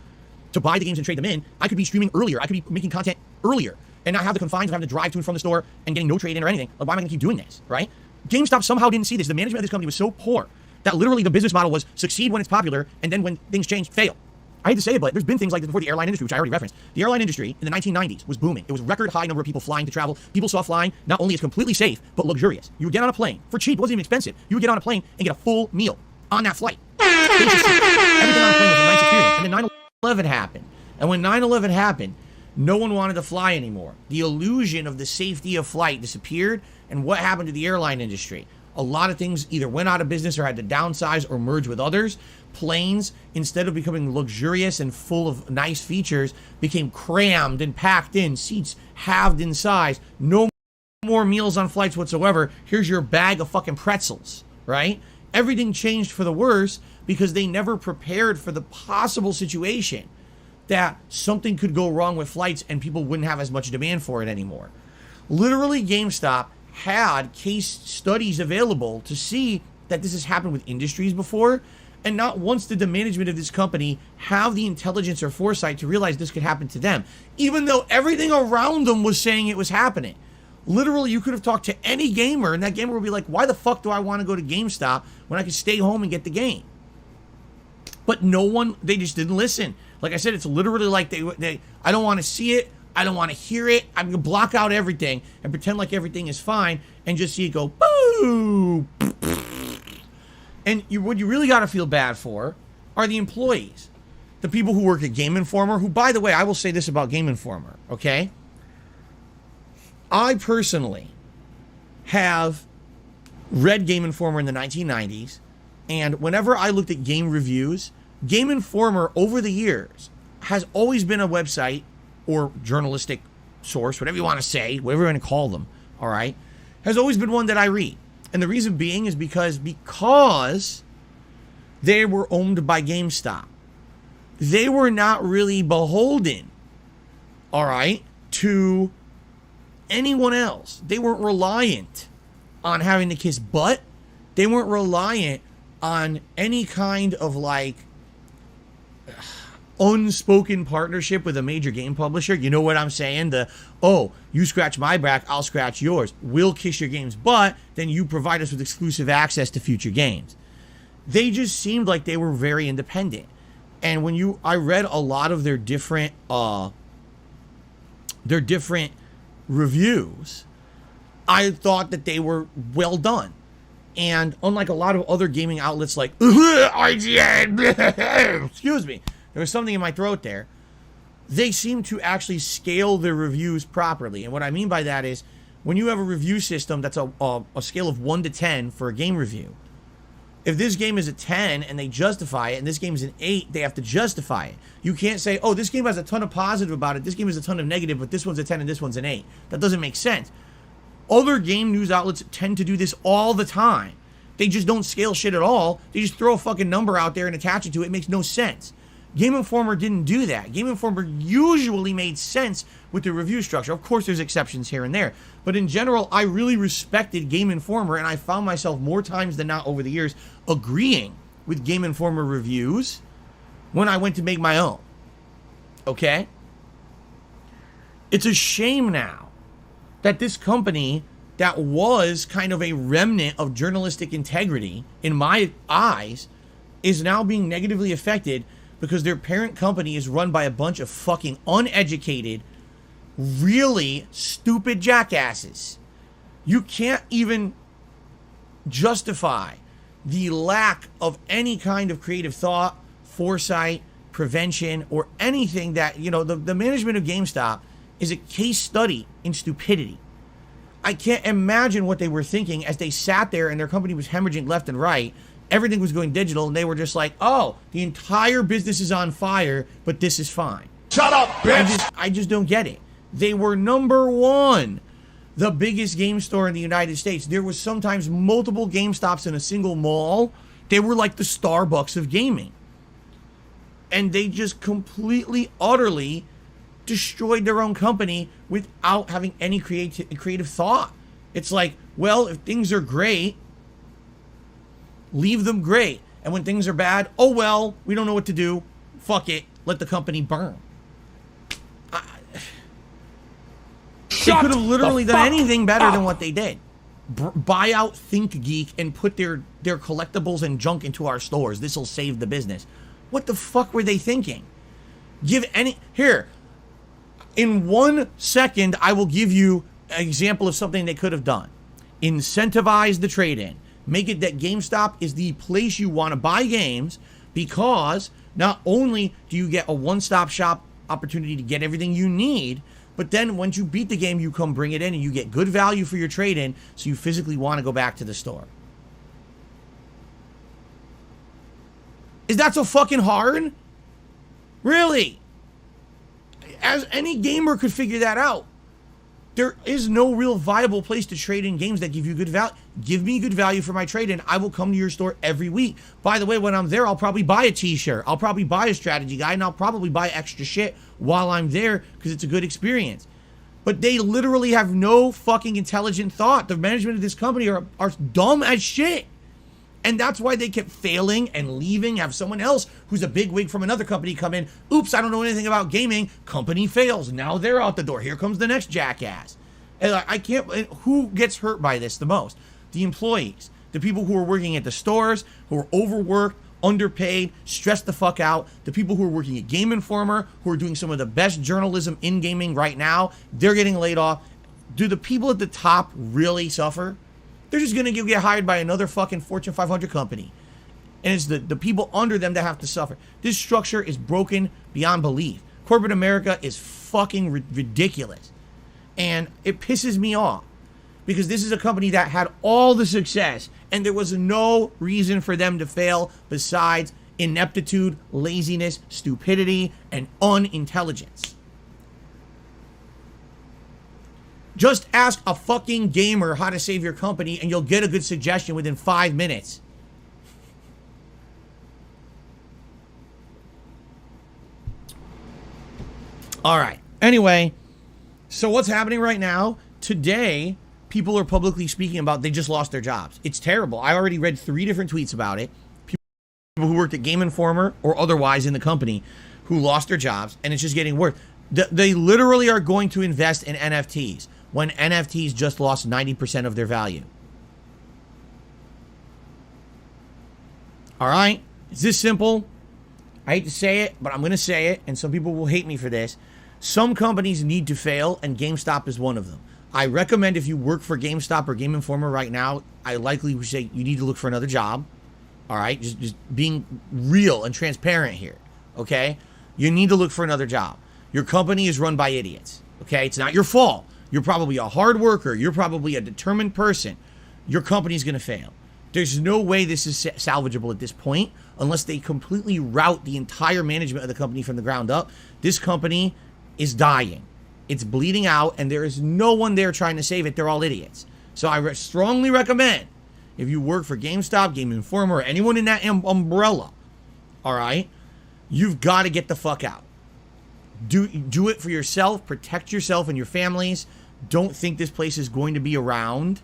to buy the games and trade them in. I could be streaming earlier. I could be making content earlier and not have the confines of having to drive to and from the store and getting no trade-in or anything. Like, why am I going to keep doing this, right? GameStop somehow didn't see this. The management of this company was so poor that literally the business model was succeed when it's popular, and then when things change, fail. I hate to say it, but there's been things like this before. The airline industry, which I already referenced. The airline industry in the 1990s was booming. It was a record high number of people flying to travel. People saw flying not only as completely safe, but luxurious. You would get on a plane for cheap. It wasn't even expensive. You would get on a plane and get a full meal on that flight. Everything on a plane was a nice experience. And then 9/11 happened. And when 9/11 happened, no one wanted to fly anymore. The illusion of the safety of flight disappeared. And what happened to the airline industry? A lot of things either went out of business or had to downsize or merge with others. Planes, instead of becoming luxurious and full of nice features, became crammed and packed in, seats halved in size, no more meals on flights whatsoever. Here's your bag of fucking pretzels, right? Everything changed for the worse because they never prepared for the possible situation that something could go wrong with flights and people wouldn't have as much demand for it anymore. Literally, GameStop had case studies available to see that this has happened with industries before, and not once did the management of this company have the intelligence or foresight to realize this could happen to them, even though everything around them was saying it was happening. Literally, you could have talked to any gamer, and that gamer would be like, why the fuck do I want to go to GameStop when I could stay home and get the game? But no one, they just didn't listen. Like I said, it's literally like they I don't want to see it, I don't want to hear it, I'm going to block out everything and pretend like everything is fine and just see it go, boo! And what you really got to feel bad for are the employees. The people who work at Game Informer, who, by the way, I will say this about Game Informer, okay? I personally have read Game Informer in the 1990s, and whenever I looked at game reviews, Game Informer over the years has always been a website or journalistic source, whatever you want to say, whatever you want to call them, all right, has always been one that I read. And the reason being is because they were owned by GameStop. They were not really beholden, all right, to anyone else. They weren't reliant on having to kiss butt. They weren't reliant on any kind of like unspoken partnership with a major game publisher. You know what I'm saying? You scratch my back, I'll scratch yours. We'll kiss your game's butt, then you provide us with exclusive access to future games. They just seemed like they were very independent. And when I read a lot of their different reviews, I thought that they were well done. And unlike a lot of other gaming outlets like IGN, excuse me, there was something in my throat there. They seem to actually scale their reviews properly. And what I mean by that is when you have a review system that's a scale of 1 to 10 for a game review, if this game is a 10 and they justify it, and this game is an 8, they have to justify it. You can't say, oh, this game has a ton of positive about it, this game has a ton of negative, but this one's a 10 and this one's an 8. That doesn't make sense. Other game news outlets tend to do this all the time. They just don't scale shit at all. They just throw a fucking number out there and attach it to it. It makes no sense. Game Informer didn't do that. Game Informer usually made sense with the review structure. Of course, there's exceptions here and there. But in general, I really respected Game Informer, and I found myself more times than not over the years agreeing with Game Informer reviews when I went to make my own. Okay? It's a shame now that this company that was kind of a remnant of journalistic integrity, in my eyes, is now being negatively affected because their parent company is run by a bunch of fucking uneducated, really stupid jackasses. You can't even justify the lack of any kind of creative thought, foresight, prevention, or anything that, you know, the management of GameStop is a case study in stupidity. I can't imagine what they were thinking as they sat there and their company was hemorrhaging left and right. Everything was going digital, and they were just like, oh, the entire business is on fire, but this is fine. Shut up, bitch! I just don't get it. They were number one, the biggest game store in the United States. There was sometimes multiple GameStops in a single mall. They were like the Starbucks of gaming. And they just completely, utterly destroyed their own company without having any creative thought. It's like, well, if things are great, leave them great. And when things are bad, oh well, we don't know what to do. Fuck it. Let the company burn. They could have literally done anything better than what they did. Buy out ThinkGeek and put their collectibles and junk into our stores. This will save the business. What the fuck were they thinking? Here, in 1 second, I will give you an example of something they could have done. Incentivize the trade-in. Make it that GameStop is the place you want to buy games, because not only do you get a one-stop shop opportunity to get everything you need, but then once you beat the game, you come bring it in and you get good value for your trade-in, so you physically want to go back to the store. Is that so fucking hard? Really? As any gamer could figure that out. There is no real viable place to trade in games that give you good value. Give me good value for my trade-in. I will come to your store every week. By the way, when I'm there, I'll probably buy a t-shirt. I'll probably buy a strategy guide, and I'll probably buy extra shit while I'm there because it's a good experience. But they literally have no fucking intelligent thought. The management of this company are dumb as shit. And that's why they kept failing and leaving, have someone else who's a big wig from another company come in. Oops, I don't know anything about gaming. Company fails. Now they're out the door. Here comes the next jackass. And I can't, who gets hurt by this the most? The employees, the people who are working at the stores, who are overworked, underpaid, stressed the fuck out. The people who are working at Game Informer, who are doing some of the best journalism in gaming right now, they're getting laid off. Do the people at the top really suffer? They're just going to get hired by another fucking Fortune 500 company. And it's the people under them that have to suffer. This structure is broken beyond belief. Corporate America is fucking ridiculous. And it pisses me off. Because this is a company that had all the success, and there was no reason for them to fail besides ineptitude, laziness, stupidity, and unintelligence. Just ask a fucking gamer how to save your company, and you'll get a good suggestion within 5 minutes. All right. Anyway, so what's happening right now? Today, people are publicly speaking about they just lost their jobs. It's terrible. I already read 3 different tweets about it. People who worked at Game Informer or otherwise in the company who lost their jobs, and it's just getting worse. They literally are going to invest in NFTs when NFTs just lost 90% of their value. All right? It's this simple. I hate to say it, but I'm going to say it, and some people will hate me for this. Some companies need to fail, and GameStop is one of them. I recommend if you work for GameStop or Game Informer right now, I likely would say you need to look for another job. All right, just being real and transparent here, okay? You need to look for another job. Your company is run by idiots, okay? It's not your fault. You're probably a hard worker. You're probably a determined person. Your company's going to fail. There's no way this is salvageable at this point unless they completely rout the entire management of the company from the ground up. This company is dying. It's bleeding out, and there is no one there trying to save it. They're all idiots. So I strongly recommend, if you work for GameStop, Game Informer, or anyone in that umbrella, all right, you've got to get the fuck out. Do it for yourself. Protect yourself and your families. Don't think this place is going to be around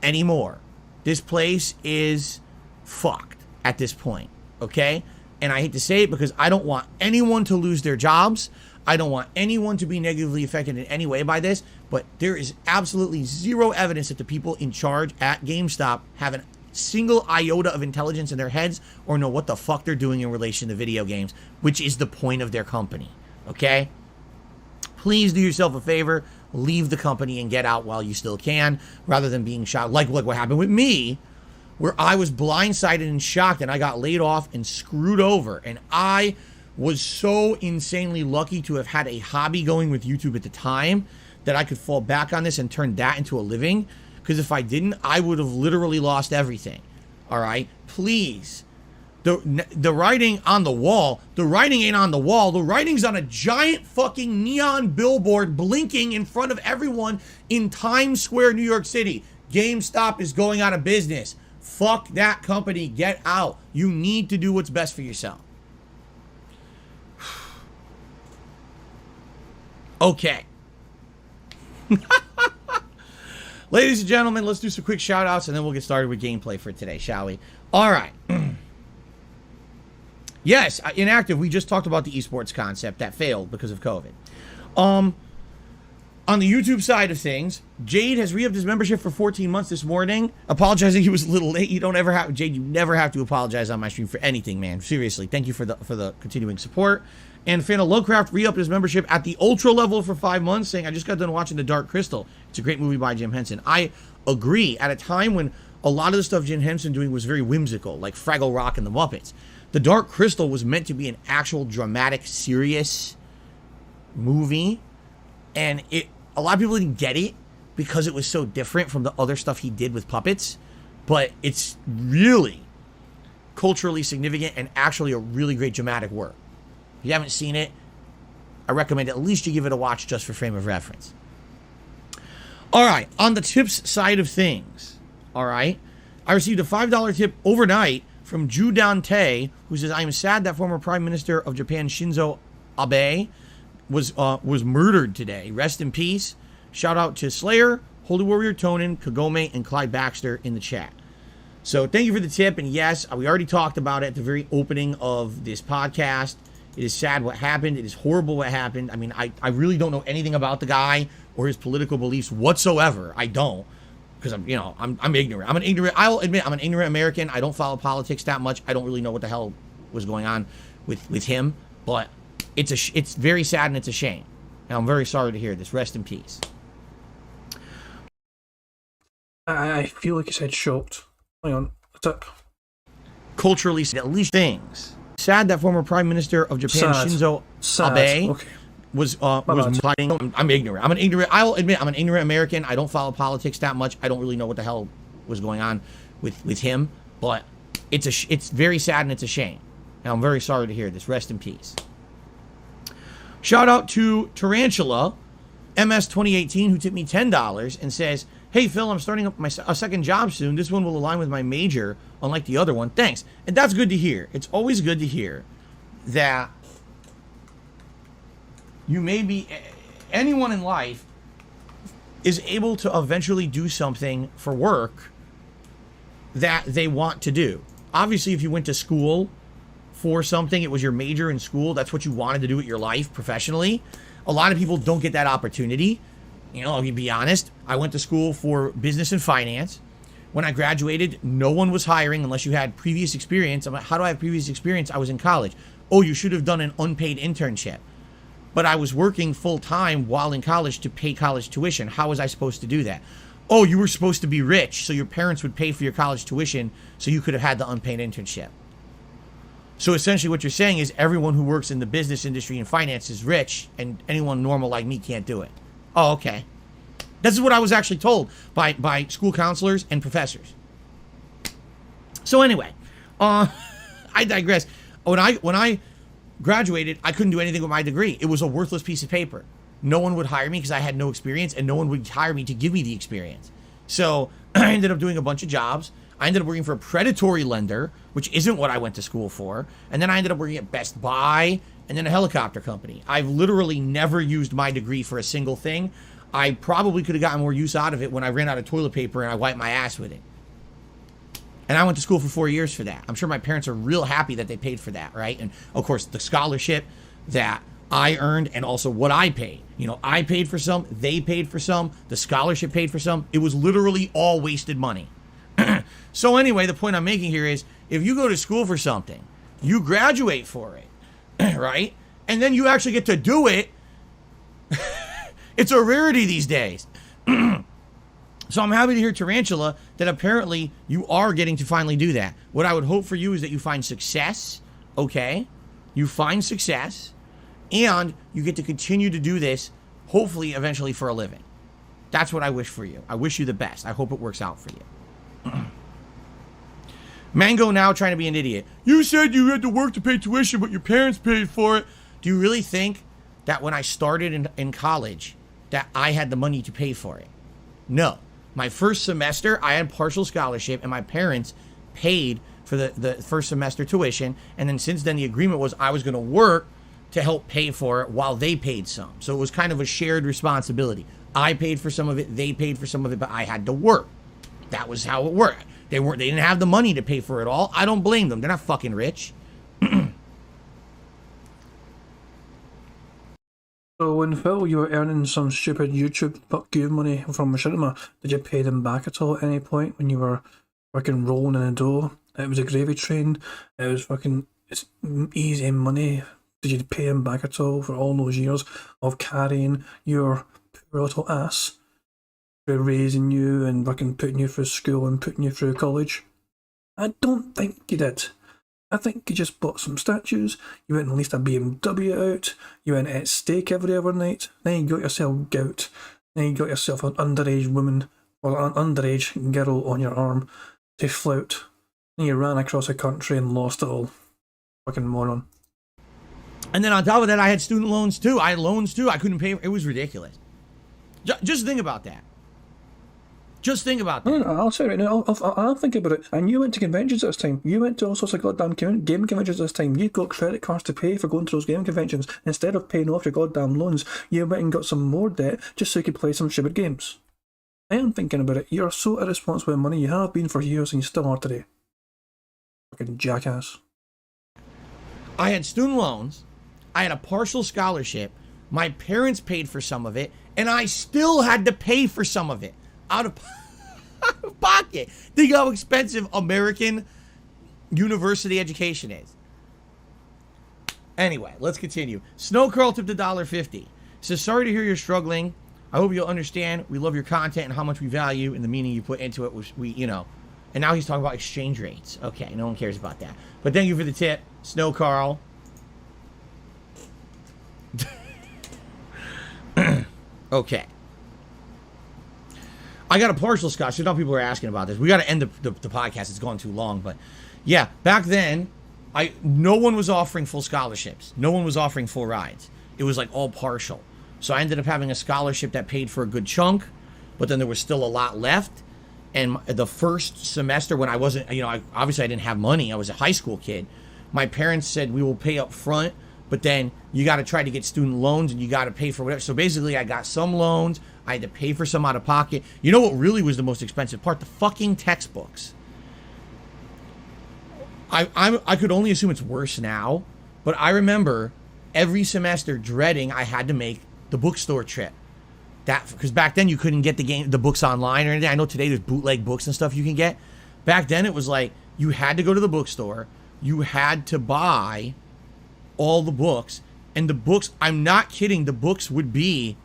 anymore. This place is fucked at this point, okay? And I hate to say it because I don't want anyone to lose their jobs. I don't want anyone to be negatively affected in any way by this, but there is absolutely zero evidence that the people in charge at GameStop have a single iota of intelligence in their heads or know what the fuck they're doing in relation to video games, which is the point of their company, okay? Please do yourself a favor, leave the company and get out while you still can, rather than being shocked, like what happened with me, where I was blindsided and shocked and I got laid off and screwed over, and I was so insanely lucky to have had a hobby going with YouTube at the time that I could fall back on this and turn that into a living. Because if I didn't, I would have literally lost everything. All right? Please. The writing on the wall, the writing ain't on the wall. The writing's on a giant fucking neon billboard blinking in front of everyone in Times Square, New York City. GameStop is going out of business. Fuck that company. Get out. You need to do what's best for yourself. Okay. Ladies and gentlemen, let's do some quick shout outs and then we'll get started with gameplay for today, shall we? All right. Yes, Inactive, we just talked about the esports concept that failed because of COVID. On the YouTube side of things, Jade has re-upped his membership for 14 months this morning, apologizing he was a little late. You don't ever have, Jade, you never have to apologize on my stream for anything, man. Seriously, thank you for the continuing support. And Fan of Lovecraft re-upped his membership at the Ultra level for 5 months, saying, I just got done watching The Dark Crystal. It's a great movie by Jim Henson. I agree. At a time when a lot of the stuff Jim Henson doing was very whimsical, like Fraggle Rock and the Muppets, The Dark Crystal was meant to be an actual dramatic, serious movie. And a lot of people didn't get it because it was so different from the other stuff he did with puppets. But it's really culturally significant and actually a really great dramatic work. If you haven't seen it, I recommend at least you give it a watch just for frame of reference. All right, on the tips side of things, all right, I received a $5 tip overnight from Ju Dante, who says, I am sad that former Prime Minister of Japan, Shinzo Abe, was murdered today. Rest in peace. Shout out to Slayer, Holy Warrior Tonin, Kagome, and Clyde Baxter in the chat. So thank you for the tip, and yes, we already talked about it at the very opening of this podcast. It is sad what happened. It is horrible what happened. I mean, I really don't know anything about the guy or his political beliefs whatsoever. I don't, because I'm ignorant. I'll admit I'm an ignorant American. I don't follow politics that much. I don't really know what the hell was going on with him, but it's very sad and it's a shame. And I'm very sorry to hear this. Rest in peace. I feel like you said shocked. Hang on. What's up? Culturally, at least things. Sad that former Prime Minister of Japan, Shinzo Abe, was fighting. I'm ignorant. I'll admit I'm an ignorant American. I don't follow politics that much. I don't really know what the hell was going on with him. But it's very sad and it's a shame. And I'm very sorry to hear this. Rest in peace. Shout out to Tarantula MS 2018, who tipped me $10 and says, hey, Phil, I'm starting up a second job soon. This one will align with my major, unlike the other one. Thanks. And that's good to hear. It's always good to hear that you may be, anyone in life is able to eventually do something for work that they want to do. Obviously, if you went to school for something, it was your major in school, that's what you wanted to do with your life professionally. A lot of people don't get that opportunity. You know, I'll be honest. I went to school for business and finance. When I graduated, no one was hiring unless you had previous experience. I'm like, how do I have previous experience? I was in college. Oh, you should have done an unpaid internship. but I was working full-time while in college to pay college tuition. How was I supposed to do that? Oh, you were supposed to be rich, so your parents would pay for your college tuition so you could have had the unpaid internship. So essentially what you're saying is everyone who works in the business industry and finance is rich, and anyone normal like me can't do it. Oh, okay. This is what I was actually told by school counselors and professors. So anyway, I digress. When I graduated, I couldn't do anything with my degree. It was a worthless piece of paper. No one would hire me because I had no experience, and no one would hire me to give me the experience. So I ended up doing a bunch of jobs. I ended up working for a predatory lender, which isn't what I went to school for. And then I ended up working at Best Buy and then a helicopter company. I've literally never used my degree for a single thing. I probably could have gotten more use out of it when I ran out of toilet paper and I wiped my ass with it. And I went to school for 4 years for that. I'm sure my parents are real happy that they paid for that, right? And of course, the scholarship that I earned and also what I paid. You know, I paid for some, they paid for some, the scholarship paid for some. It was literally all wasted money. So anyway, the point I'm making here is if you go to school for something, you graduate for it, right? And then you actually get to do it. It's a rarity these days. So I'm happy to hear, Tarantula, that apparently you are getting to finally do that. What I would hope for you is that you find success, okay? You find success, and you get to continue to do this, hopefully, eventually for a living. That's what I wish for you. I wish you the best. I hope it works out for you. Mango now trying to be an idiot. You said you had to work to pay tuition, but your parents paid for it. Do you really think that when I started in college that I had the money to pay for it? No. My first semester, I had partial scholarship, and my parents paid for the first semester tuition. And then since then, the agreement was I was going to work to help pay for it while they paid some. So it was kind of a shared responsibility. I paid for some of it, they paid for some of it, but I had to work. That was how it worked. They didn't have the money to pay for it all. I don't blame them. They're not fucking rich. So when Phil, you were earning some stupid YouTube fuck you money from Machinima, did you pay them back at all at any point when you were fucking rolling in the dough? It was a gravy train. It was fucking easy money. Did you pay them back at all for all those years of carrying your poor little ass? For raising you and fucking putting you through school and putting you through college? I don't think you did. I think you just bought some statues, you went and leased a BMW out, you went and ate steak every other night, then you got yourself gout, then you got yourself an underage woman, or an underage girl on your arm to flout, and you ran across the country and lost it all. Fucking moron. And then on top of that, I had student loans too. I had loans too. I couldn't pay. It was ridiculous. Just think about that. Just think about that. I'll say right now, I'll think about it. And you went to conventions this time. You went to all sorts of goddamn game conventions this time. You got credit cards to pay for going to those game conventions. Instead of paying off your goddamn loans, you went and got some more debt just so you could play some stupid games. I am thinking about it. You're so irresponsible with money. You have been for years and you still are today. Fucking jackass. I had student loans. I had a partial scholarship. My parents paid for some of it. And I still had to pay for some of it. Out of pocket. Think how expensive American university education is. Anyway, let's continue. Snow Curl tipped $1.50. Says, sorry to hear you're struggling. I hope you'll understand. We love your content and how much we value and the meaning you put into it. We, you know. And now he's talking about exchange rates. Okay, no one cares about that. But thank you for the tip, Snow Carl. Okay. I got a partial scholarship. Now people are asking about this. We got to end the podcast. It's gone too long. But yeah, back then, no one was offering full scholarships. No one was offering full rides. It was like all partial. So I ended up having a scholarship that paid for a good chunk, but then there was still a lot left. And the first semester when I wasn't, you know, obviously I didn't have money. I was a high school kid. My parents said, we will pay up front, but then you got to try to get student loans and you got to pay for whatever. So basically I got some loans. I had to pay for some out of pocket. You know what really was the most expensive part? The fucking textbooks. I could only assume it's worse now, but I remember every semester dreading I had to make the bookstore trip. Because back then you couldn't get the books online or anything. I know today there's bootleg books and stuff you can get. Back then it was like you had to go to the bookstore, you had to buy all the books, And the books, I'm not kidding, the books would be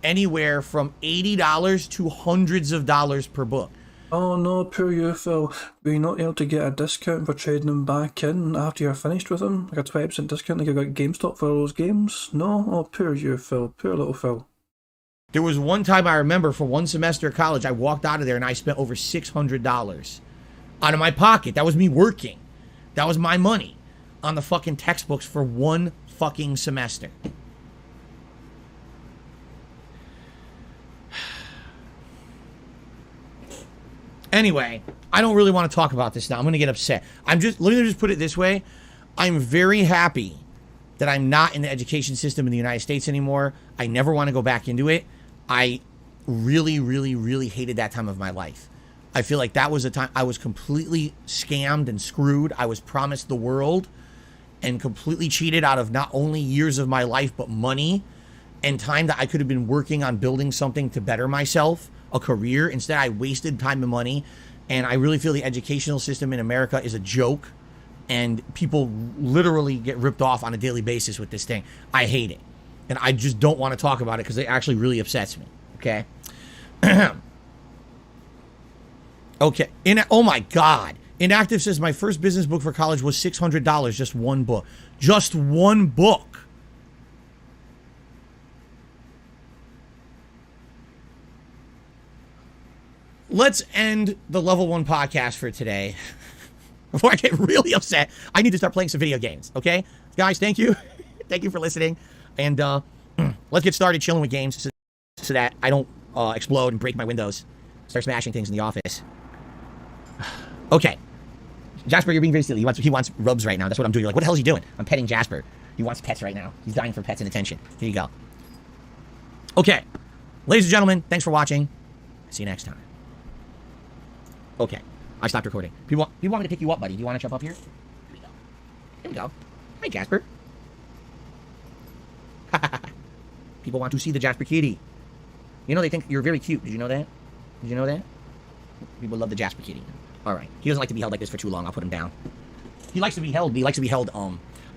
anywhere from $80 to hundreds of dollars per book. Oh no, poor you, Phil. Were you not able to get a discount for trading them back in after you're finished with them? Like a 20% discount like you got GameStop for all those games? No? Oh, poor you, Phil. Poor little Phil. There was one time I remember for one semester of college, I walked out of there and I spent over $600 out of my pocket. That was me working. That was my money on the fucking textbooks for one fucking semester. Anyway, I don't really want to talk about this now. I'm going to get upset. Let me just put it this way. I'm very happy that I'm not in the education system in the United States anymore. I never want to go back into it. I really, really, really hated that time of my life. I feel like that was a time I was completely scammed and screwed. I was promised the world and completely cheated out of not only years of my life, but money and time that I could have been working on building something to better myself, a career. Instead, I wasted time and money. And I really feel the educational system in America is a joke. And people literally get ripped off on a daily basis with this thing. I hate it. And I just don't want to talk about it because it actually really upsets me. Okay? Okay. Oh my God. Inactive says my first business book for college was $600. Just one book. Just one book. Let's end the Level 1 podcast for today. Before I get really upset, I need to start playing some video games. Okay? Guys, thank you. Thank you for listening. And let's get started chilling with games so that I don't explode and break my windows. Start smashing things in the office. Okay. Jasper, you're being very silly. He wants rubs right now. That's what I'm doing. You're like, what the hell is he doing? I'm petting Jasper. He wants pets right now. He's dying for pets and attention. Here you go. Okay. Ladies and gentlemen, thanks for watching. See you next time. Okay. I stopped recording. People want me to pick you up, buddy. Do you want to jump up here? Here we go. Here we go. Hi, Jasper. People want to see the Jasper kitty. You know, they think you're very cute. Did you know that? Did you know that? People love the Jasper kitty. All right. He doesn't like to be held like this for too long. I'll put him down. He likes to be held. He likes to be held,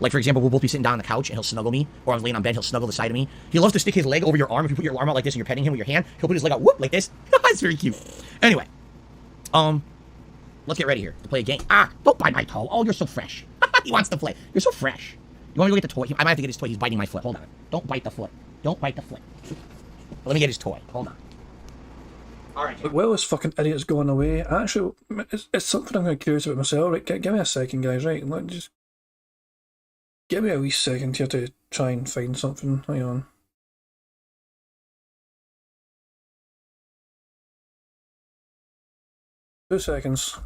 like, for example, we'll both be sitting down on the couch and he'll snuggle me, or I'm laying on bed, he'll snuggle the side of me. He loves to stick his leg over your arm. If you put your arm out like this and you're petting him with your hand, he'll put his leg out, whoop, like this. It's very cute. Anyway, let's get ready here to play a game. Ah, don't bite my toe. Oh, you're so fresh. He wants to play. You're so fresh. You want me to go get the toy? I might have to get his toy. He's biting my foot. Hold on. Don't bite the foot. Don't bite the foot. Let me get his toy. Hold on. Alright. While this fucking idiot's going away, actually, it's something I'm kind of curious about myself. Right, give me a second, guys, right? Just give me a wee second here to try and find something. Hang on. Two seconds.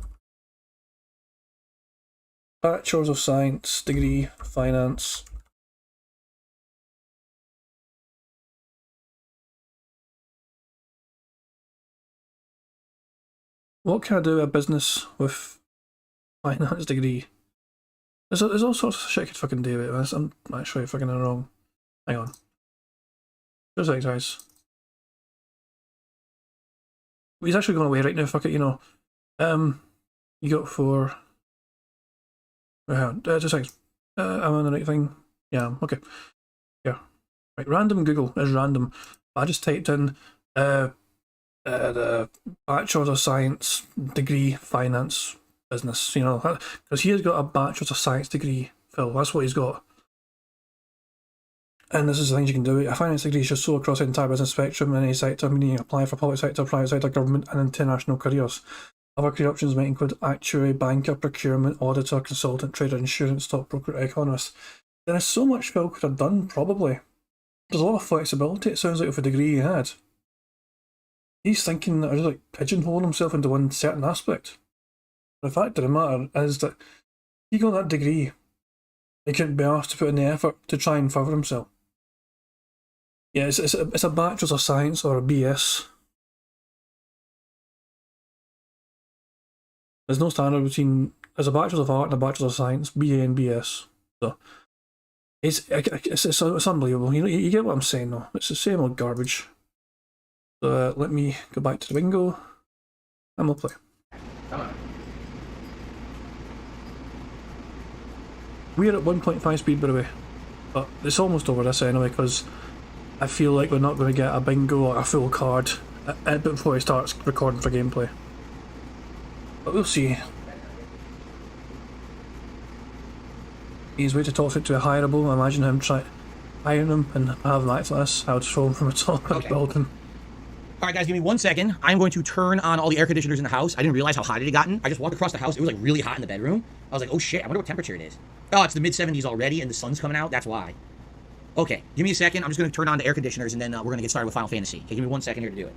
Bachelors of Science, degree, finance. What can I do a business with finance degree? There's all sorts of shit I could fucking do with this. I'm actually fucking wrong. Hang on. Just like guys. He's actually going away right now, fuck it, you know. You got for just like am I on the right thing? Yeah, okay. Yeah. Right, random Google is random. I just typed in the Bachelor's of Science degree finance business, you know, because he has got a Bachelor's of Science degree, Phil, that's what he's got. And this is the things you can do. A finance degree is just so across the entire business spectrum in any sector, meaning you apply for public sector, private sector, government and international careers. Other career options might include actuary, banker, procurement, auditor, consultant, trader, insurance, stockbroker, economist. There is so much Phil could have done, probably. There's a lot of flexibility, it sounds like, with the degree he had. He's thinking that he's like pigeonholing himself into one certain aspect. The fact of the matter is that he got that degree, he couldn't be asked to put in the effort to try and further himself. Yeah, it's a Bachelor's of Science or a BS. There's no standard between, there's a Bachelor's of Art and a Bachelor's of Science, BA and BS. So it's unbelievable. You get what I'm saying though. It's the same old garbage. So let me go back to the bingo and we'll play. Come on. We're at 1.5 speed, by the way. But it's almost over this anyway, because I feel like we're not going to get a bingo or a full card before he starts recording for gameplay. But we'll see. He's way to talk it to a hireable. Imagine him hiring him and having that for this. I would throw him from the top of the building. Alright guys, give me 1 second. I'm going to turn on all the air conditioners in the house. I didn't realize how hot it had gotten. I just walked across the house. It was like really hot in the bedroom. I was like, oh shit, I wonder what temperature it is. Oh, it's the mid-70s already and the sun's coming out. That's why. Okay, give me a second. I'm just going to turn on the air conditioners and then we're going to get started with Final Fantasy. Okay, give me 1 second here to do it.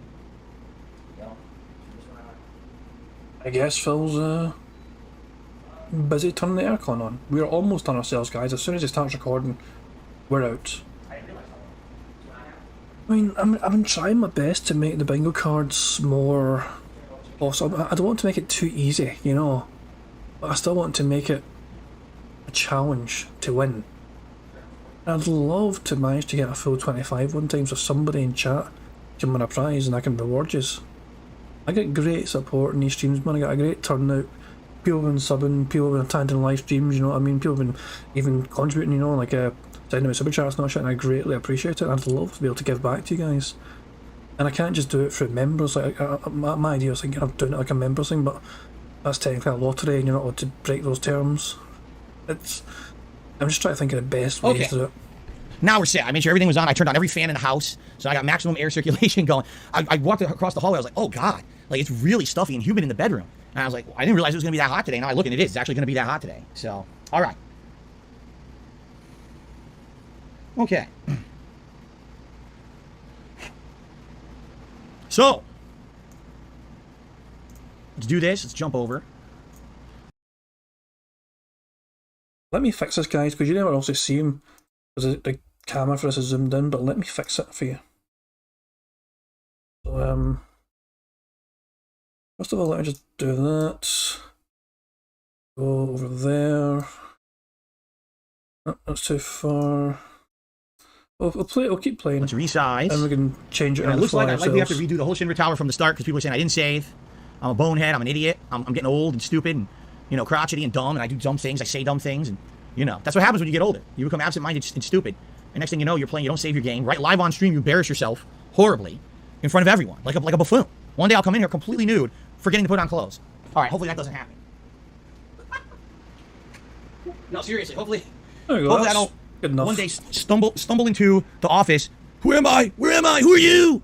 I guess Phil's busy turning the aircon on. We're almost on ourselves, guys. As soon as he starts recording, we're out. I mean, I've been trying my best to make the bingo cards more awesome. I don't want to make it too easy, you know, but I still want to make it a challenge to win. I'd love to manage to get a full 25 one time so somebody in chat can win a prize and I can reward you. I get great support in these streams, man. I got a great turnout. People have been subbing, people have been attending live streams, you know what I mean? People have been even contributing, you know, like sending me super chats and all shit, and I greatly appreciate it. I'd love to be able to give back to you guys. And I can't just do it through members. Like my idea was thinking of doing it like a members thing, but that's technically a lottery and you're not allowed to break those terms. I'm just trying to think of the best ways to do it. Now we're set. I made sure everything was on. I turned on every fan in the house, so I got maximum air circulation going. I walked across the hallway. I was like, oh god, like it's really stuffy and humid in the bedroom. And I was like, I didn't realize it was going to be that hot today. Now I look and it is. It's actually going to be that hot today. So, all right. Okay. So, let's do this. Let's jump over. Let me fix this, guys, because you never also see him because the camera for us is zoomed in, but let me fix it for you. So, first of all, let me just do that. Go over there. Oh, that's too far. We'll keep playing. Let's resize. And we can change it. And it looks like we have to redo the whole Shinra Tower from the start because people are saying I didn't save. I'm a bonehead. I'm an idiot. I'm getting old and stupid and, you know, crotchety and dumb, and I do dumb things. I say dumb things, and, you know, that's what happens when you get older. You become absent-minded and stupid. And next thing you know, you're playing, you don't save your game. Right, live on stream, you embarrass yourself horribly in front of everyone, like a buffoon. One day I'll come in here completely nude, forgetting to put on clothes. All right, hopefully that doesn't happen. No, seriously, hopefully I don't one day stumble into the office. Who am I? Where am I? Who are you?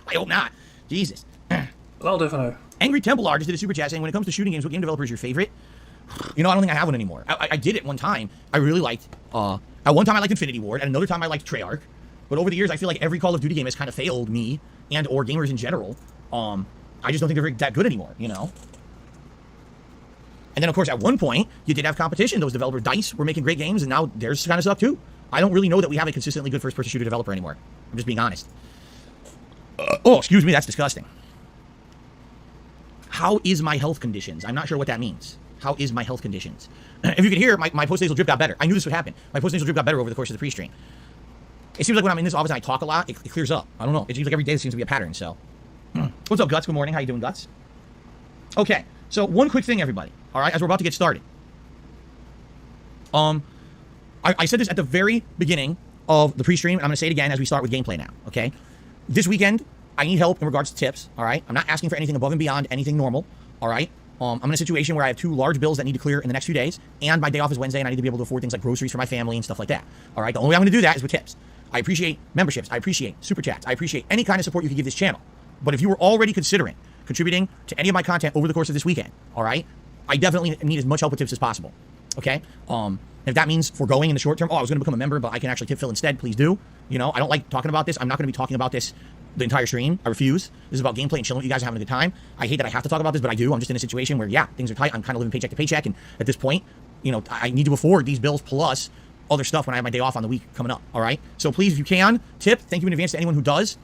I hope not. Jesus. That'll do for now. Angry Templar just did a super chat saying, when it comes to shooting games, what game developer is your favorite? You know, I don't think I have one anymore. I did it one time. I really liked, at one time I liked Infinity Ward, and another time I liked Treyarch. But over the years, I feel like every Call of Duty game has kind of failed me and or gamers in general. I just don't think they're that good anymore, you know? And then, of course, at one point, you did have competition. Those developers, DICE, were making great games, and now theirs kind of suck, too. I don't really know that we have a consistently good first-person shooter developer anymore. I'm just being honest. Oh, excuse me, that's disgusting. How is my health conditions? I'm not sure what that means. How is my health conditions? If you could hear, my post-nasal drip got better. I knew this would happen. My post-nasal drip got better over the course of the pre-stream. It seems like when I'm in this office and I talk a lot, it clears up. I don't know. It seems like every day there seems to be a pattern, so. What's up, Guts? Good morning. How you doing, Guts? Okay, so one quick thing, everybody. All right, as we're about to get started. I said this at the very beginning of the pre-stream, and I'm going to say it again as we start with gameplay now, okay? This weekend, I need help in regards to tips, all right? I'm not asking for anything above and beyond anything normal, all right? I'm in a situation where I have 2 large bills that need to clear in the next few days, and my day off is Wednesday, and I need to be able to afford things like groceries for my family and stuff like that, all right? The only way I'm going to do that is with tips. I appreciate memberships. I appreciate super chats. I appreciate any kind of support you can give this channel. But if you were already considering contributing to any of my content over the course of this weekend, all right? I definitely need as much help with tips as possible, okay? If that means foregoing in the short term, I was going to become a member, but I can actually tip Phil instead, please do. You know, I don't like talking about this. I'm not going to be talking about this the entire stream. I refuse. This is about gameplay and chilling with you guys and having a good time. I hate that I have to talk about this, but I do. I'm just in a situation where, yeah, things are tight. I'm kind of living paycheck to paycheck, and at this point, you know, I need to afford these bills plus other stuff when I have my day off on the week coming up, all right? So please, if you can, tip. Thank you in advance to anyone who does.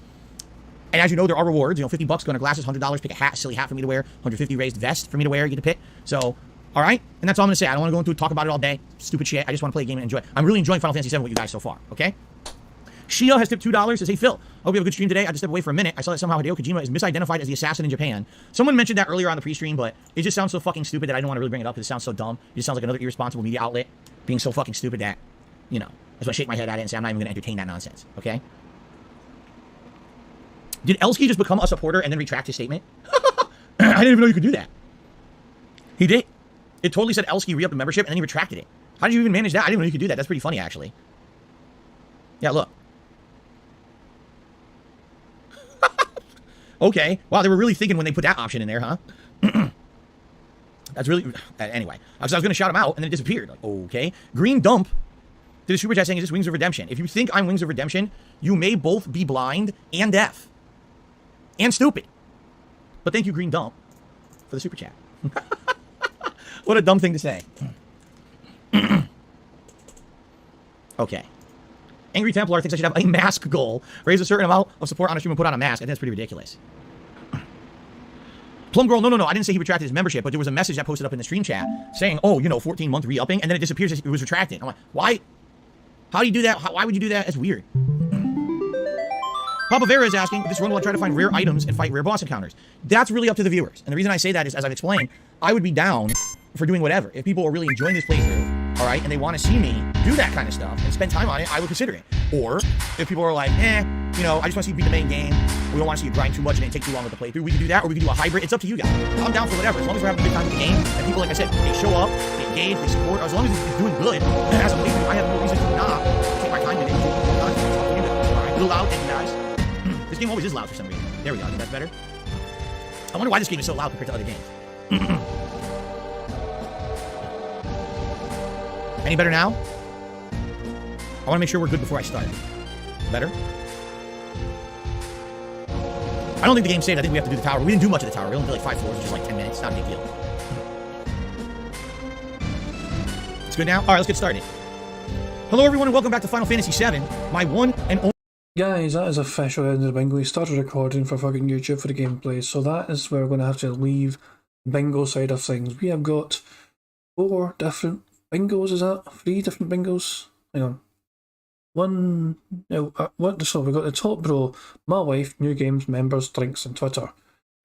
And as you know, there are rewards. You know, $50 going to glasses, $100, pick a hat, silly hat for me to wear, $150 raised vest for me to wear, you get to pick. So, all right? And that's all I'm going to say. I don't want to go into talk about it all day. Stupid shit. I just want to play a game and enjoy it. I'm really enjoying Final Fantasy VII with you guys so far, okay? Shia has tipped $2, says, hey, Phil, I hope you have a good stream today. I just stepped away for a minute. I saw that somehow Hideo Kojima is misidentified as the assassin in Japan. Someone mentioned that earlier on the pre-stream, but it just sounds so fucking stupid that I don't want to really bring it up because it sounds so dumb. It just sounds like another irresponsible media outlet being so fucking stupid that, you know, That's why I shake my head at it and say I'm not even going to entertain that nonsense, okay? Did Elsky just become a supporter and then retract his statement? I didn't even know you could do that. He did. It totally said Elsky re-upped the membership and then he retracted it. How did you even manage that? I didn't know you could do that. That's pretty funny, actually. Yeah, look. Okay. Wow, they were really thinking when they put that option in there, huh? That's really... Anyway. Because I was going to shout him out, and then it disappeared. Like, okay. Green Dump did a super chat saying, is this Wings of Redemption? If you think I'm Wings of Redemption, you may both be blind and deaf. And stupid. But thank you, Green Dump, for the super chat. What a dumb thing to say. Okay. Angry Templar thinks I should have a mask goal. Raise a certain amount of support on a stream and put on a mask. I think that's pretty ridiculous. Plum Girl, no. I didn't say he retracted his membership, but there was a message that posted up in the stream chat saying, oh, 14-month re-upping, and then it disappears. It was retracted. I'm like, why? How do you do that? Why would you do that? That's weird. Papa Vera is asking, this run will I try to find rare items and fight rare boss encounters. That's really up to the viewers. And the reason I say that is, as I've explained, I would be down for doing whatever. If people are really enjoying this playthrough, all right, and they want to see me do that kind of stuff and spend time on it, I would consider it. Or if people are like, I just want to see you beat the main game. We don't want to see you grind too much and it take too long with the playthrough. We can do that, or we can do a hybrid. It's up to you guys. I'm down for whatever. As long as we're having a good time with the game, and people, like I said, they show up, they engage, they support. As long as it's doing good, and as a playthrough, I have no reason to not take my time with it. All right, a little loud, thank you guys. This game always is loud for some reason. There we go. I think that's better. I wonder why this game is so loud compared to other games. Any better now? I want to make sure we're good before I start. Better? I don't think the game saved. I think we have to do the tower. We didn't do much of the tower. We only did like 5 floors, which is like 10 minutes. It's not a big deal. It's good now? All right, let's get started. Hello, everyone, and welcome back to Final Fantasy VII. My one and only... Guys, that is official end of the bingo. We started recording for fucking YouTube for the gameplay, so that is where we're going to have to leave the bingo side of things. We have got 4 different bingos, is that? 3 different bingos? Hang on. So we've got the top row, my wife, new games, members, drinks, and Twitter.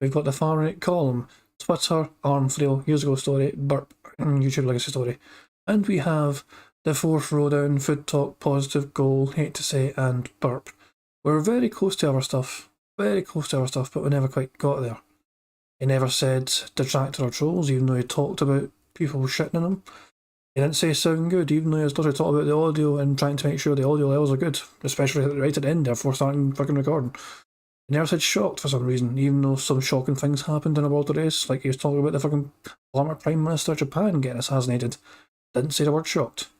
We've got the far right column, Twitter, arm flail, years ago story, burp, YouTube legacy story. And we have the 4th row down, food talk, positive, goal, hate to say, and burp. We're very close to our stuff. Very close to our stuff, but we never quite got there. He never said detractor or trolls, even though he talked about people shitting on him. He didn't say sound good, even though he started talking about the audio and trying to make sure the audio levels are good, especially right at the end, therefore starting fucking recording. He never said shocked for some reason, even though some shocking things happened in a World Race, like he was talking about the fucking former Prime Minister of Japan getting assassinated. Didn't say the word shocked.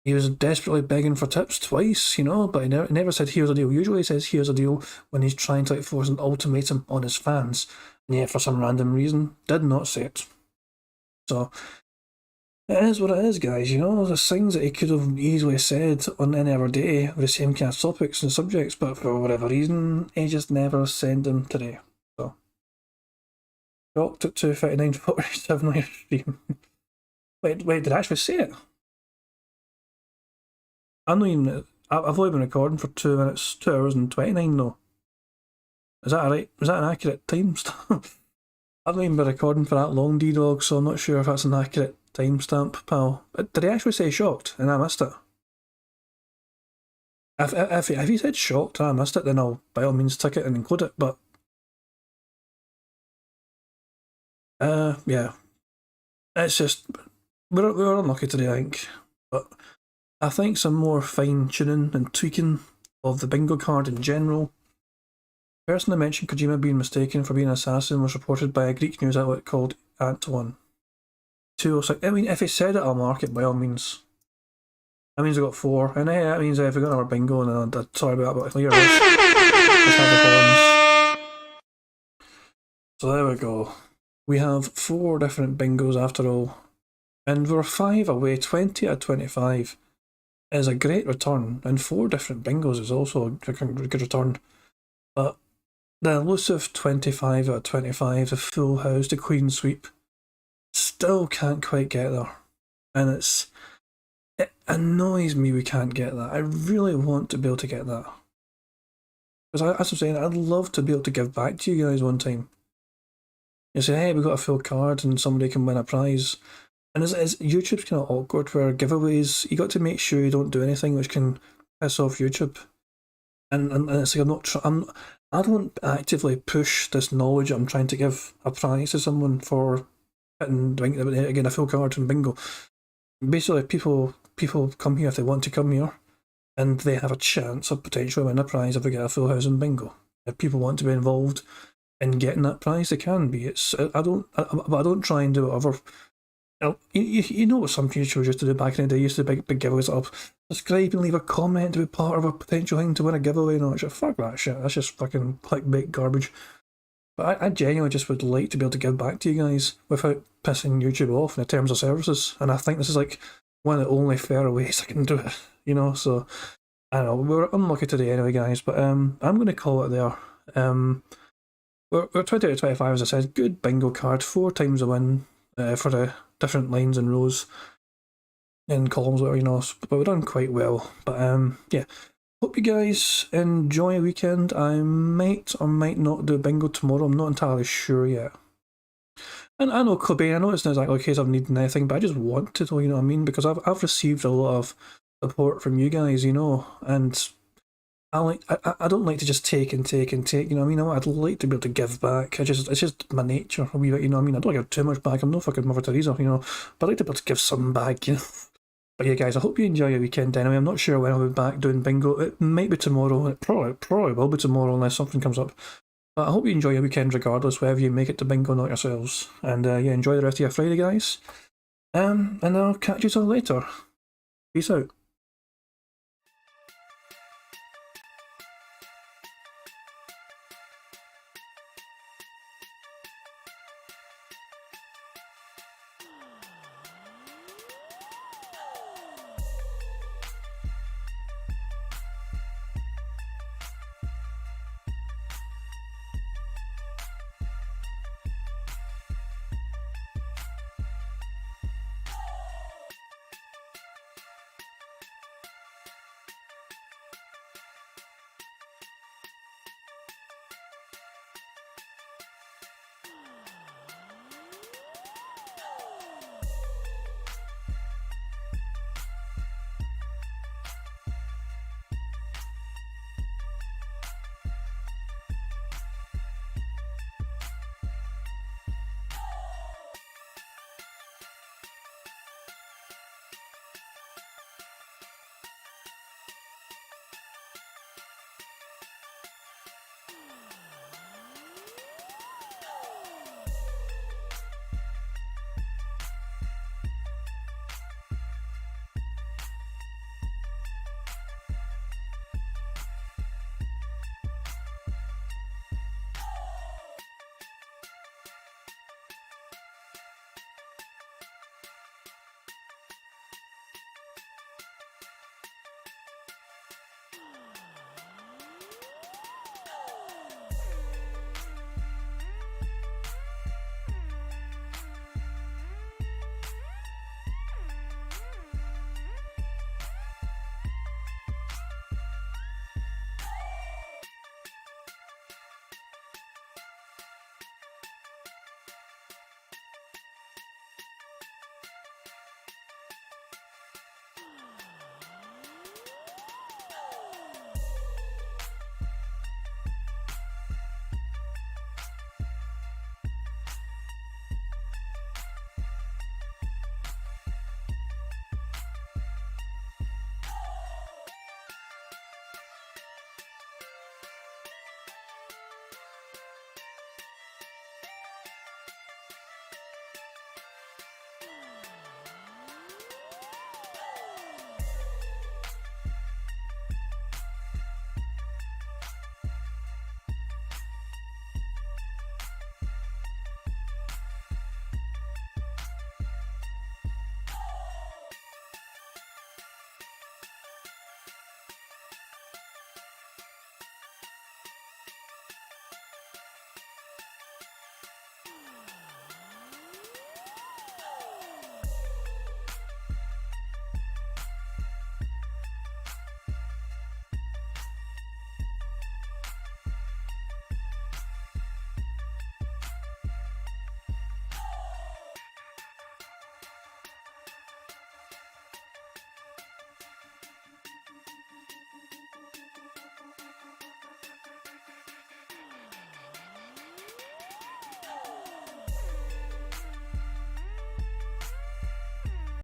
He was desperately begging for tips twice, but he never said here's a deal. Usually he says here's a deal when he's trying to force an ultimatum on his fans, and yet for some random reason did not say it. So it is what it is, guys, there's things that he could have easily said on any other day with the same kind of topics and subjects, but for whatever reason, he just never sent them today. So, shocked at 2:59:47 live stream. Wait, did I actually say it? I've only been recording for 2 minutes, 2 hours and 29 though. Is that right? Is that an accurate timestamp? I've not even been recording for that long, D-Dog, so I'm not sure if that's an accurate timestamp, pal. But did he actually say shocked and I missed it? If he said shocked and I missed it, then I'll by all means tick it and include it, but yeah. It's just we're unlucky today, I think. But I think some more fine-tuning and tweaking of the bingo card in general. The person that mentioned Kojima being mistaken for being an assassin was reported by a Greek news outlet called Ant1. 206. I mean, if he said it, I'll mark it by all means. That means I got 4. And that means if we got another bingo, and sorry about that, but clear this. Let's have the horns. So there we go. We have 4 different bingos after all. And we're 5 away. 20 out of 25 is a great return. And 4 different bingos is also a good return. But the elusive 25 out of 25, the full house, the clean sweep, still can't quite get there. And it annoys me we can't get that. I really want to be able to get that. Because as I'm saying, I'd love to be able to give back to you guys one time. You say, hey, we got a full card and somebody can win a prize. And YouTube's kind of awkward where giveaways, you got to make sure you don't do anything which can piss off YouTube. And it's like I don't actively push this knowledge I'm trying to give a prize to someone for hitting, again, a full card in bingo. Basically, people come here if they want to come here, and they have a chance of potentially winning a prize if they get a full house in bingo. If people want to be involved in getting that prize, they can be. I don't try and do whatever. You know what some YouTubers used to do back in the day? Used to do big giveaways up. Subscribe and leave a comment to be part of a potential thing to win a giveaway and all that shit. Fuck that shit. That's just fucking clickbait garbage. But I genuinely just would like to be able to give back to you guys without pissing YouTube off in the terms of services. And I think this is like one of the only fair ways I can do it, you know? So, I don't know. We're unlucky today anyway, guys. But I'm going to call it there. We're 20 out of 25, as I said. Good bingo card. 4 times a win for the different lines and rows and columns, whatever, you know, but we've done quite well. But yeah, hope you guys enjoy a weekend. I might or might not do bingo tomorrow. I'm not entirely sure yet. And I know Cobain, I know it's not exactly a case of needing anything, but I just want to, you know what I mean? Because I've received a lot of support from you guys, you know, and I don't like to just take and take and take, you know what I mean? I'd like to be able to give back. It's just my nature a wee bit, you know what I mean? I don't give too much back. I'm no fucking Mother Teresa, you know, but I like to be able to give some back, you know. But yeah, guys, I hope you enjoy your weekend anyway. I'm not sure when I'll be back doing bingo. It might be tomorrow. It probably will be tomorrow unless something comes up. But I hope you enjoy your weekend regardless, whether you make it to bingo or not yourselves. And yeah, enjoy the rest of your Friday, guys. And I'll catch you all later. Peace out.